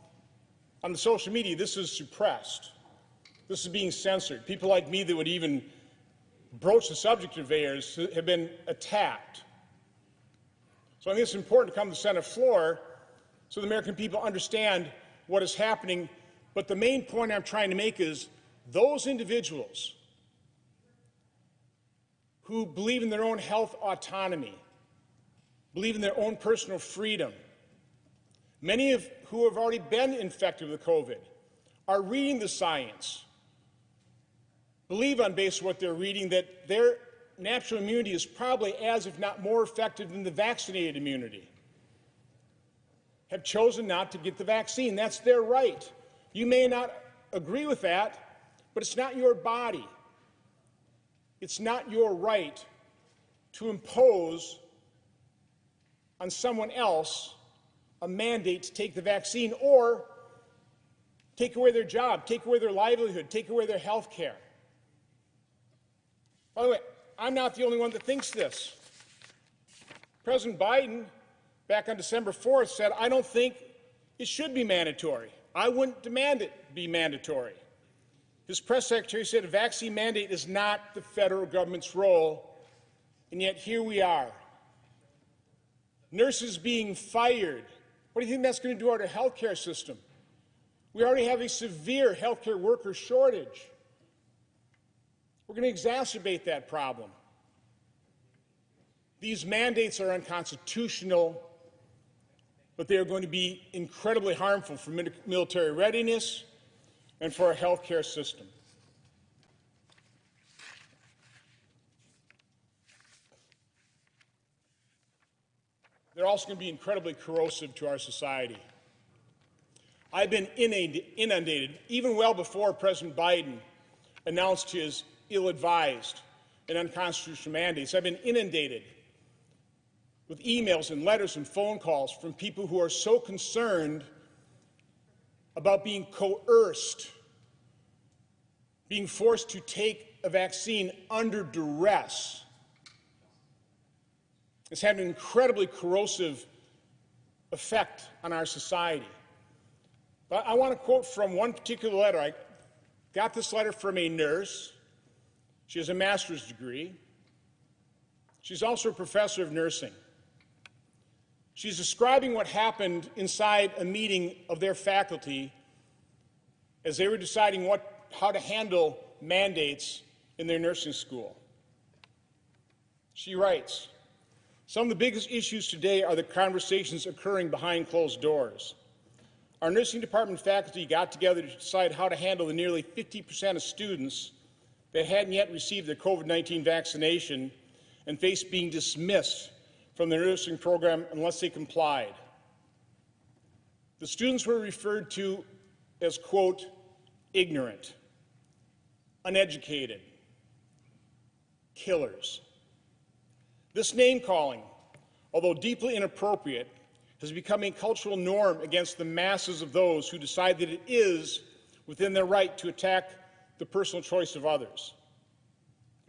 on the social media, this is suppressed. This is being censored. People like me that would even broach the subject of VAERS have been attacked. So I think it's important to come to the Senate floor so the American people understand what is happening. But the main point I'm trying to make is those individuals who believe in their own health autonomy, believe in their own personal freedom, many of who have already been infected with COVID, are reading the science, believe on basis of what they're reading that their natural immunity is probably as, if not more effective than the vaccinated immunity, have chosen not to get the vaccine. That's their right. You may not agree with that, but it's not your body. It's not your right to impose on someone else a mandate to take the vaccine or take away their job, take away their livelihood, take away their health care. By the way, I'm not the only one that thinks this. President Biden, back on December 4th, said, I don't think it should be mandatory. I wouldn't demand it be mandatory. His press secretary said a vaccine mandate is not the federal government's role, and yet here we are. Nurses being fired. What do you think that's going to do to our health care system? We already have a severe health care worker shortage. We're going to exacerbate that problem. These mandates are unconstitutional, but they are going to be incredibly harmful for military readiness and for our health care system. They're also going to be incredibly corrosive to our society. I've been inundated, even well before President Biden announced his ill-advised and unconstitutional mandates. I've been inundated with emails and letters and phone calls from people who are so concerned about being coerced, being forced to take a vaccine under duress. It's had an incredibly corrosive effect on our society. But I want to quote from one particular letter. I got this letter from a nurse. She has a master's degree. She's also a professor of nursing. She's describing what happened inside a meeting of their faculty as they were deciding how to handle mandates in their nursing school. She writes, some of the biggest issues today are the conversations occurring behind closed doors. Our nursing department faculty got together to decide how to handle the nearly 50% of students that hadn't yet received their COVID-19 vaccination and faced being dismissed from the nursing program unless they complied. The students were referred to as, quote, ignorant, uneducated, killers. This name-calling, although deeply inappropriate, has become a cultural norm against the masses of those who decide that it is within their right to attack the personal choice of others.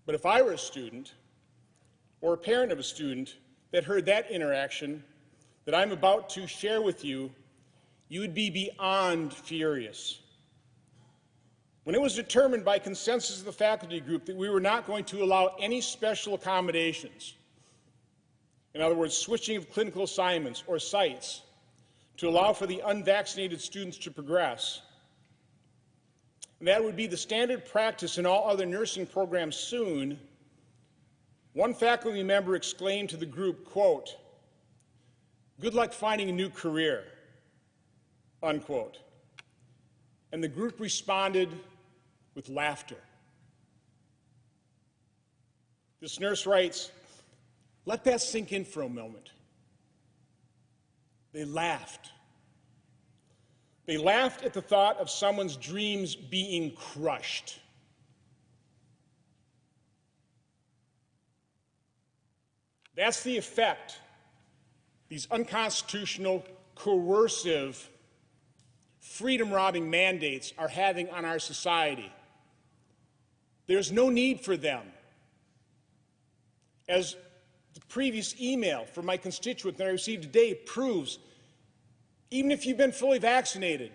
But if I were a student or a parent of a student that heard that interaction that I'm about to share with you, you would be beyond furious. When it was determined by consensus of the faculty group that we were not going to allow any special accommodations, in other words, switching of clinical assignments or sites to allow for the unvaccinated students to progress, and that would be the standard practice in all other nursing programs soon, one faculty member exclaimed to the group, quote, good luck finding a new career, unquote. And the group responded with laughter. This nurse writes, let that sink in for a moment. They laughed. They laughed at the thought of someone's dreams being crushed. That's the effect these unconstitutional, coercive, freedom-robbing mandates are having on our society. There's no need for them. As the previous email from my constituent that I received today proves, even if you've been fully vaccinated,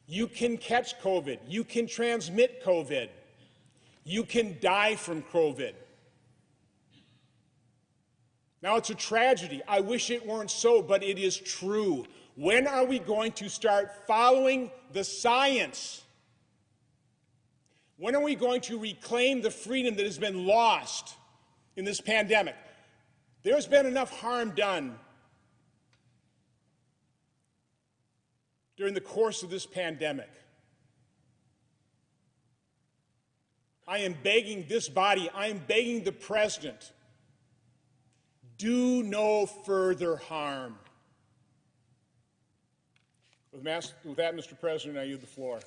you can catch COVID, you can transmit COVID, you can die from COVID. Now, it's a tragedy. I wish it weren't so, but it is true. When are we going to start following the science? When are we going to reclaim the freedom that has been lost in this pandemic? There's been enough harm done during the course of this pandemic. I am begging this body, I am begging the President, do no further harm. With that, Mr. President, I yield the floor.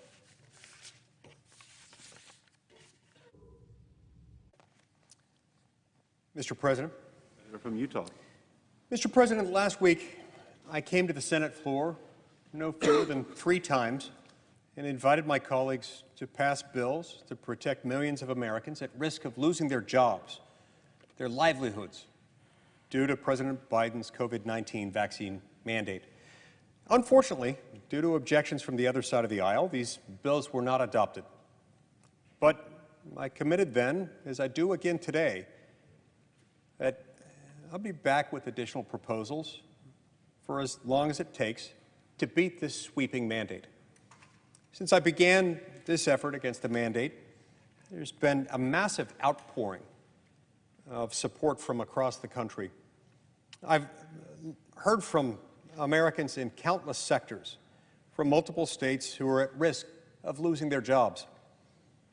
Mr. President. Senator from Utah. Mr. President, last week I came to the Senate floor no fewer than 3 times and invited my colleagues to pass bills to protect millions of Americans at risk of losing their jobs, their livelihoods, due to President Biden's COVID-19 vaccine mandate. Unfortunately, due to objections from the other side of the aisle, these bills were not adopted. But I committed then, as I do again today, that I'll be back with additional proposals for as long as it takes to beat this sweeping mandate. Since I began this effort against the mandate, there's been a massive outpouring of support from across the country. I've heard from Americans in countless sectors from multiple states who are at risk of losing their jobs.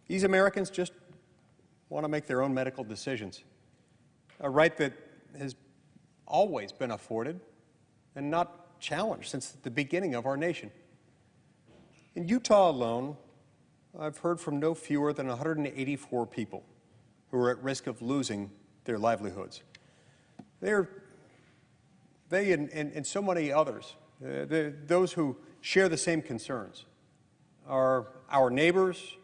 These Americans just want to make their own medical decisions, a right that has always been afforded and not challenged since the beginning of our nation. In Utah alone, I've heard from no fewer than 184 people who are at risk of losing their livelihoods. They and so many others, those who share the same concerns, are our neighbors,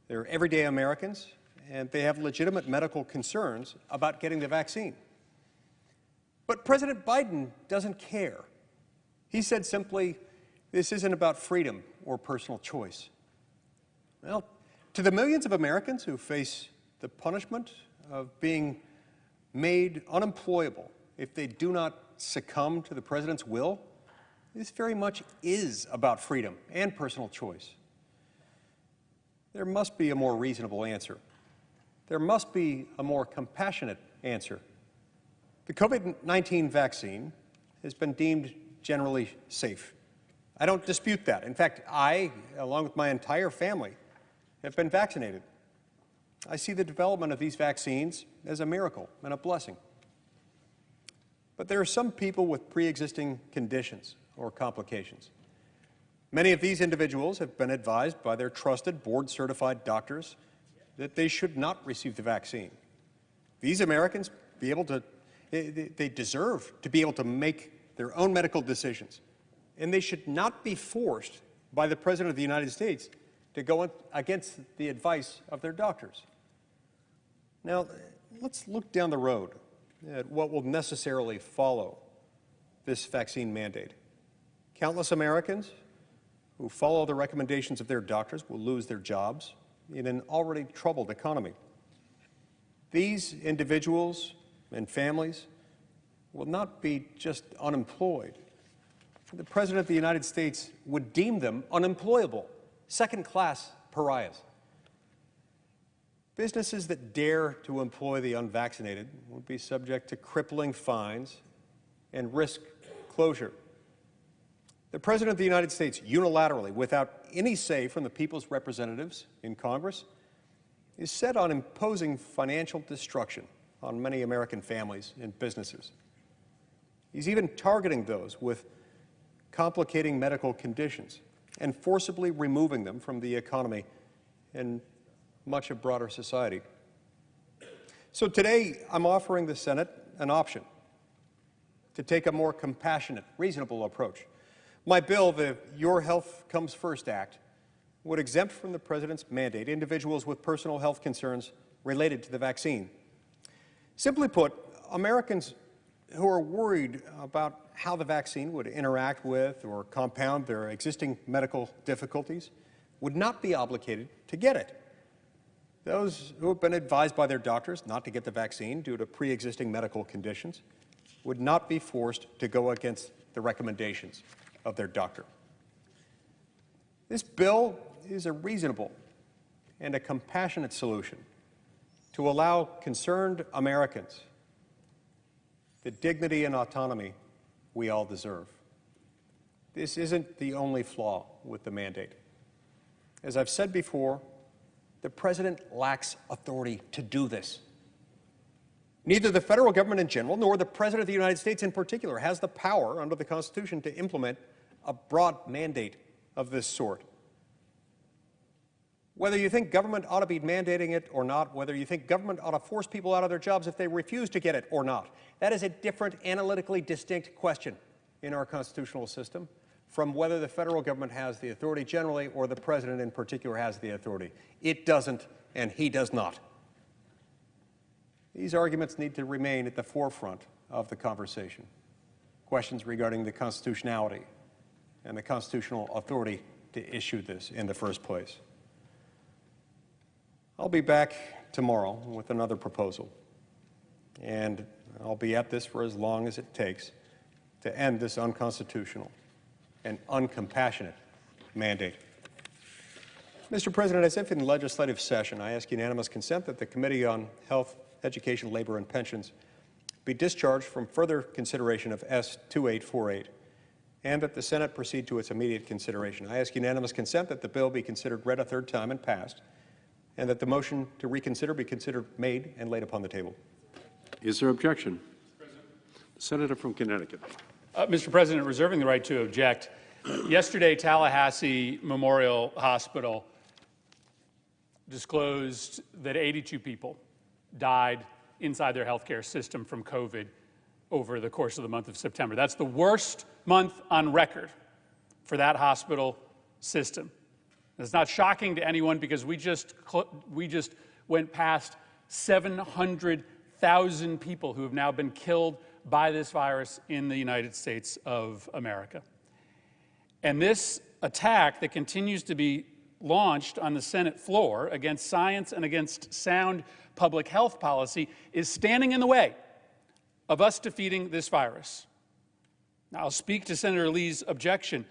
they're everyday Americans, and they have legitimate medical concerns about getting the vaccine. But President Biden doesn't care. He said simply, this isn't about freedom or personal choice. Well, to the millions of Americans who face the punishment of being made unemployable if they do not succumb to the president's will, this very much is about freedom and personal choice. There must be a more reasonable answer. There must be a more compassionate answer. The COVID-19 vaccine has been deemed generally safe. I don't dispute that. In fact, I, along with my entire family, have been vaccinated. I see the development of these vaccines as a miracle and a blessing. But there are some people with pre-existing conditions or complications. Many of these individuals have been advised by their trusted board-certified doctors that they should not receive the vaccine. These Americans they deserve to be able to make their own medical decisions, and they should not be forced by the President of the United States to go against the advice of their doctors. Now, let's look down the road at what will necessarily follow this vaccine mandate. Countless Americans who follow the recommendations of their doctors will lose their jobs in an already troubled economy. These individuals and families will not be just unemployed. The President of the United States would deem them unemployable, second-class pariahs. Businesses that dare to employ the unvaccinated would be subject to crippling fines and risk closure. The President of the United States, unilaterally, without any say from the people's representatives in Congress, is set on imposing financial destruction on many American families and businesses. He's even targeting those with complicating medical conditions and forcibly removing them from the economy and much of broader society. So today, I'm offering the Senate an option to take a more compassionate, reasonable approach. My bill, the Your Health Comes First Act, would exempt from the President's mandate individuals with personal health concerns related to the vaccine. Simply put, Americans who are worried about how the vaccine would interact with or compound their existing medical difficulties would not be obligated to get it. Those who have been advised by their doctors not to get the vaccine due to pre-existing medical conditions would not be forced to go against the recommendations of their doctor. This bill is a reasonable and a compassionate solution to allow concerned Americans the dignity and autonomy we all deserve. This isn't the only flaw with the mandate. As I've said before, the President lacks authority to do this. Neither the federal government in general nor the President of the United States in particular has the power under the Constitution to implement a broad mandate of this sort. Whether you think government ought to be mandating it or not, whether you think government ought to force people out of their jobs if they refuse to get it or not, that is a different, analytically distinct question in our constitutional system from whether the federal government has the authority generally or the President in particular has the authority. It doesn't, and he does not. These arguments need to remain at the forefront of the conversation. Questions regarding the constitutionality and the constitutional authority to issue this in the first place. I'll be back tomorrow with another proposal, and I'll be at this for as long as it takes to end this unconstitutional and uncompassionate mandate. Mr. President, as if in legislative session, I ask unanimous consent that the Committee on Health, Education, Labor, and Pensions be discharged from further consideration of S-2848, and that the Senate proceed to its immediate consideration. I ask unanimous consent that the bill be considered read a third time and passed, and that the motion to reconsider be considered made and laid upon the table. Is there objection? The Senator from Connecticut. Mr. President, reserving the right to object. Yesterday, Tallahassee Memorial Hospital disclosed that 82 people died inside their healthcare system from COVID over the course of the month of September. That's the worst month on record for that hospital system. It's not shocking to anyone because we just went past 700,000 people who have now been killed by this virus in the United States of America. And this attack that continues to be launched on the Senate floor against science and against sound public health policy is standing in the way of us defeating this virus. Now, I'll speak to Senator Lee's objection,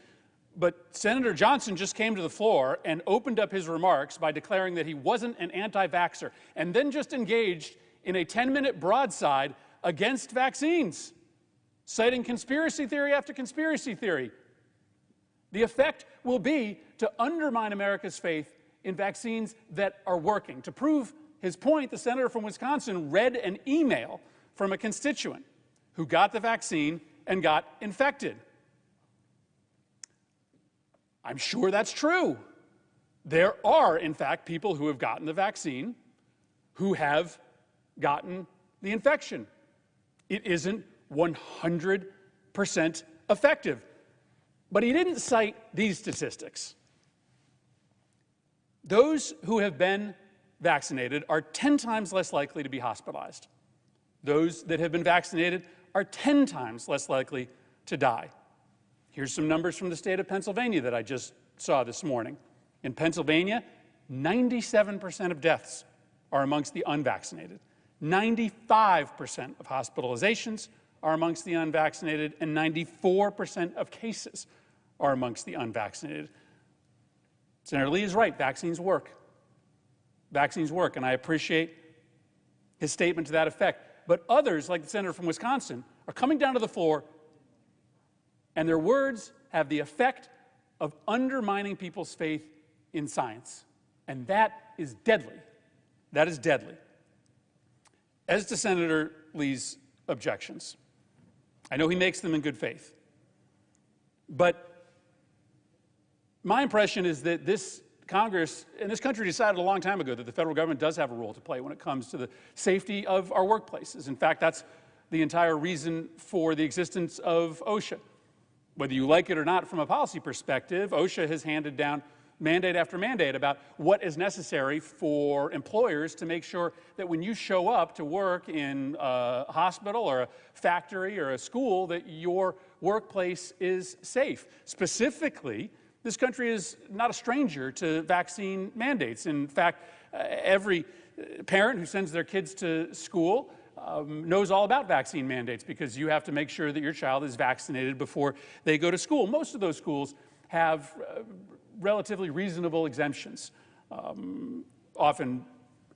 but Senator Johnson just came to the floor and opened up his remarks by declaring that he wasn't an anti-vaxxer, and then just engaged in a 10-minute broadside against vaccines, citing conspiracy theory after conspiracy theory. The effect will be to undermine America's faith in vaccines that are working. To prove his point, the senator from Wisconsin read an email from a constituent who got the vaccine and got infected. I'm sure that's true. There are, in fact, people who have gotten the vaccine who have gotten the infection. It isn't 100% effective. But he didn't cite these statistics. Those who have been vaccinated are 10 times less likely to be hospitalized. Those that have been vaccinated are 10 times less likely to die. Here's some numbers from the state of Pennsylvania that I just saw this morning. In Pennsylvania, 97% of deaths are amongst the unvaccinated. 95% of hospitalizations are amongst the unvaccinated, and 94% of cases are amongst the unvaccinated. Senator Lee is right. Vaccines work. Vaccines work, and I appreciate his statement to that effect. But others, like the senator from Wisconsin, are coming down to the floor, and their words have the effect of undermining people's faith in science. And that is deadly. That is deadly. As to Senator Lee's objections, I know he makes them in good faith. But my impression is that this Congress and this country decided a long time ago that the federal government does have a role to play when it comes to the safety of our workplaces. In fact, that's the entire reason for the existence of OSHA. Whether you like it or not from a policy perspective, OSHA has handed down mandate after mandate about what is necessary for employers to make sure that when you show up to work in a hospital or a factory or a school, that your workplace is safe. Specifically, this country is not a stranger to vaccine mandates. In fact, every parent who sends their kids to school knows all about vaccine mandates, because you have to make sure that your child is vaccinated before they go to school. Most of those schools have relatively reasonable exemptions, often,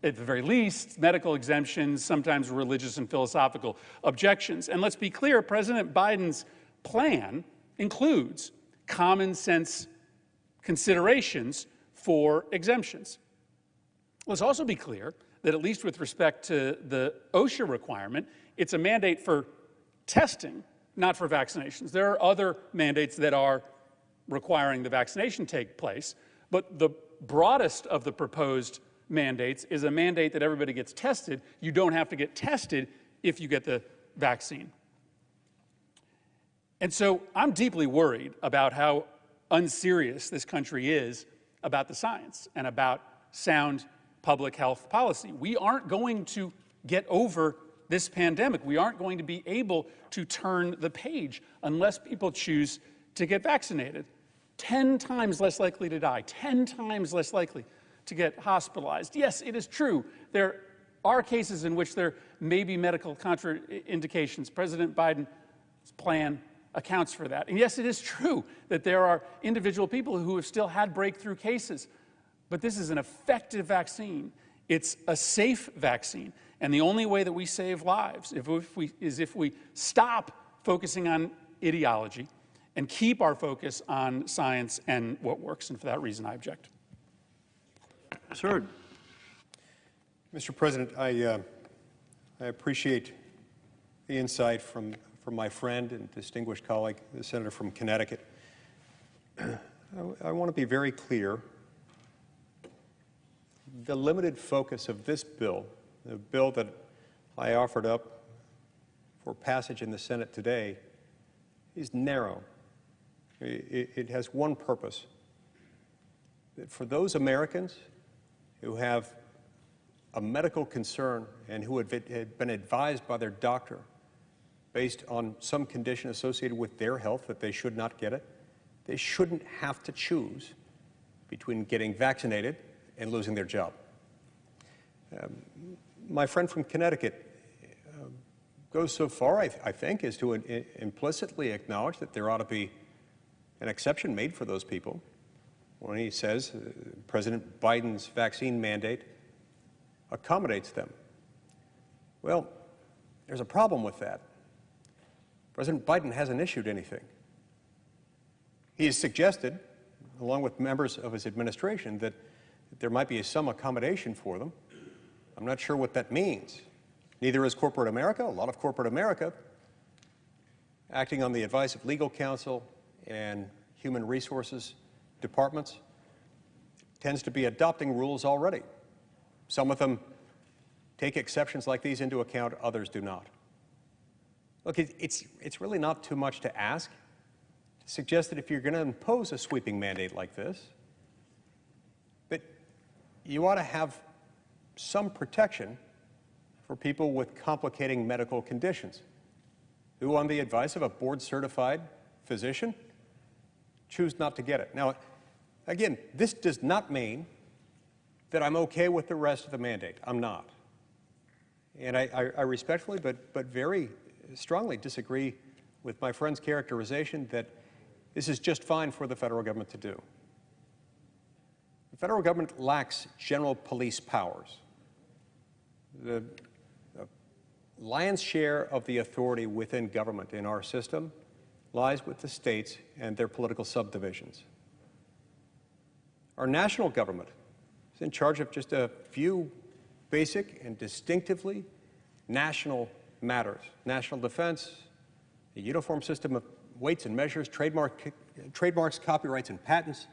at the very least, medical exemptions, sometimes religious and philosophical objections. And let's be clear, President Biden's plan includes common sense considerations for exemptions. Let's also be clear that, at least with respect to the OSHA requirement, it's a mandate for testing, not for vaccinations. There are other mandates that are requiring the vaccination take place, but the broadest of the proposed mandates is a mandate that everybody gets tested. You don't have to get tested if you get the vaccine. And so I'm deeply worried about how unserious this country is about the science and about sound public health policy. We aren't going to get over this pandemic. We aren't going to be able to turn the page unless people choose to get vaccinated. 10 times less likely to die, 10 times less likely to get hospitalized. Yes, it is true. There are cases in which there may be medical contraindications. President Biden's plan accounts for that. And yes, it is true that there are individual people who have still had breakthrough cases. But this is an effective vaccine. It's a safe vaccine. And the only way that we save lives is if we stop focusing on ideology and keep our focus on science and what works. And for that reason, I object. Sir. Mr. President, I appreciate the insight from my friend and distinguished colleague, the senator from Connecticut. I want to be very clear. The limited focus of this bill, the bill that I offered up for passage in the Senate today, is narrow. It has one purpose: that for those Americans who have a medical concern and who had been advised by their doctor based on some condition associated with their health that they should not get it, they shouldn't have to choose between getting vaccinated and losing their job. My friend from Connecticut goes so far, I think, as to implicitly acknowledge that there ought to be an exception made for those people when he says President Biden's vaccine mandate accommodates them. Well, there's a problem with that. President Biden hasn't issued anything. He has suggested, along with members of his administration, that there might be some accommodation for them. I'm not sure what that means. Neither is corporate America. A lot of corporate America, acting on the advice of legal counsel and human resources departments, tends to be adopting rules already. Some of them take exceptions like these into account, others do not. Look, it's really not too much to ask to suggest that if you're going to impose a sweeping mandate like this, that you ought to have some protection for people with complicating medical conditions who, on the advice of a board-certified physician, choose not to get it. Now, again, this does not mean that I'm okay with the rest of the mandate. I'm not. And I respectfully but very strongly disagree with my friend's characterization that this is just fine for the federal government to do. The federal government lacks general police powers. The lion's share of the authority within government in our system lies with the states and their political subdivisions. Our national government is in charge of just a few basic and distinctively national matters: national defense, a uniform system of weights and measures, trademarks, copyrights, and patents,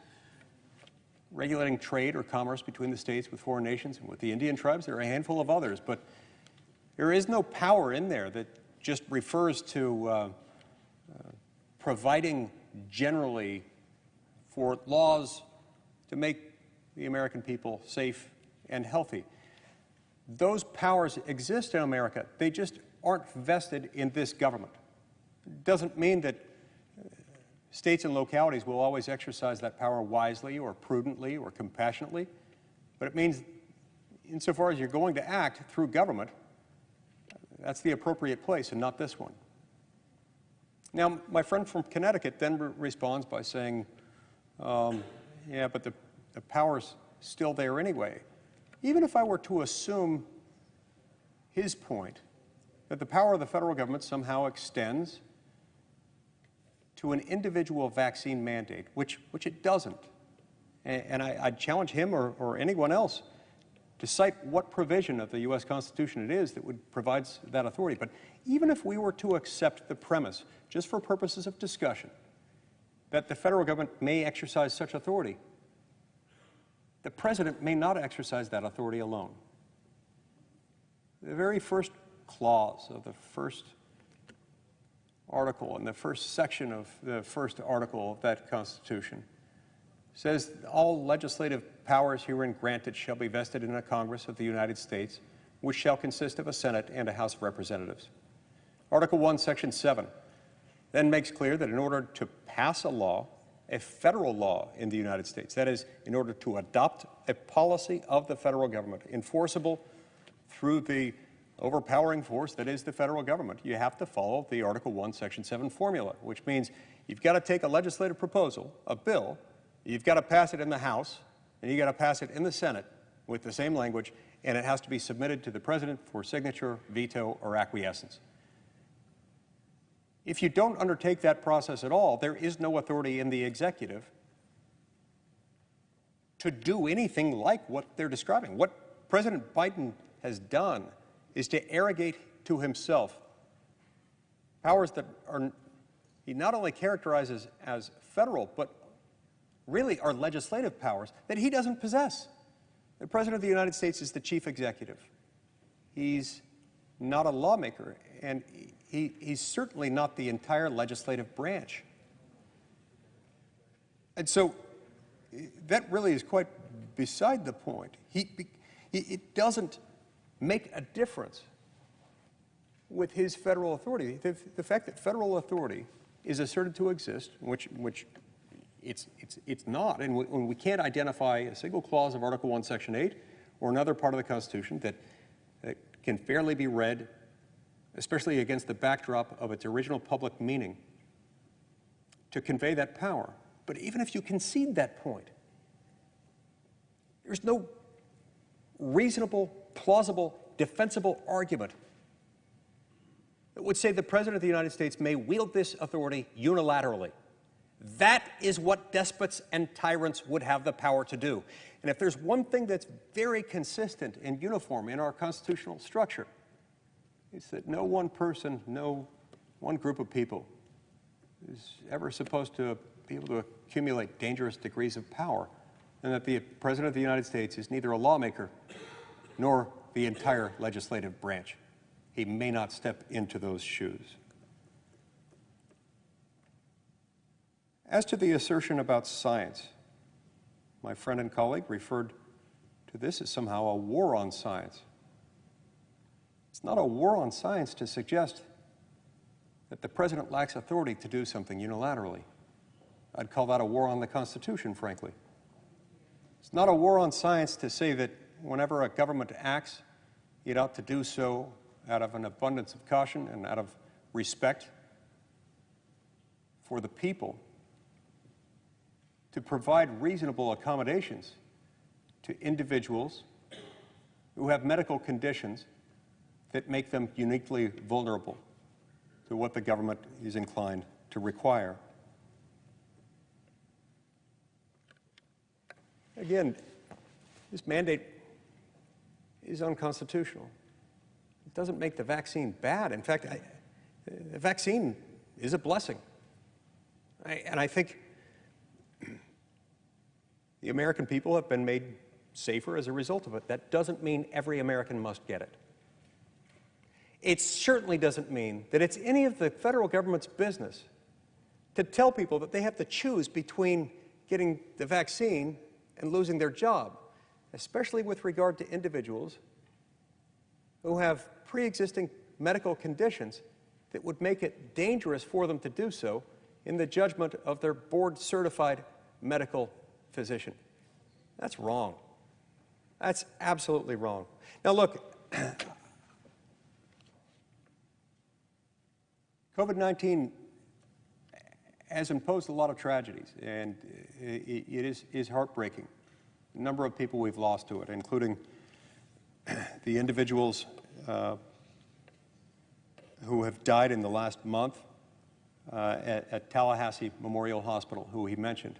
regulating trade or commerce between the states with foreign nations and with the Indian tribes. There are a handful of others, but there is no power in there that just refers to providing generally for laws to make the American people safe and healthy. Those powers exist in America. They just aren't vested in this government. It doesn't mean that states and localities will always exercise that power wisely or prudently or compassionately, but it means insofar as you're going to act through government, that's the appropriate place and not this one. Now, my friend from Connecticut then responds by saying, yeah, but the power's still there anyway. Even if I were to assume his point, that the power of the federal government somehow extends to an individual vaccine mandate, which it doesn't. And I'd challenge him or anyone else to cite what provision of the U.S. Constitution it is that provides that authority. But even if we were to accept the premise, just for purposes of discussion, that the federal government may exercise such authority, the president may not exercise that authority alone. The very first clause of the first article in the first section of the first article of that Constitution says all legislative powers herein granted shall be vested in a Congress of the United States, which shall consist of a Senate and a House of Representatives. Article 1, Section 7 then makes clear that in order to pass a law, a federal law in the United States, that is, in order to adopt a policy of the federal government enforceable through the overpowering force that is the federal government, you have to follow the Article 1, Section 7 formula, which means you've got to take a legislative proposal, a bill, you've got to pass it in the House, and you've got to pass it in the Senate with the same language, and it has to be submitted to the President for signature, veto, or acquiescence. If you don't undertake that process at all, there is no authority in the executive to do anything like what they're describing. What President Biden has done is to arrogate to himself powers that he not only characterizes as federal, but really are legislative powers that he doesn't possess. The President of the United States is the chief executive. He's not a lawmaker, and he's certainly not the entire legislative branch. And so that really is quite beside the point. It doesn't make a difference with his federal authority. The fact that federal authority is asserted to exist, which it's not, and when we can't identify a single clause of Article 1, Section 8 or another part of the Constitution that can fairly be read, especially against the backdrop of its original public meaning, to convey that power. But even if you concede that point, there's no reasonable, plausible, defensible argument that would say the President of the United States may wield this authority unilaterally. That is what despots and tyrants would have the power to do. And if there's one thing that's very consistent and uniform in our constitutional structure, it's that no one person, no one group of people is ever supposed to be able to accumulate dangerous degrees of power, and that the President of the United States is neither a lawmaker nor the entire legislative branch. He may not step into those shoes. As to the assertion about science, my friend and colleague referred to this as somehow a war on science. It's not a war on science to suggest that the President lacks authority to do something unilaterally. I'd call that a war on the Constitution, frankly. It's not a war on science to say that whenever a government acts, it ought to do so out of an abundance of caution and out of respect for the people, to provide reasonable accommodations to individuals who have medical conditions that make them uniquely vulnerable to what the government is inclined to require. Again, this mandate is unconstitutional. It doesn't make the vaccine bad. In fact, the vaccine is a blessing. And I think the American people have been made safer as a result of it. That doesn't mean every American must get it. It certainly doesn't mean that it's any of the federal government's business to tell people that they have to choose between getting the vaccine and losing their job, especially with regard to individuals who have pre-existing medical conditions that would make it dangerous for them to do so in the judgment of their board-certified medical physician. That's wrong. That's absolutely wrong. Now look, COVID-19 has imposed a lot of tragedies, and it is heartbreaking. The number of people we've lost to it, including the individuals who have died in the last month at Tallahassee Memorial Hospital, who he mentioned.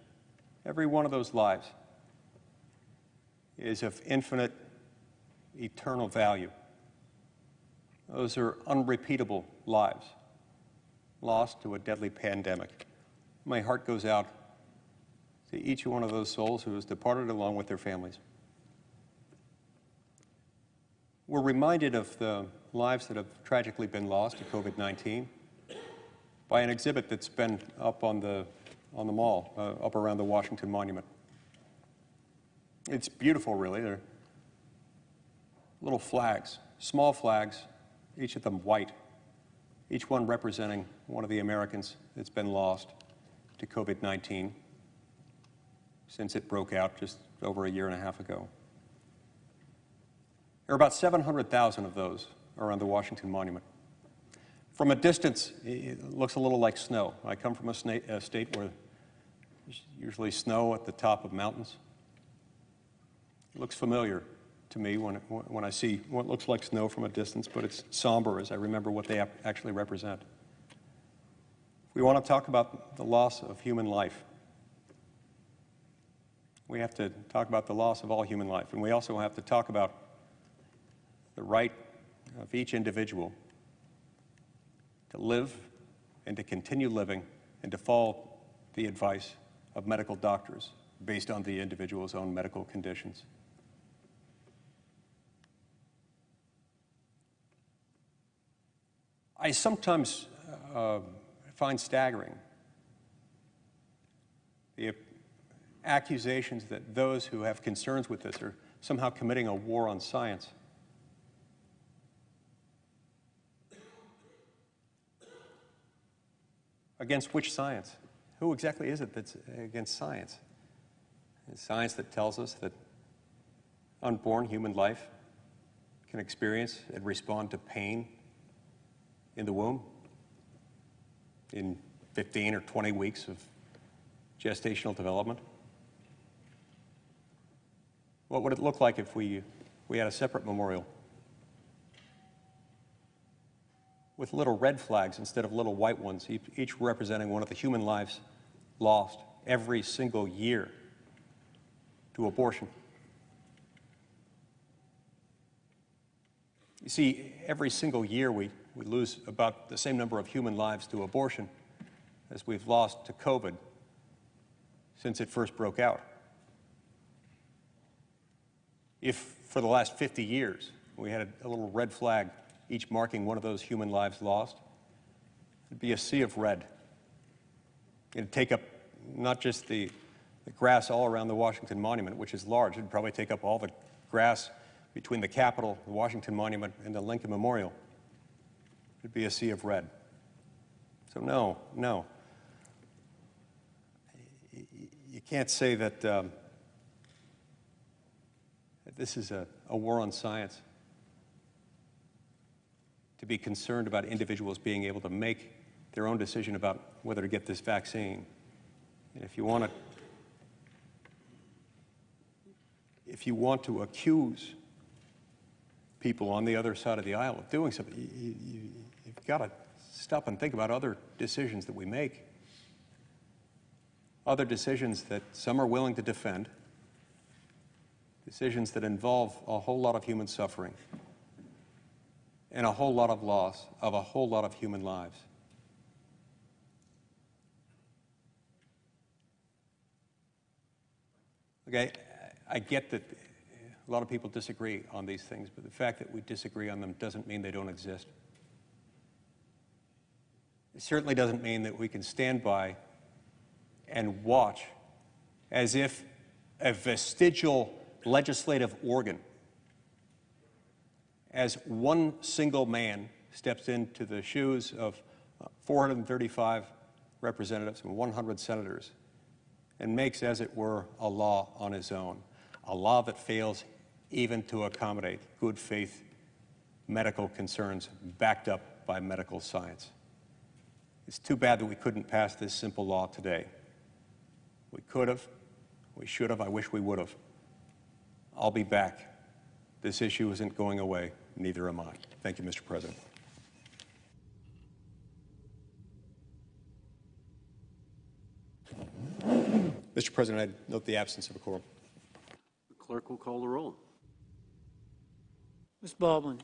Every one of those lives is of infinite, eternal value. Those are unrepeatable lives lost to a deadly pandemic. My heart goes out to each one of those souls who has departed along with their families. We're reminded of the lives that have tragically been lost to COVID-19 by an exhibit that's been up on the mall, up around the Washington Monument. It's beautiful, really. They're little flags, small flags, each of them white, each one representing one of the Americans that's been lost to COVID-19 since it broke out just over a year and a half ago. There are about 700,000 of those around the Washington Monument. From a distance, it looks a little like snow. I come from a state where there's usually snow at the top of mountains. It looks familiar to me when I see what looks like snow from a distance, but it's somber as I remember what they actually represent. If we want to talk about the loss of human life, we have to talk about the loss of all human life, and we also have to talk about the right of each individual to live and to continue living and to follow the advice of medical doctors based on the individual's own medical conditions. I sometimes find staggering the accusations that those who have concerns with this are somehow committing a war on science. Against which science? Who exactly is it that's against science? It's science that tells us that unborn human life can experience and respond to pain in the womb in 15 or 20 weeks of gestational development. What would it look like if we had a separate memorial with little red flags instead of little white ones, each representing one of the human lives lost every single year to abortion? You see, every single year we lose about the same number of human lives to abortion as we've lost to COVID since it first broke out. If for the last 50 years we had a little red flag each marking one of those human lives lost, it'd be a sea of red. It'd take up not just the grass all around the Washington Monument, which is large. It'd probably take up all the grass between the Capitol, the Washington Monument, and the Lincoln Memorial. It'd be a sea of red. So no. You can't say that this is a war on science. To be concerned about individuals being able to make their own decision about whether to get this vaccine. And if you want to accuse people on the other side of the aisle of doing something, you've got to stop and think about other decisions that we make. Other decisions that some are willing to defend, decisions that involve a whole lot of human suffering and a whole lot of loss of a whole lot of human lives. Okay, I get that a lot of people disagree on these things, but the fact that we disagree on them doesn't mean they don't exist. It certainly doesn't mean that we can stand by and watch as if a vestigial legislative organ, as one single man steps into the shoes of 435 representatives and 100 senators and makes, as it were, a law on his own, a law that fails even to accommodate good faith medical concerns backed up by medical science. It's too bad that we couldn't pass this simple law today. We could have, we should have, I wish we would have. I'll be back. This issue isn't going away, neither am I. Thank you, Mr. President. Mr. President, I note the absence of a quorum. The clerk will call the roll. Ms. Baldwin.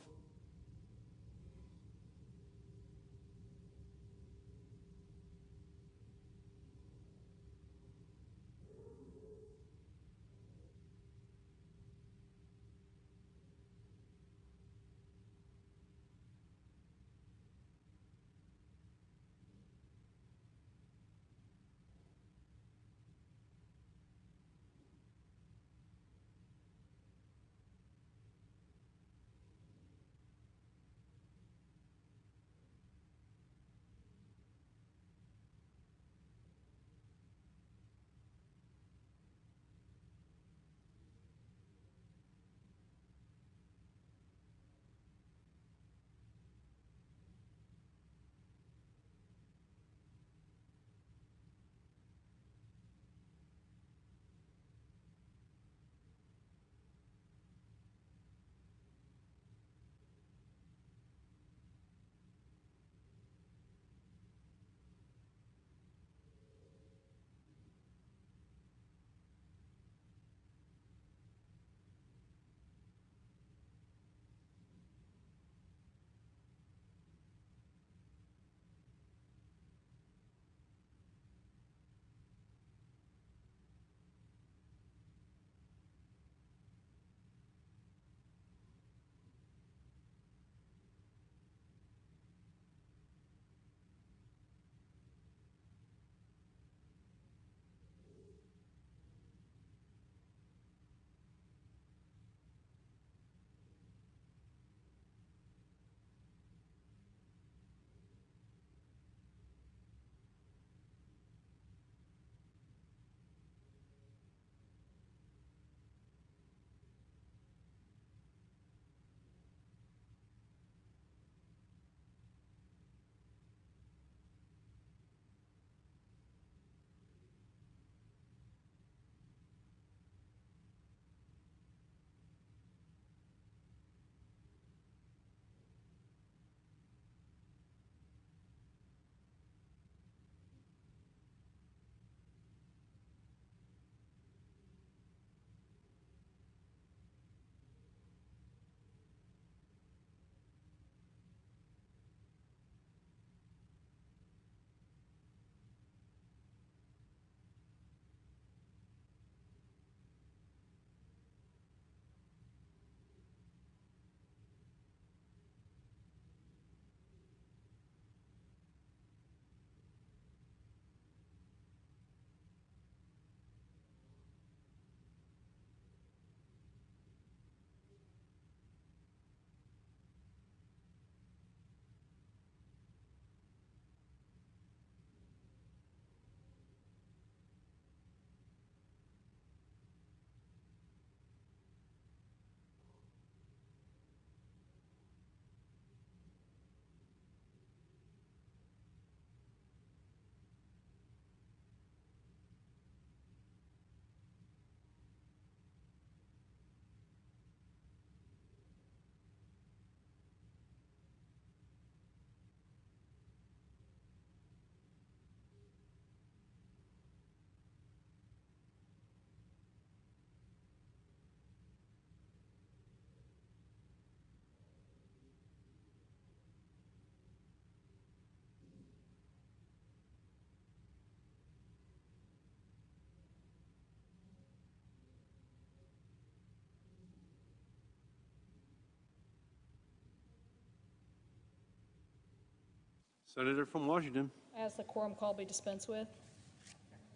Senator from Washington, Ask the quorum call be dispensed with.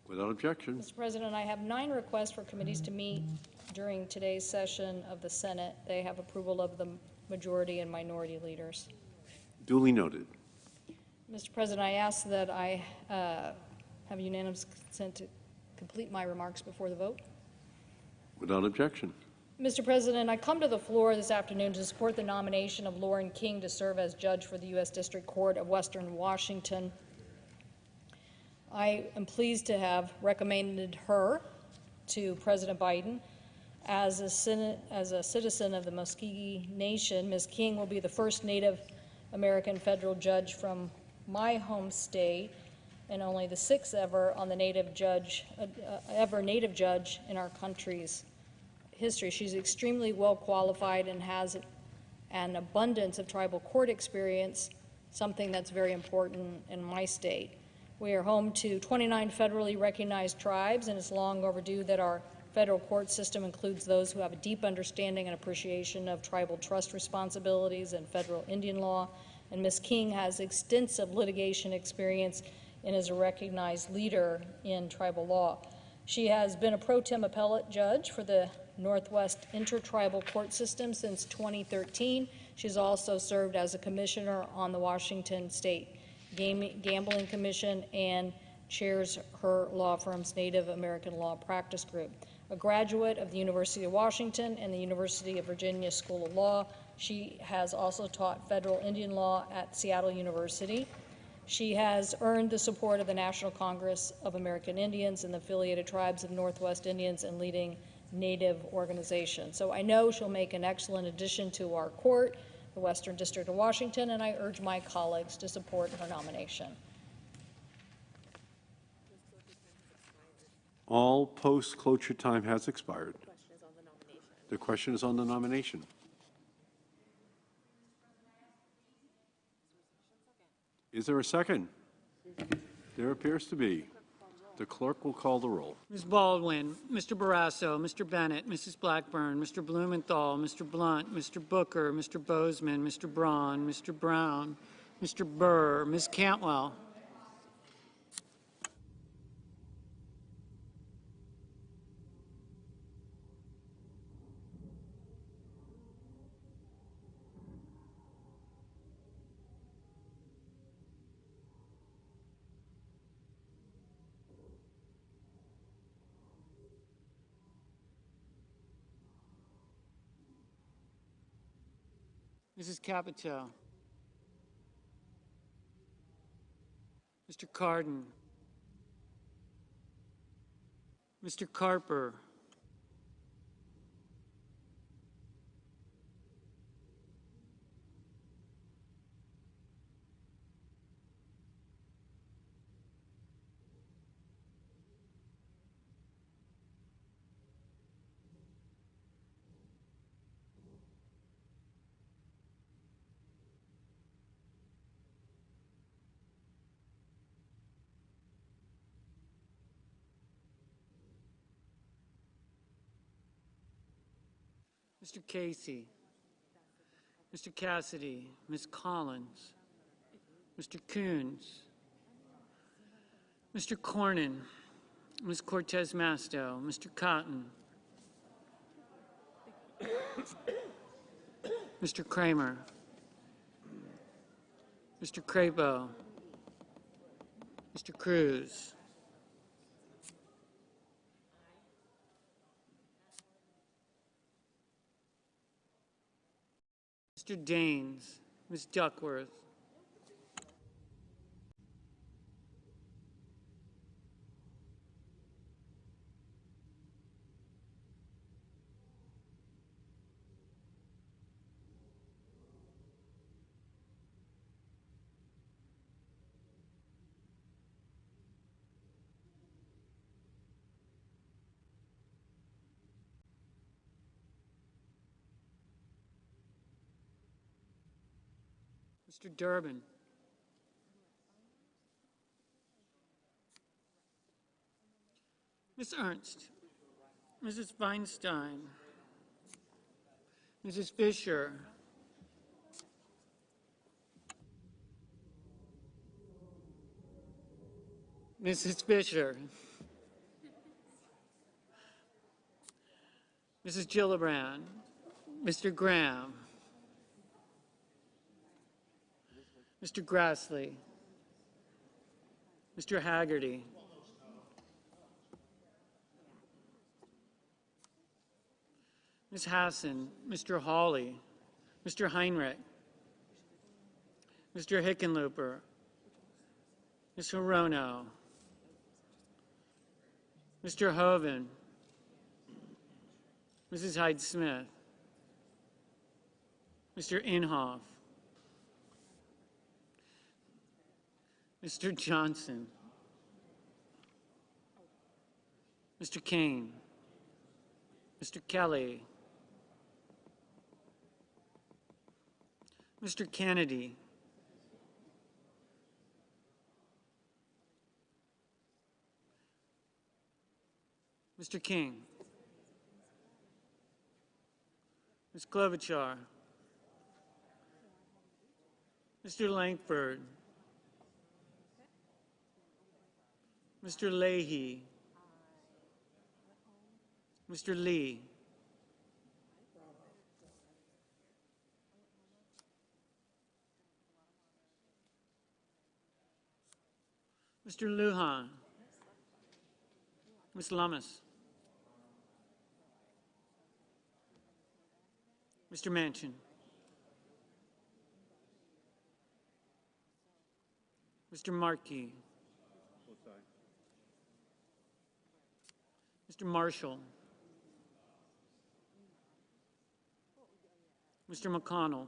without objection. Mr. President, I have 9 requests for committees to meet during today's session of the Senate. They have approval of the majority and minority leaders. Duly noted. Mr. President, I ask that I have unanimous consent to complete my remarks before the vote. Without objection. Mr. President, I come to the floor this afternoon to support the nomination of Lauren King to serve as judge for the U.S. District Court of Western Washington. I am pleased to have recommended her to President Biden. As a citizen of the Muscogee Nation, Ms. King will be the first Native American federal judge from my home state and only the 6th ever on the Native judge in our country's history. She's extremely well qualified and has an abundance of tribal court experience, something that's very important in my state. We are home to 29 federally recognized tribes, and it's long overdue that our federal court system includes those who have a deep understanding and appreciation of tribal trust responsibilities and federal Indian law. And Ms. King has extensive litigation experience and is a recognized leader in tribal law. She has been a pro tem appellate judge for the Northwest Intertribal Court System since 2013. She's also served as a commissioner on the Washington State Gambling Commission and chairs her law firm's Native American Law Practice Group. A graduate of the University of Washington and the University of Virginia School of Law, she has also taught federal Indian law at Seattle University. She has earned the support of the National Congress of American Indians and the affiliated tribes of Northwest Indians and leading Native organizations. So I know she'll make an excellent addition to our court, the Western District of Washington, and I urge my colleagues to support her nomination. All post-cloture time has expired. The question is on the nomination. Is there a second? There appears to be. The clerk will call the roll. Ms. Baldwin, Mr. Barrasso, Mr. Bennett, Mrs. Blackburn, Mr. Blumenthal, Mr. Blunt, Mr. Booker, Mr. Bozeman, Mr. Braun, Mr. Brown, Mr. Burr, Ms. Cantwell. Mrs. Capito. Mr. Cardin. Mr. Carper. Mr. Casey, Mr. Cassidy, Ms. Collins, Mr. Coons, Mr. Cornyn, Ms. Cortez Masto, Mr. Cotton, Mr. Kramer, Mr. Crapo, Mr. Cruz, Mr. Daines, Ms. Duckworth, Mr. Durbin, Ms. Ernst, Mrs. Feinstein, Mrs. Fisher, Mrs. Fisher, Mrs. Gillibrand, Mr. Graham, Mr. Grassley, Mr. Haggerty, Ms. Hassan, Mr. Hawley, Mr. Heinrich, Mr. Hickenlooper, Ms. Hirono, Mr. Hoven, Mrs. Hyde-Smith, Mr. Inhofe, Mr. Johnson, Mr. Kane, Mr. Kelly, Mr. Kennedy, Mr. King, Ms. Klobuchar, Mr. Langford, Mr. Leahy, Mr. Lee, Mr. Lujan, Ms. Lummis, Mr. Manchin, Mr. Markey, Mr. Marshall, Mr. McConnell,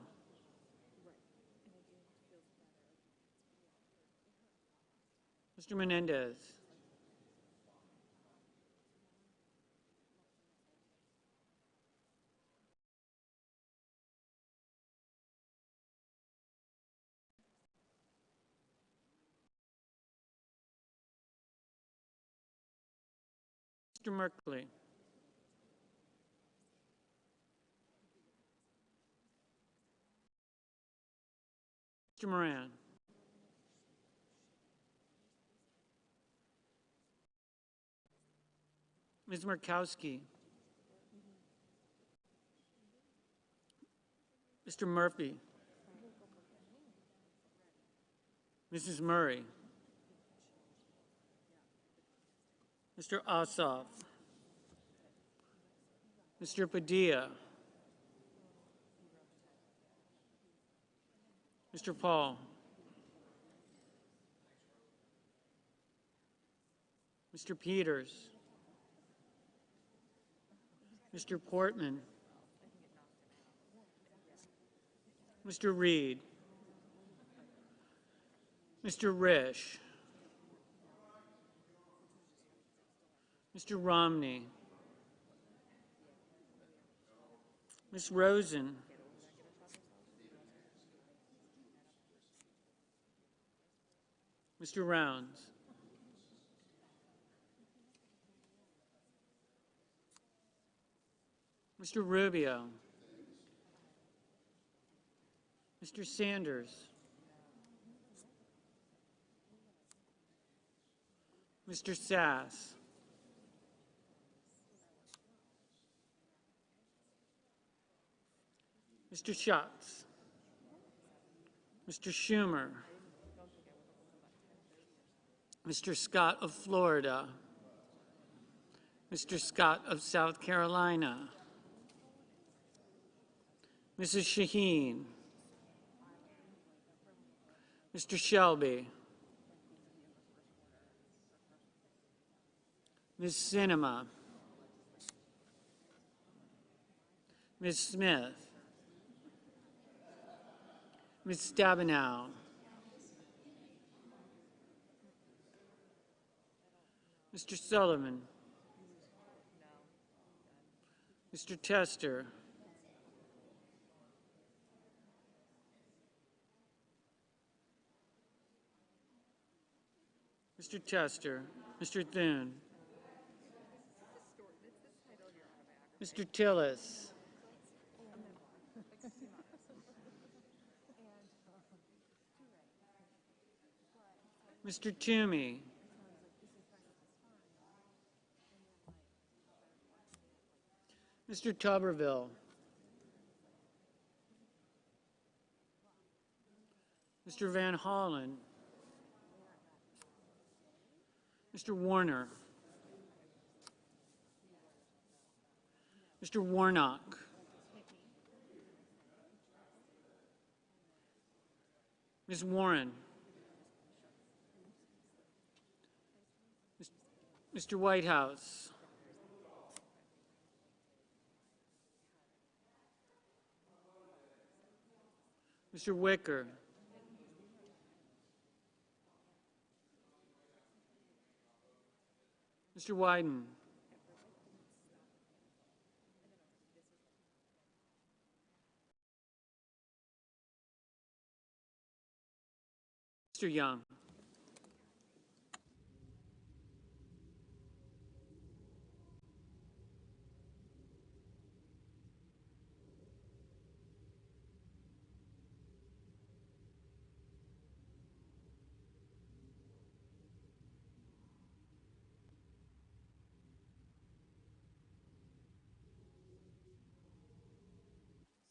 Mr. Menendez, Mr. Merkley, Mr. Moran, Ms. Murkowski, Mr. Murphy, Mrs. Murray, Mr. Ossoff, Mr. Padilla, Mr. Paul, Mr. Peters, Mr. Portman, Mr. Reed, Mr. Risch, Mr. Romney, Ms. Rosen, Mr. Rounds, Mr. Rubio, Mr. Sanders, Mr. Sass, Mr. Schatz, Mr. Schumer, Mr. Scott of Florida, Mr. Scott of South Carolina, Mrs. Shaheen, Mr. Shelby, Ms. Sinema, Ms. Smith, Ms. Stabenow, Mr. Sullivan, Mr. Tester, Mr. Tester, Mr. Thune, Mr. Tillis, Mr. Toomey, Mr. Tuberville. Mr. Van Hollen. Mr. Warner. Mr. Warnock. Ms. Warren. Mr. Whitehouse. Mr. Wicker. Mr. Wyden. Mr. Young.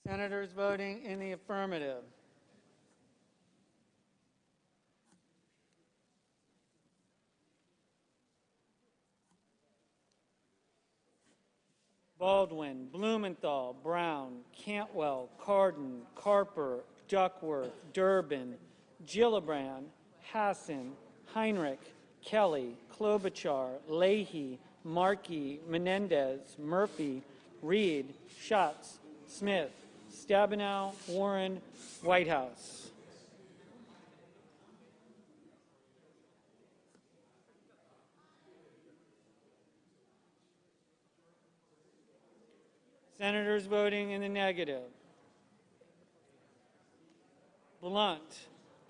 Senators voting in the affirmative. Baldwin, Blumenthal, Brown, Cantwell, Cardin, Carper, Duckworth, Durbin, Gillibrand, Hassan, Heinrich, Kelly, Klobuchar, Leahy, Markey, Menendez, Murphy, Reed, Schatz, Smith, Stabenow, Warren, Whitehouse. Senators voting in the negative. Blunt,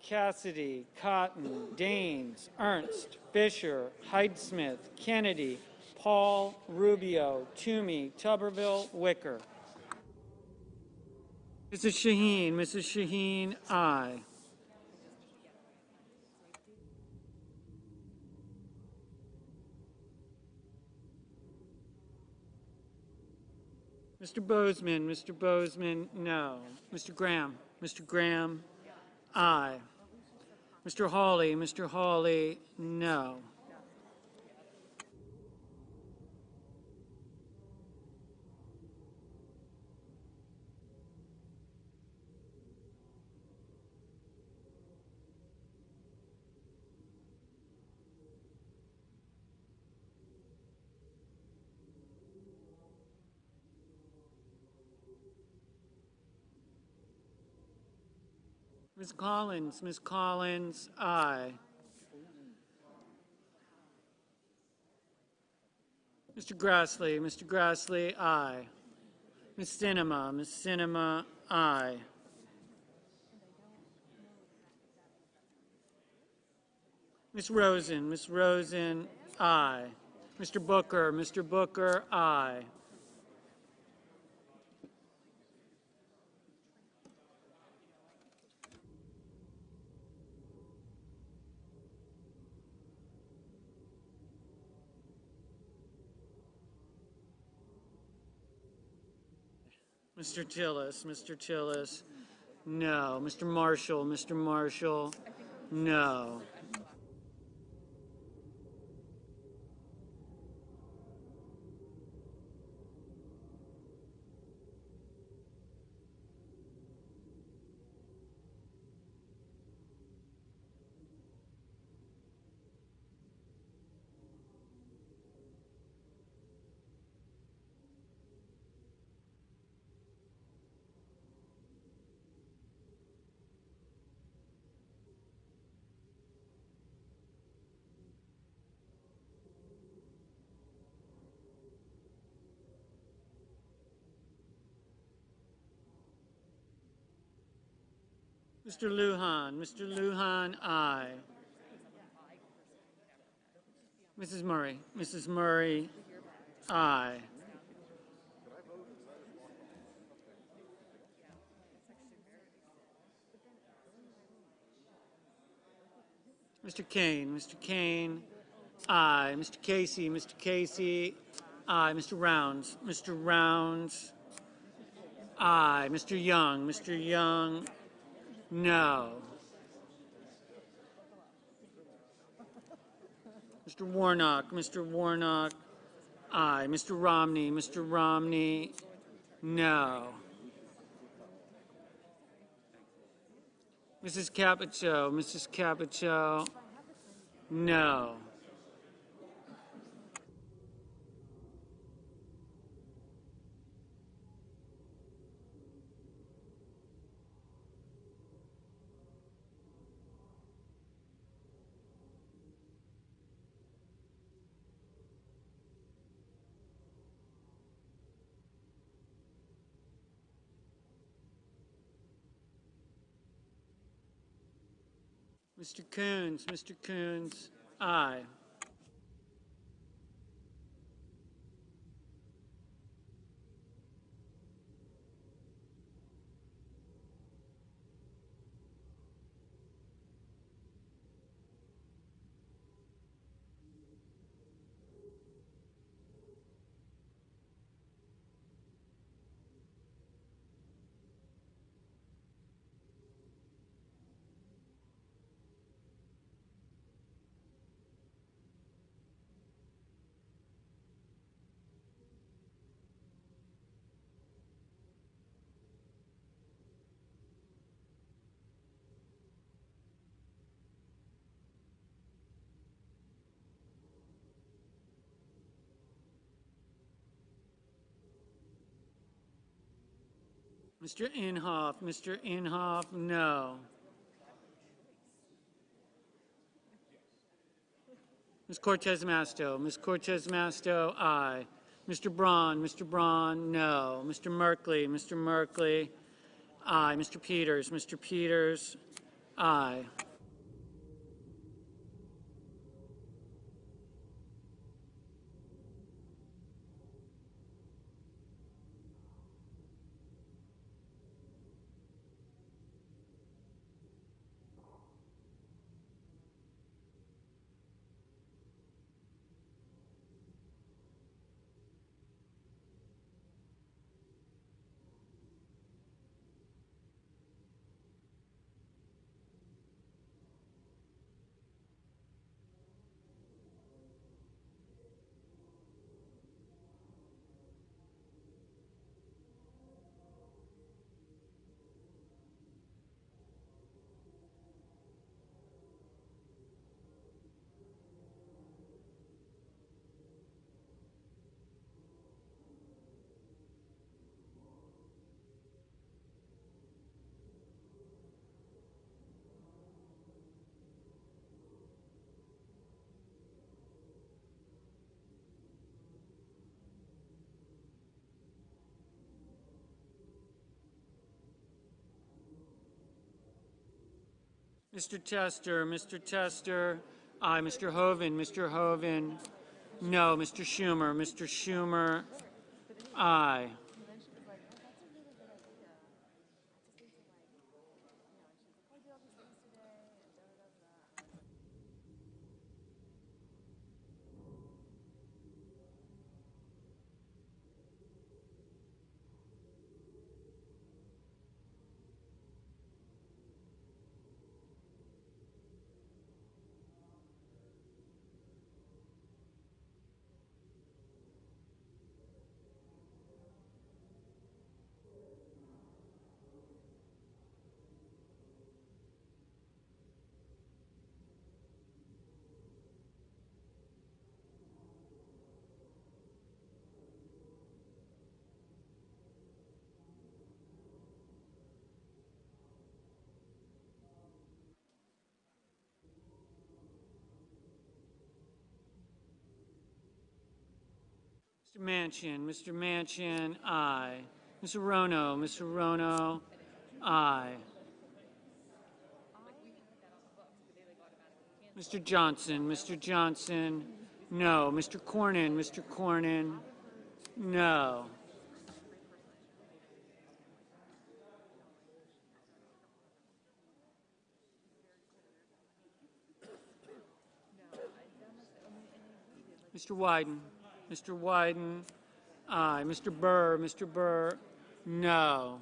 Cassidy, Cotton, Daines, Ernst, Fisher, Hyde-Smith, Kennedy, Paul, Rubio, Toomey, Tuberville, Wicker. Mrs. Shaheen, aye. Mr. Bozeman, no. Mr. Graham, aye. Mr. Hawley, no. Ms. Collins, aye. Mr. Grassley, aye. Ms. Sinema, aye. Ms. Rosen, aye. Mr. Booker, aye. Mr. Tillis, no. Mr. Marshall, no. Mr. Lujan, aye. Mrs. Murray, aye. Mr. Kane, aye. Mr. Casey, Aye. Mr. Rounds. Mr. Rounds. Aye. Mr. Young. Mr. Young. No. Mr. Warnock. Mr. Warnock. Aye. Mr. Romney. Mr. Romney. No. Mrs. Capito. Mrs. Capito. No. Mr. Coons. Mr. Coons. Aye. Mr. Inhofe. Mr. Inhofe. No. Ms. Cortez Masto. Ms. Cortez Masto. Aye. Mr. Braun. Mr. Braun. No. Mr. Merkley. Mr. Merkley. Aye. Mr. Peters. Mr. Peters. Aye. Mr. Tester. Mr. Tester. Aye. Mr. Hoven. Mr. Hoven. No. Mr. Schumer. Mr. Schumer. Aye. Mr. Manchin. Mr. Manchin. Aye. Ms. Rono. Ms. Rono. Aye. Mr. Johnson. Mr. Johnson. No. Mr. Cornyn. Mr. Cornyn. No. Mr. Wyden. Mr. Wyden, aye. Mr. Burr, no.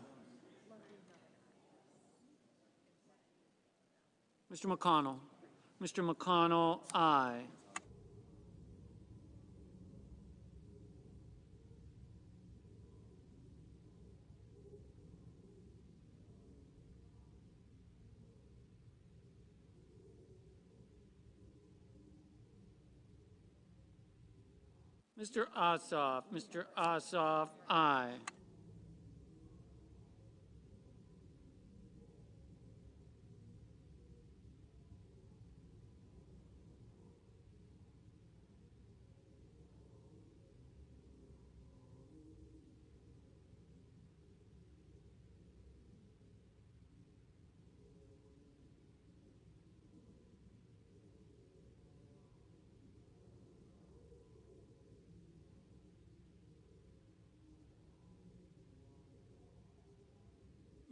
Mr. McConnell, aye. Mr. Ossoff, aye.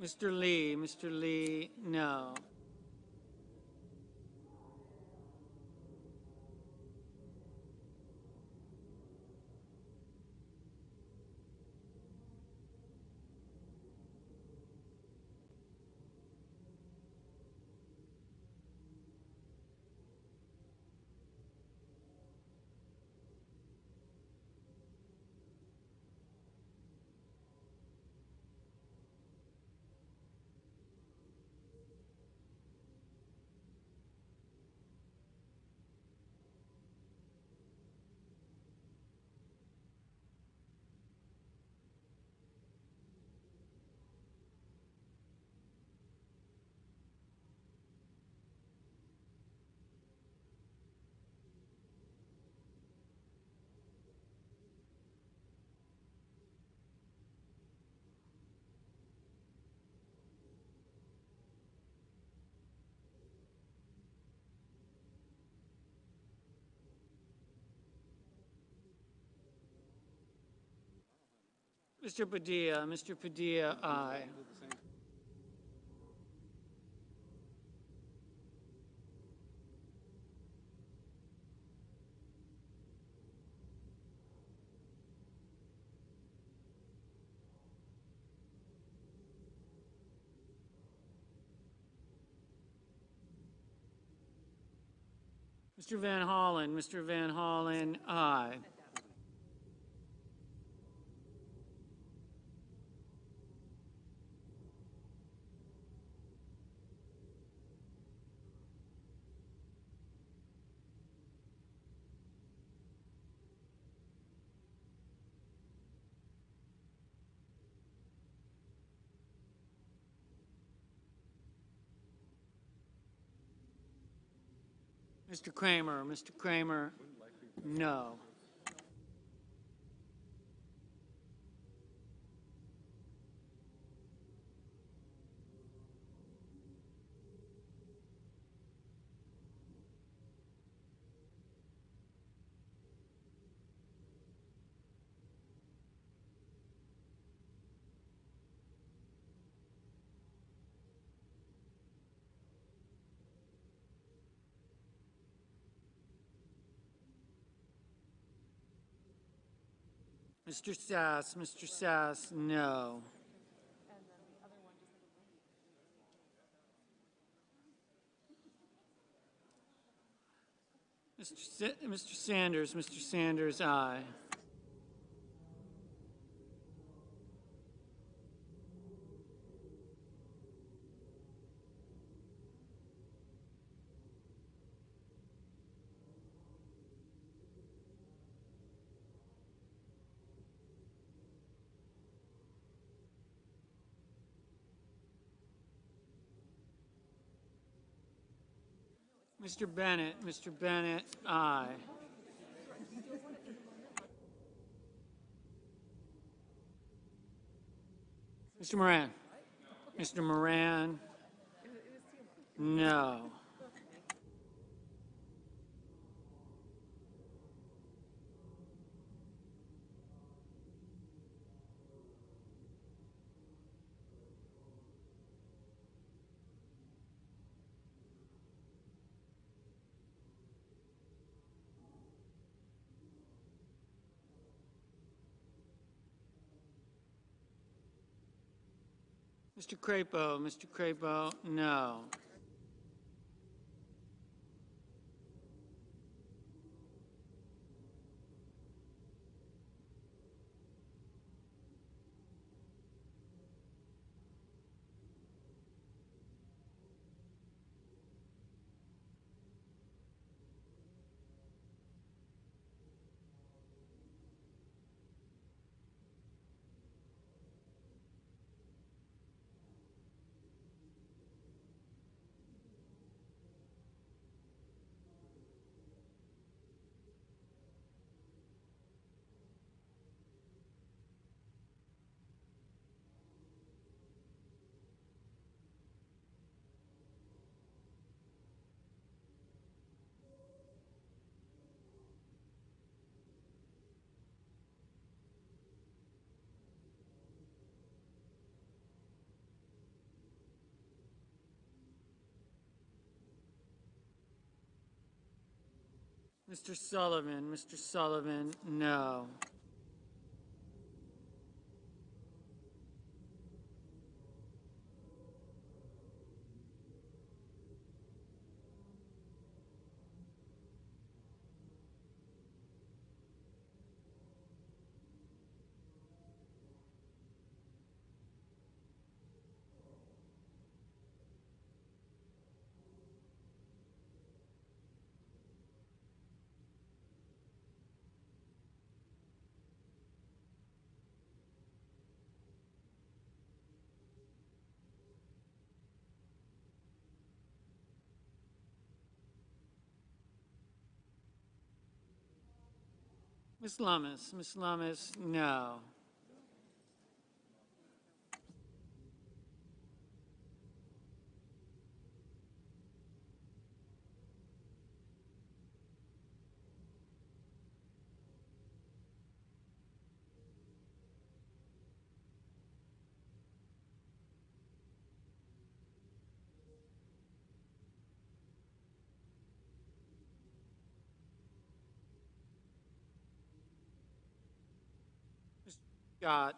Mr. Lee, no. Mr. Padilla, aye. Mr. Van Hollen, aye. Mr. Kramer, no. Mr. Sass, no. Mr. Sanders, aye. Mr. Bennett, aye. Mr. Moran, no. Mr. Crapo, no. Mr. Sullivan, no. Ms. Lummis, no.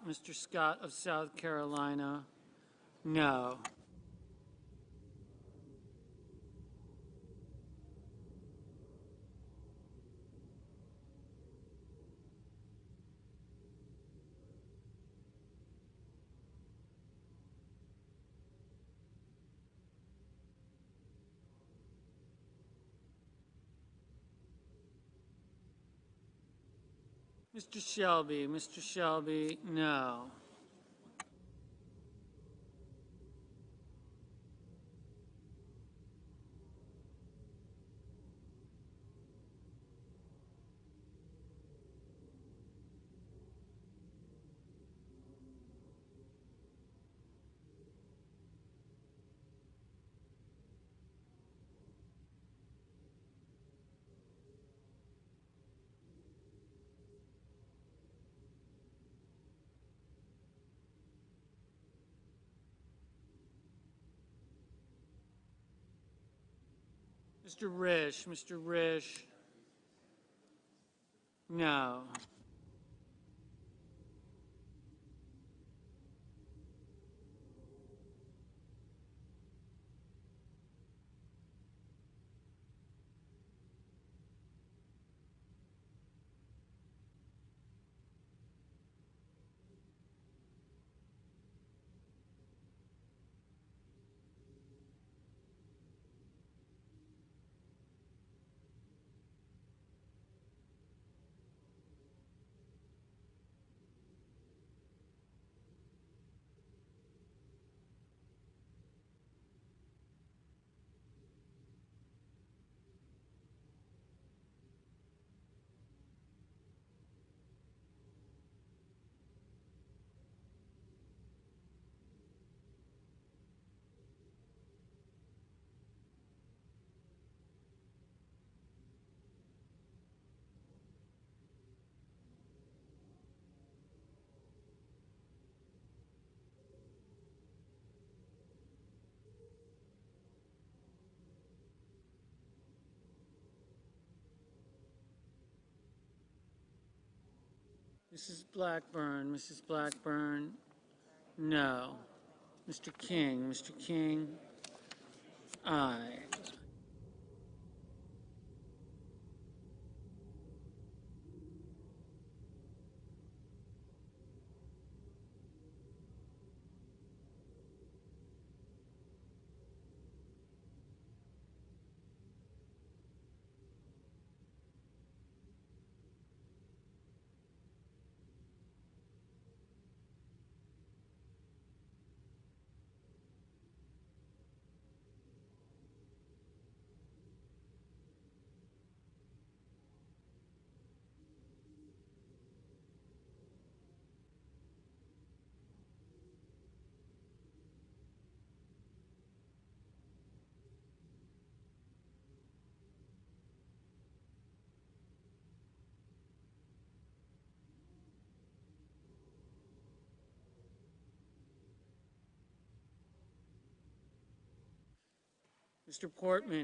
Mr. Scott of South Carolina, no. Mr. Shelby, no. Mr. Risch, no. Mrs. Blackburn, no. Mr. King. Mr. King, aye.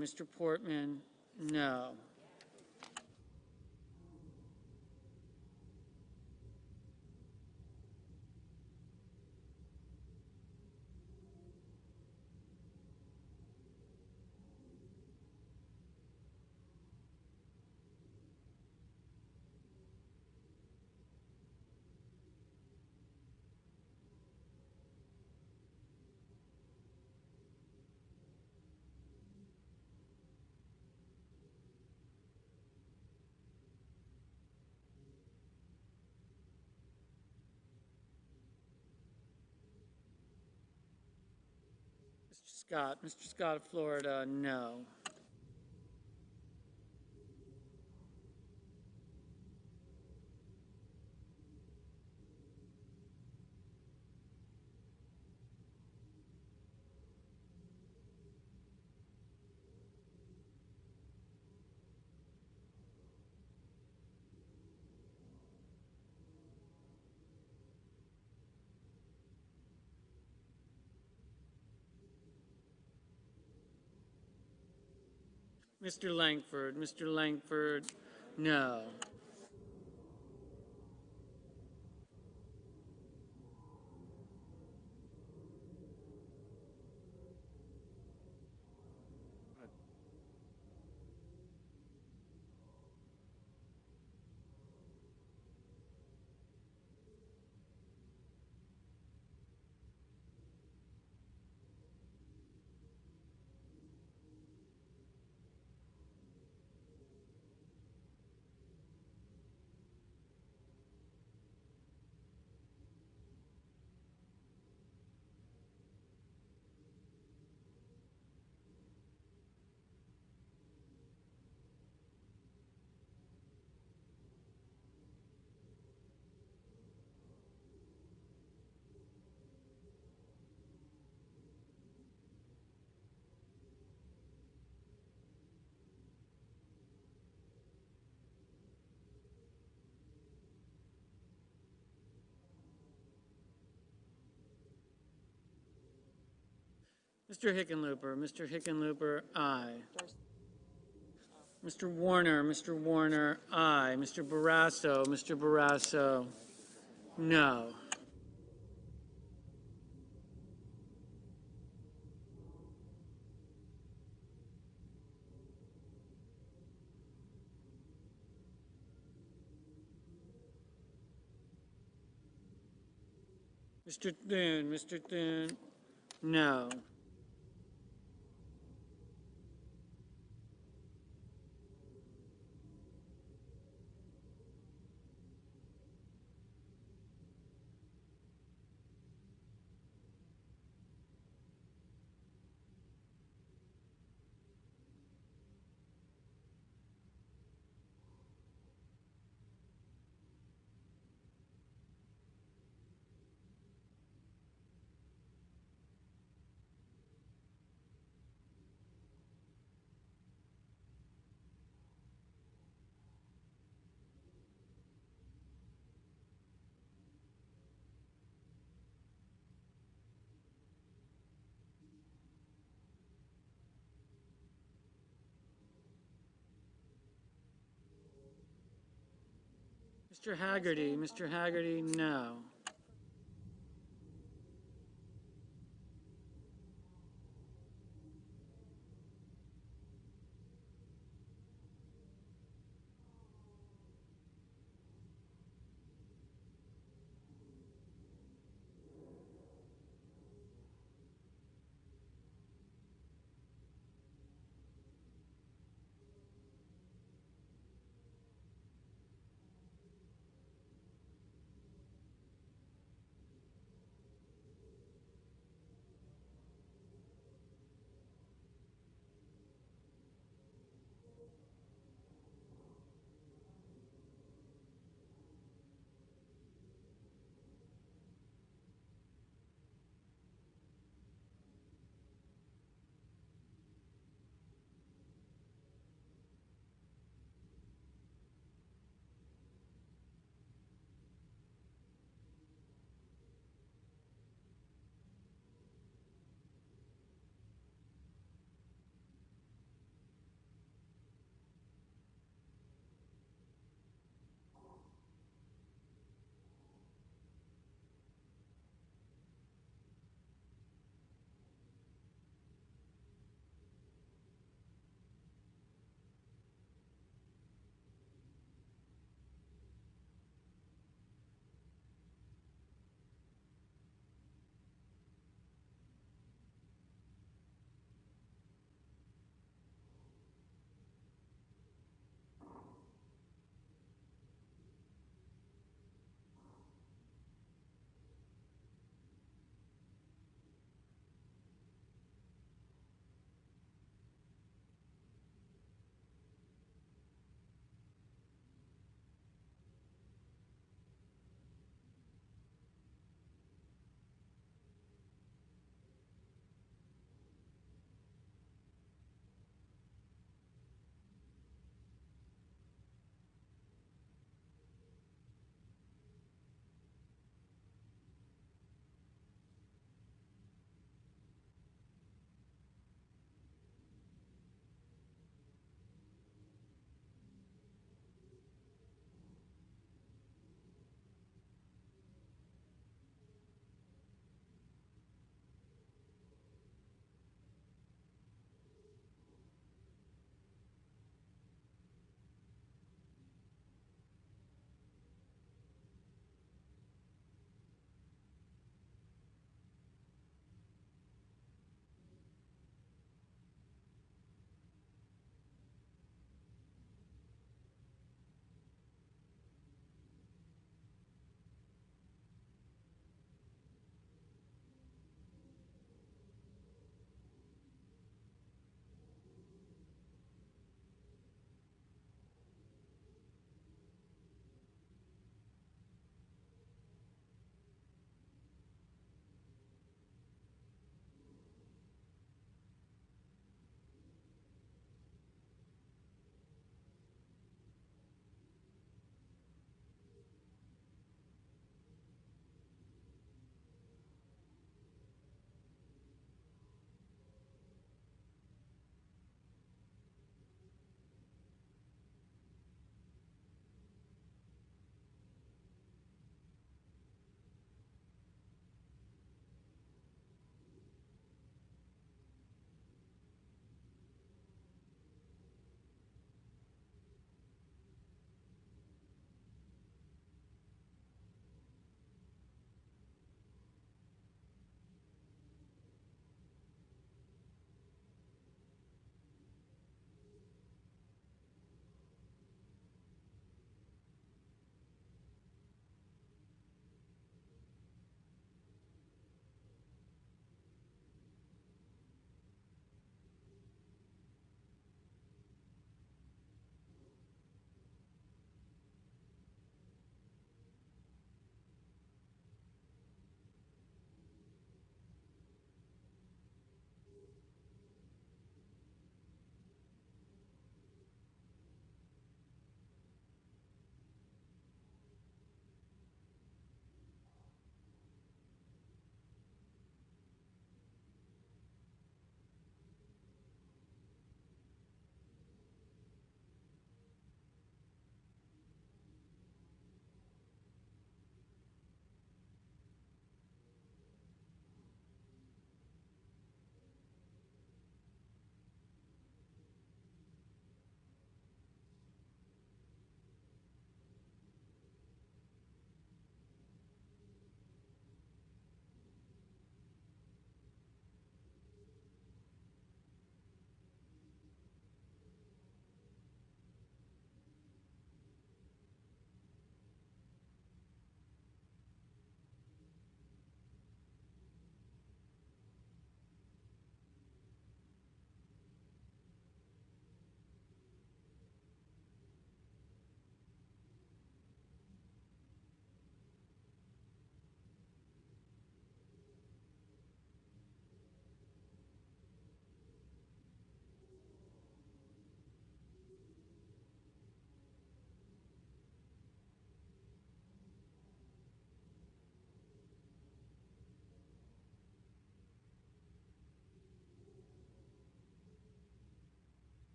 Mr. Portman, no. Mr. Scott of Florida, no. Mr. Langford, no. Mr. Hickenlooper, aye. Mr. Warner, aye. Mr. Barrasso, no. Mr. Thune, no. Mr. Haggerty, no.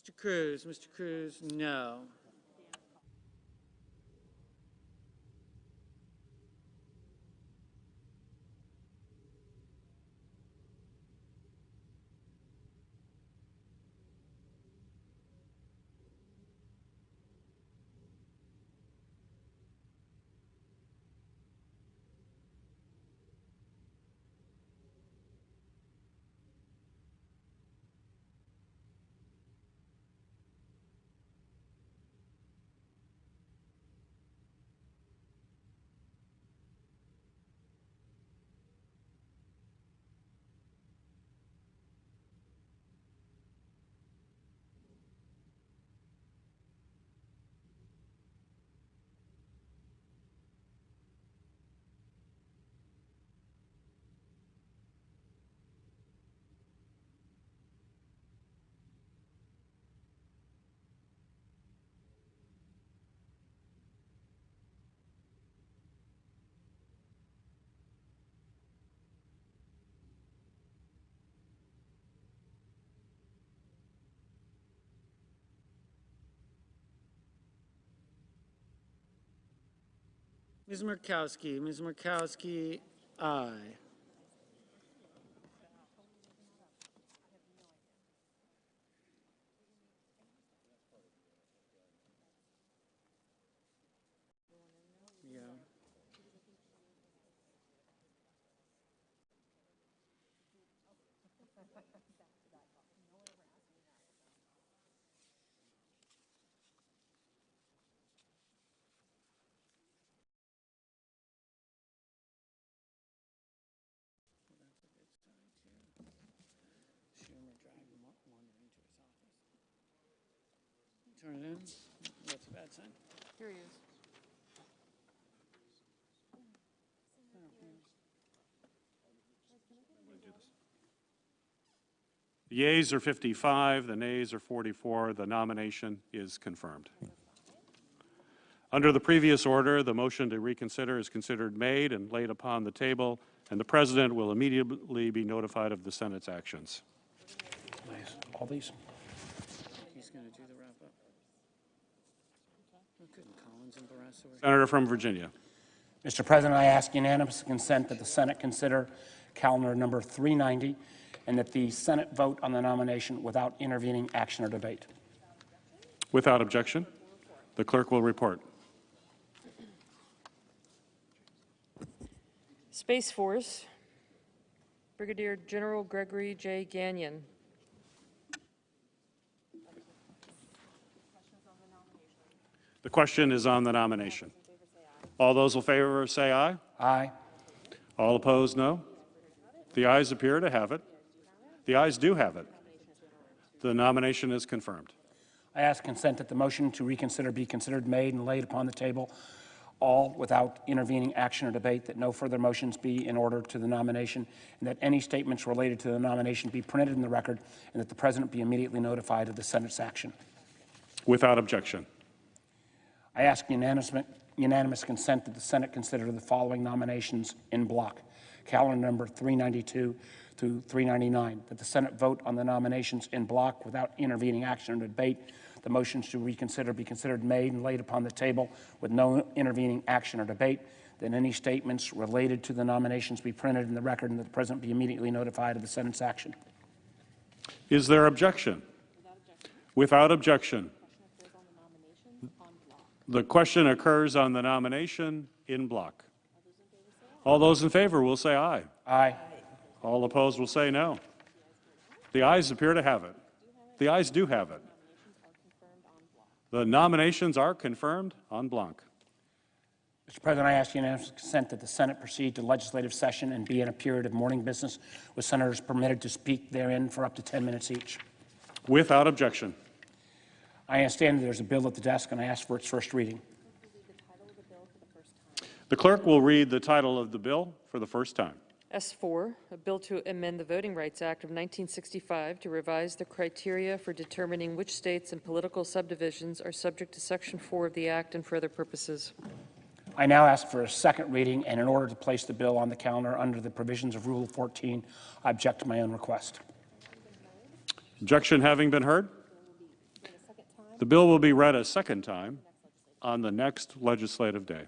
Mr. Cruz, no. Ms. Murkowski, aye. Yeah. Turn it in. That's a bad sign. Here he is. The yeas are 55, the nays are 44. The nomination is confirmed. Under the previous order, the motion to reconsider is considered made and laid upon the table, and the President will immediately be notified of the Senate's actions. Nice. All these. He's going to do the wrap-up. Couldn't Collins and Barrasso or... Senator from Virginia. Mr. President, I ask unanimous consent that the Senate consider calendar number 390 and that the Senate vote on the nomination without intervening action or debate. Without objection, the clerk will report. Space Force, Brigadier General Gregory J. Gagnon. The question is on the nomination. All those in favor say aye. Aye. All opposed, no. The ayes appear to have it. The ayes do have it. The nomination is confirmed. I ask consent that the motion to reconsider be considered made and laid upon the table, all without intervening action or debate, that no further motions be in order to the nomination, and that any statements related to the nomination be printed in the record, and that the President be immediately notified of the Senate's action. Without objection. I ask unanimous consent that the Senate consider the following nominations in block. Calendar number 392 through 399, that the Senate vote on the nominations in block without intervening action or debate. The motions to reconsider be considered made and laid upon the table with no intervening action or debate. Then any statements related to the nominations be printed in the record and that the President be immediately notified of the Senate's action. Is there objection? Without objection. The question occurs on the nomination in block. All those in favor will say aye. Aye. All opposed will say no. The ayes appear to have it. The ayes do have it. The nominations are confirmed en bloc. Mr. President, I ask unanimous consent that the Senate proceed to legislative session and be in a period of morning business with senators permitted to speak therein for up to 10 minutes each. Without objection. I understand that there's a bill at the desk, and I ask for its first reading. The clerk will read the title of the bill for the first time. S4, a bill to amend the Voting Rights Act of 1965 to revise the criteria for determining which states and political subdivisions are subject to Section 4 of the Act and for other purposes. I now ask for a second reading, and in order to place the bill on the calendar under the provisions of Rule 14, I object to my own request. Objection having been heard, The bill will be read a second time on the next legislative day.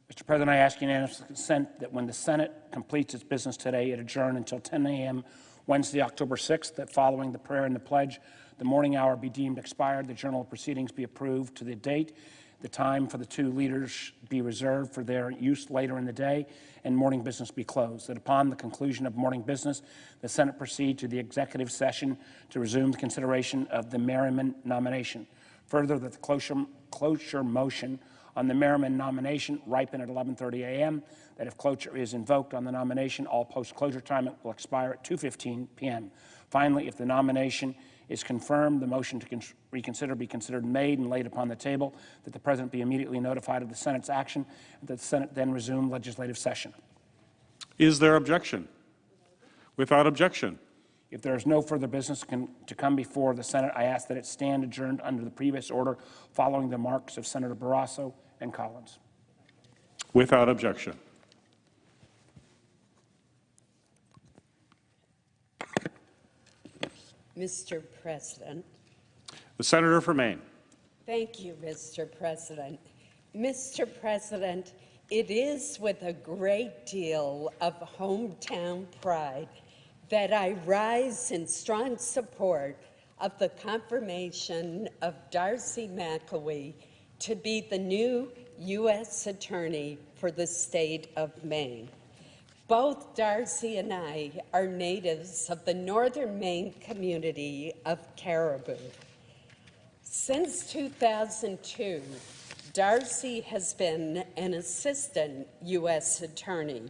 Mr. President, I ask unanimous consent that when the Senate completes its business today, it adjourn until 10 a.m. Wednesday, October 6th, that following the prayer and the pledge, the morning hour be deemed expired, the journal of proceedings be approved to the date, the time for the two leaders be reserved for their use later in the day, and morning business be closed. That upon the conclusion of morning business, the Senate proceed to the executive session to resume the consideration of the Merriman nomination. Further, that the cloture motion on the Merriman nomination ripen at 11:30 a.m., that if cloture is invoked on the nomination, all post-closure time will expire at 2:15 p.m. Finally, if the nomination is confirmed, the motion to reconsider be considered made and laid upon the table, that the President be immediately notified of the Senate's action, and that the Senate then resume legislative session. Is there objection? Without objection. If there is no further business to come before the Senate, I ask that it stand adjourned under the previous order following the remarks of Senator Barrasso and Collins. Without objection. Mr. President. The Senator from Maine. Thank you, Mr. President. Mr. President, it is with a great deal of hometown pride that I rise in strong support of the confirmation of Darcy McElwee to be the new U.S. Attorney for the state of Maine. Both Darcy and I are natives of the northern Maine community of Caribou. Since 2002, Darcy has been an assistant U.S. attorney,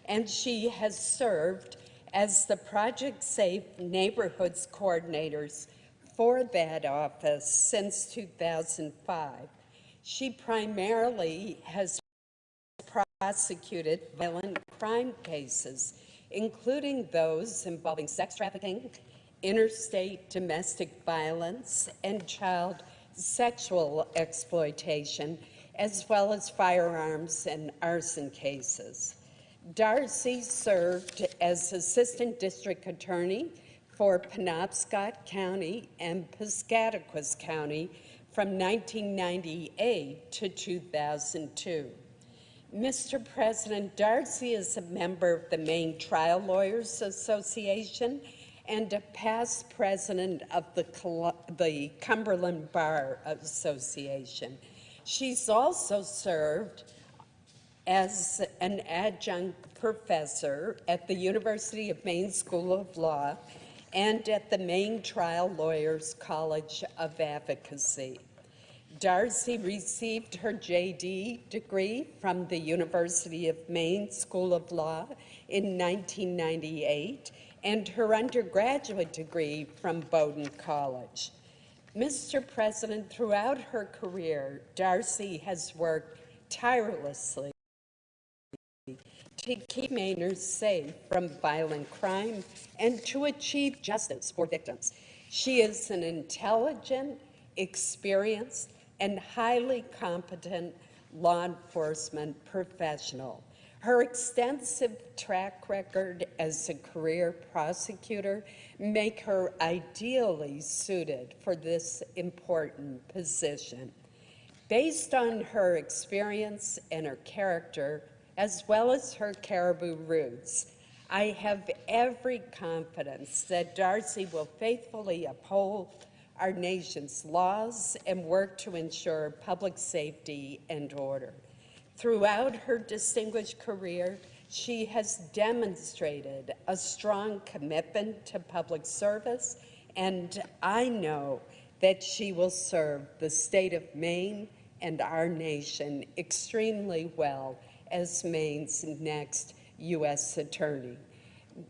and she has served as the Project Safe Neighborhoods coordinators for that office since 2005. She primarily has prosecuted violent crime cases, including those involving sex trafficking, interstate domestic violence, and child sexual exploitation, as well as firearms and arson cases. Darcy served as Assistant District Attorney for Penobscot County and Piscataquis County from 1998 to 2002. Mr. President, Darcy is a member of the Maine Trial Lawyers Association and a past president of the Cumberland Bar Association. She's also served as an adjunct professor at the University of Maine School of Law and at the Maine Trial Lawyers College of Advocacy. Darcy received her JD degree from the University of Maine School of Law in 1998 and her undergraduate degree from Bowdoin College. Mr. President, throughout her career, Darcy has worked tirelessly to keep Mainers safe from violent crime and to achieve justice for victims. She is an intelligent, experienced, and highly competent law enforcement professional. Her extensive track record as a career prosecutor make her ideally suited for this important position. Based on her experience and her character, as well as her Caribou roots, I have every confidence that Darcy will faithfully uphold our nation's laws and work to ensure public safety and order. Throughout her distinguished career, she has demonstrated a strong commitment to public service, and I know that she will serve the state of Maine and our nation extremely well as Maine's next U.S. Attorney.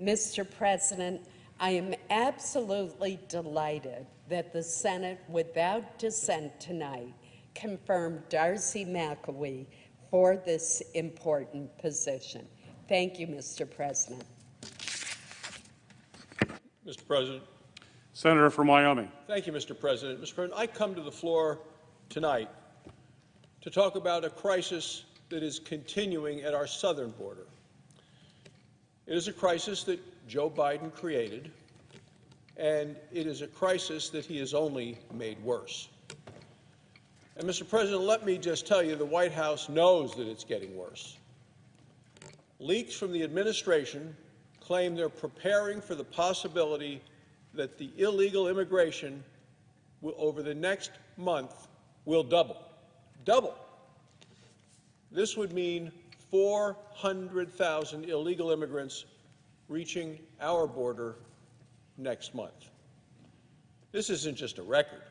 Mr. President, I am absolutely delighted that the Senate, without dissent tonight, confirmed Darcy McElwee for this important position. Thank you, Mr. President. Mr. President. Senator from Wyoming. Thank you, Mr. President. Mr. President, I come to the floor tonight to talk about a crisis that is continuing at our southern border. It is a crisis that Joe Biden created and it is a crisis that he has only made worse. And, Mr. President, let me just tell you, the White House knows that it's getting worse. Leaks from the administration claim they're preparing for the possibility that the illegal immigration over the next month will double. Double. This would mean 400,000 illegal immigrants reaching our border next month. This isn't just a record.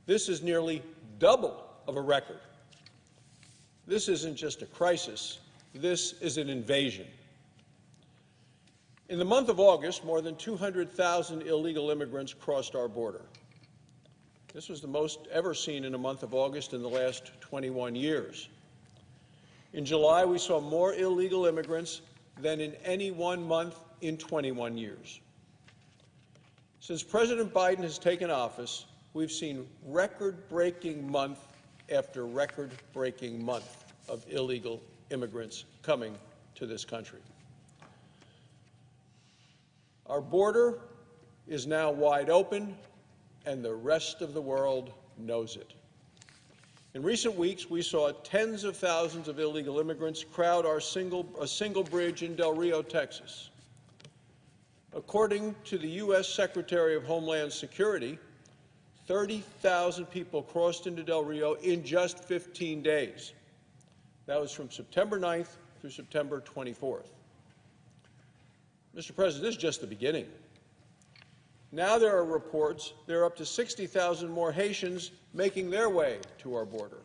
This is nearly double of a record. This isn't just a crisis. This is an invasion. In the month of August, more than 200,000 illegal immigrants crossed our border. This was the most ever seen in a month of August in the last 21 years. In July, we saw more illegal immigrants than in any one month in 21 years. Since President Biden has taken office, we've seen record-breaking month after record-breaking month of illegal immigrants coming to this country. Our border is now wide open, and the rest of the world knows it. In recent weeks, we saw tens of thousands of illegal immigrants crowd a single bridge in Del Rio, Texas. According to the U.S. Secretary of Homeland Security, 30,000 people crossed into Del Rio in just 15 days. That was from September 9th through September 24th. Mr. President, this is just the beginning. Now there are reports there are up to 60,000 more Haitians making their way to our border.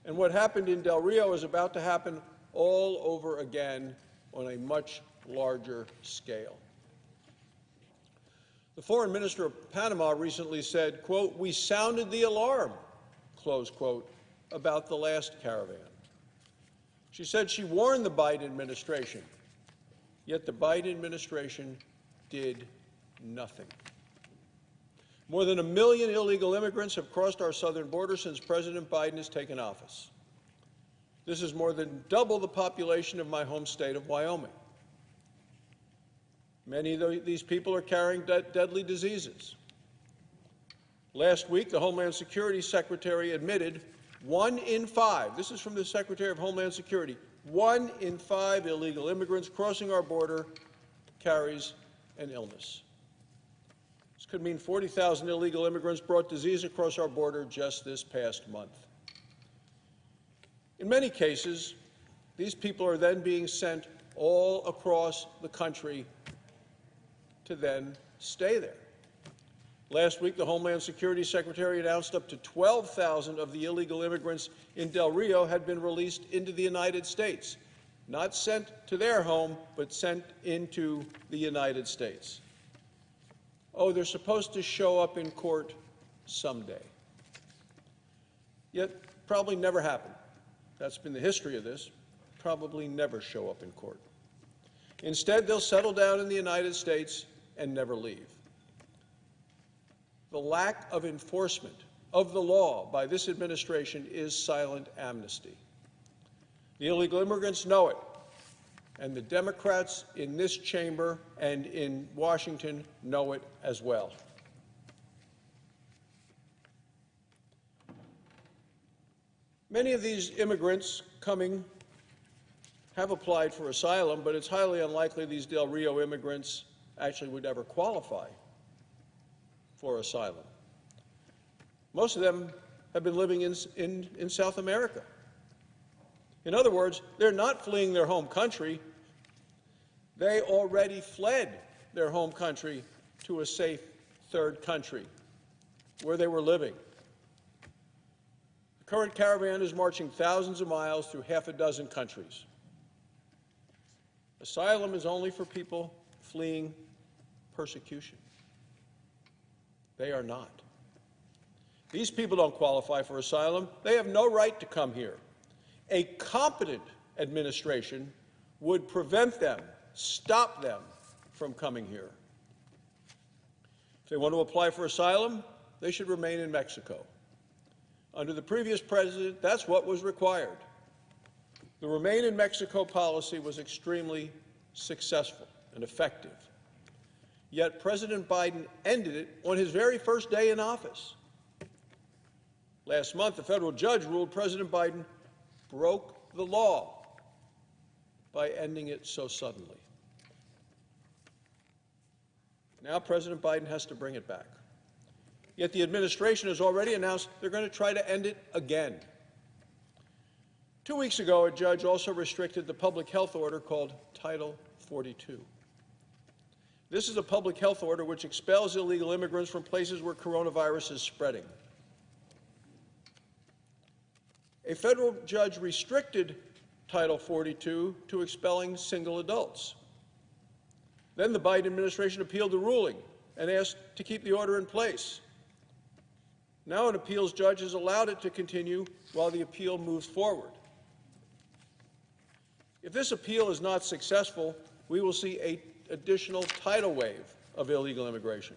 And what happened in Del Rio is about to happen all over again on a much larger scale. The foreign minister of Panama recently said, quote, "We sounded the alarm," close quote, about the last caravan. She said she warned the Biden administration, yet the Biden administration did nothing. More than 1 million illegal immigrants have crossed our southern border since President Biden has taken office. This is more than double the population of my home state of Wyoming. Many of these people are carrying deadly diseases. Last week, the Homeland Security Secretary admitted 1 in 5, this is from the Secretary of Homeland Security, 1 in 5 illegal immigrants crossing our border carries an illness. This could mean 40,000 illegal immigrants brought disease across our border just this past month. In many cases, these people are then being sent all across the country to then stay there. Last week, the Homeland Security Secretary announced up to 12,000 of the illegal immigrants in Del Rio had been released into the United States, not sent to their home, but sent into the United States. Oh, they're supposed to show up in court someday. Yet, probably never happen. That's been the history of this. Probably never show up in court. Instead, they'll settle down in the United States and never leave. The lack of enforcement of the law by this administration is silent amnesty. The illegal immigrants know it, and the Democrats in this chamber and in Washington know it as well. Many of these immigrants coming have applied for asylum, but it's highly unlikely these Del Rio immigrants actually would ever qualify for asylum. Most of them have been living in South America. In other words, they're not fleeing their home country. They already fled their home country to a safe third country where they were living. The current caravan is marching thousands of miles through half a dozen countries. Asylum is only for people fleeing persecution. They are not. These people don't qualify for asylum. They have no right to come here. A competent administration would prevent them, stop them from coming here. If they want to apply for asylum, they should remain in Mexico. Under the previous president, that's what was required. The Remain in Mexico policy was extremely successful and effective. Yet President Biden ended it on his very first day in office. Last month, a federal judge ruled President Biden broke the law by ending it so suddenly. Now President Biden has to bring it back. Yet the administration has already announced they're going to try to end it again. 2 weeks ago, a judge also restricted the public health order called Title 42. This is a public health order which expels illegal immigrants from places where coronavirus is spreading. A federal judge restricted Title 42 to expelling single adults. Then the Biden administration appealed the ruling and asked to keep the order in place. Now an appeals judge has allowed it to continue while the appeal moves forward. If this appeal is not successful, we will see an additional tidal wave of illegal immigration.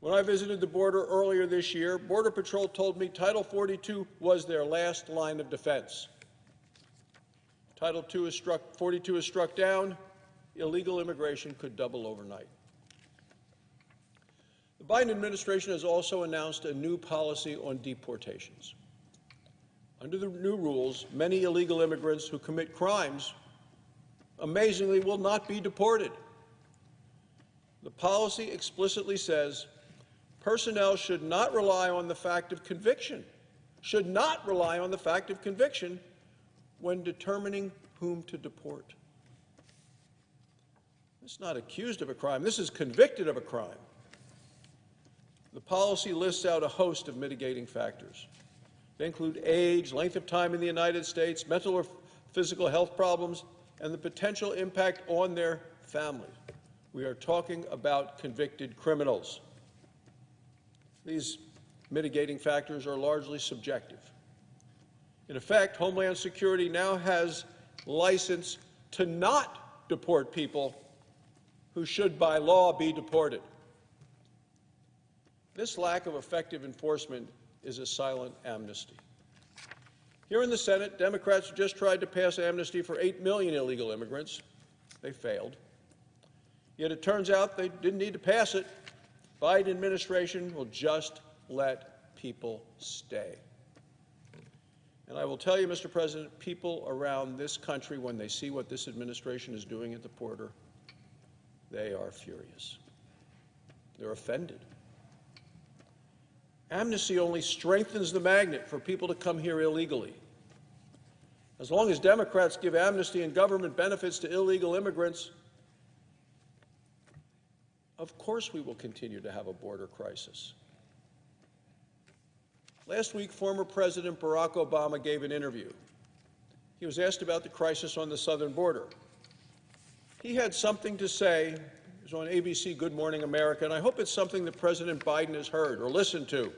When I visited the border earlier this year, Border Patrol told me Title 42 was their last line of defense. Title 42 is struck down, illegal immigration could double overnight. The Biden administration has also announced a new policy on deportations. Under the new rules, many illegal immigrants who commit crimes, amazingly, will not be deported. The policy explicitly says personnel should not rely on the fact of conviction, when determining whom to deport. This is not accused of a crime. This is convicted of a crime. The policy lists out a host of mitigating factors. They include age, length of time in the United States, mental or physical health problems, and the potential impact on their family. We are talking about convicted criminals. These mitigating factors are largely subjective. In effect, Homeland Security now has license to not deport people who should by law be deported. This lack of effective enforcement is a silent amnesty. Here in the Senate, Democrats just tried to pass amnesty for 8 million illegal immigrants. They failed. Yet it turns out they didn't need to pass it. The Biden administration will just let people stay. And I will tell you, Mr. President, people around this country, when they see what this administration is doing at the border, they are furious. They're offended. Amnesty only strengthens the magnet for people to come here illegally. As long as Democrats give amnesty and government benefits to illegal immigrants, of course we will continue to have a border crisis. Last week, former President Barack Obama gave an interview. He was asked about the crisis on the southern border. He had something to say. It was on ABC Good Morning America, and I hope it's something that President Biden has heard or listened to.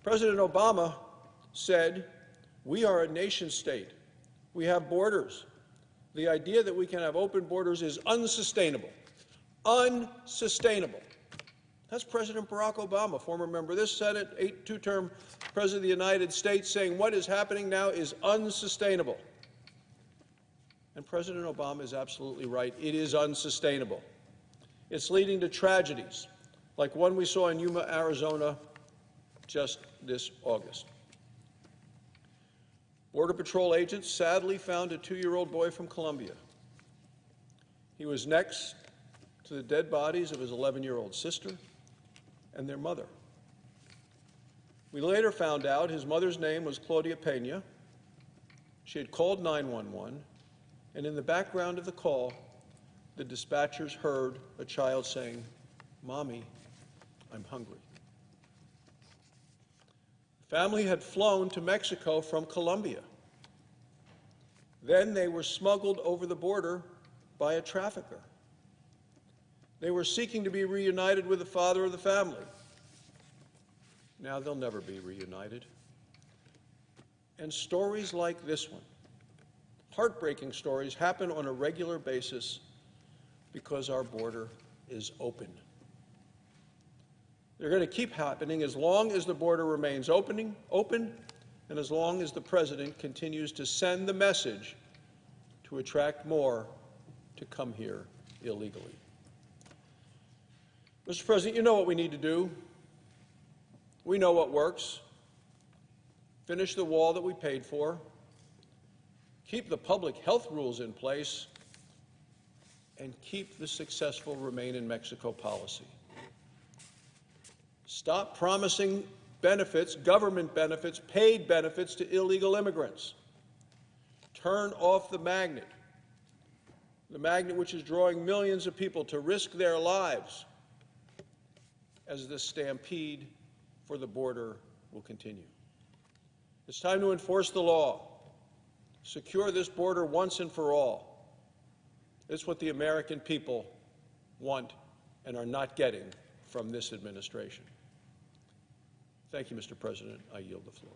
President Obama said, "We are a nation state. We have borders. The idea that we can have open borders is unsustainable." Unsustainable. That's President Barack Obama, former member of this Senate, two-term President of the United States, saying what is happening now is unsustainable. And President Obama is absolutely right. It is unsustainable. It's leading to tragedies like one we saw in Yuma, Arizona, just this August. Border Patrol agents sadly found a 2-year-old boy from Colombia. He was next to the dead bodies of his 11-year-old sister and their mother. We later found out his mother's name was Claudia Pena. She had called 911, and in the background of the call, the dispatchers heard a child saying, "Mommy, I'm hungry." The family had flown to Mexico from Colombia. Then they were smuggled over the border by a trafficker. They were seeking to be reunited with the father of the family. Now they'll never be reunited. And stories like this one, heartbreaking stories, happen on a regular basis because our border is open. They're going to keep happening as long as the border remains open, and as long as the President continues to send the message to attract more to come here illegally. Mr. President, you know what we need to do. We know what works. Finish the wall that we paid for, keep the public health rules in place, and keep the successful Remain in Mexico policy. Stop promising benefits, government benefits, paid benefits to illegal immigrants. Turn off the magnet which is drawing millions of people to risk their lives as this stampede for the border will continue. It's time to enforce the law, secure this border once and for all. It's what the American people want and are not getting from this administration. Thank you, Mr. President. I yield the floor.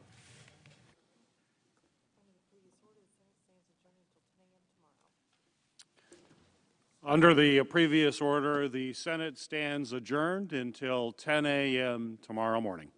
Under the previous order, the Senate stands adjourned until 10 a.m. tomorrow morning.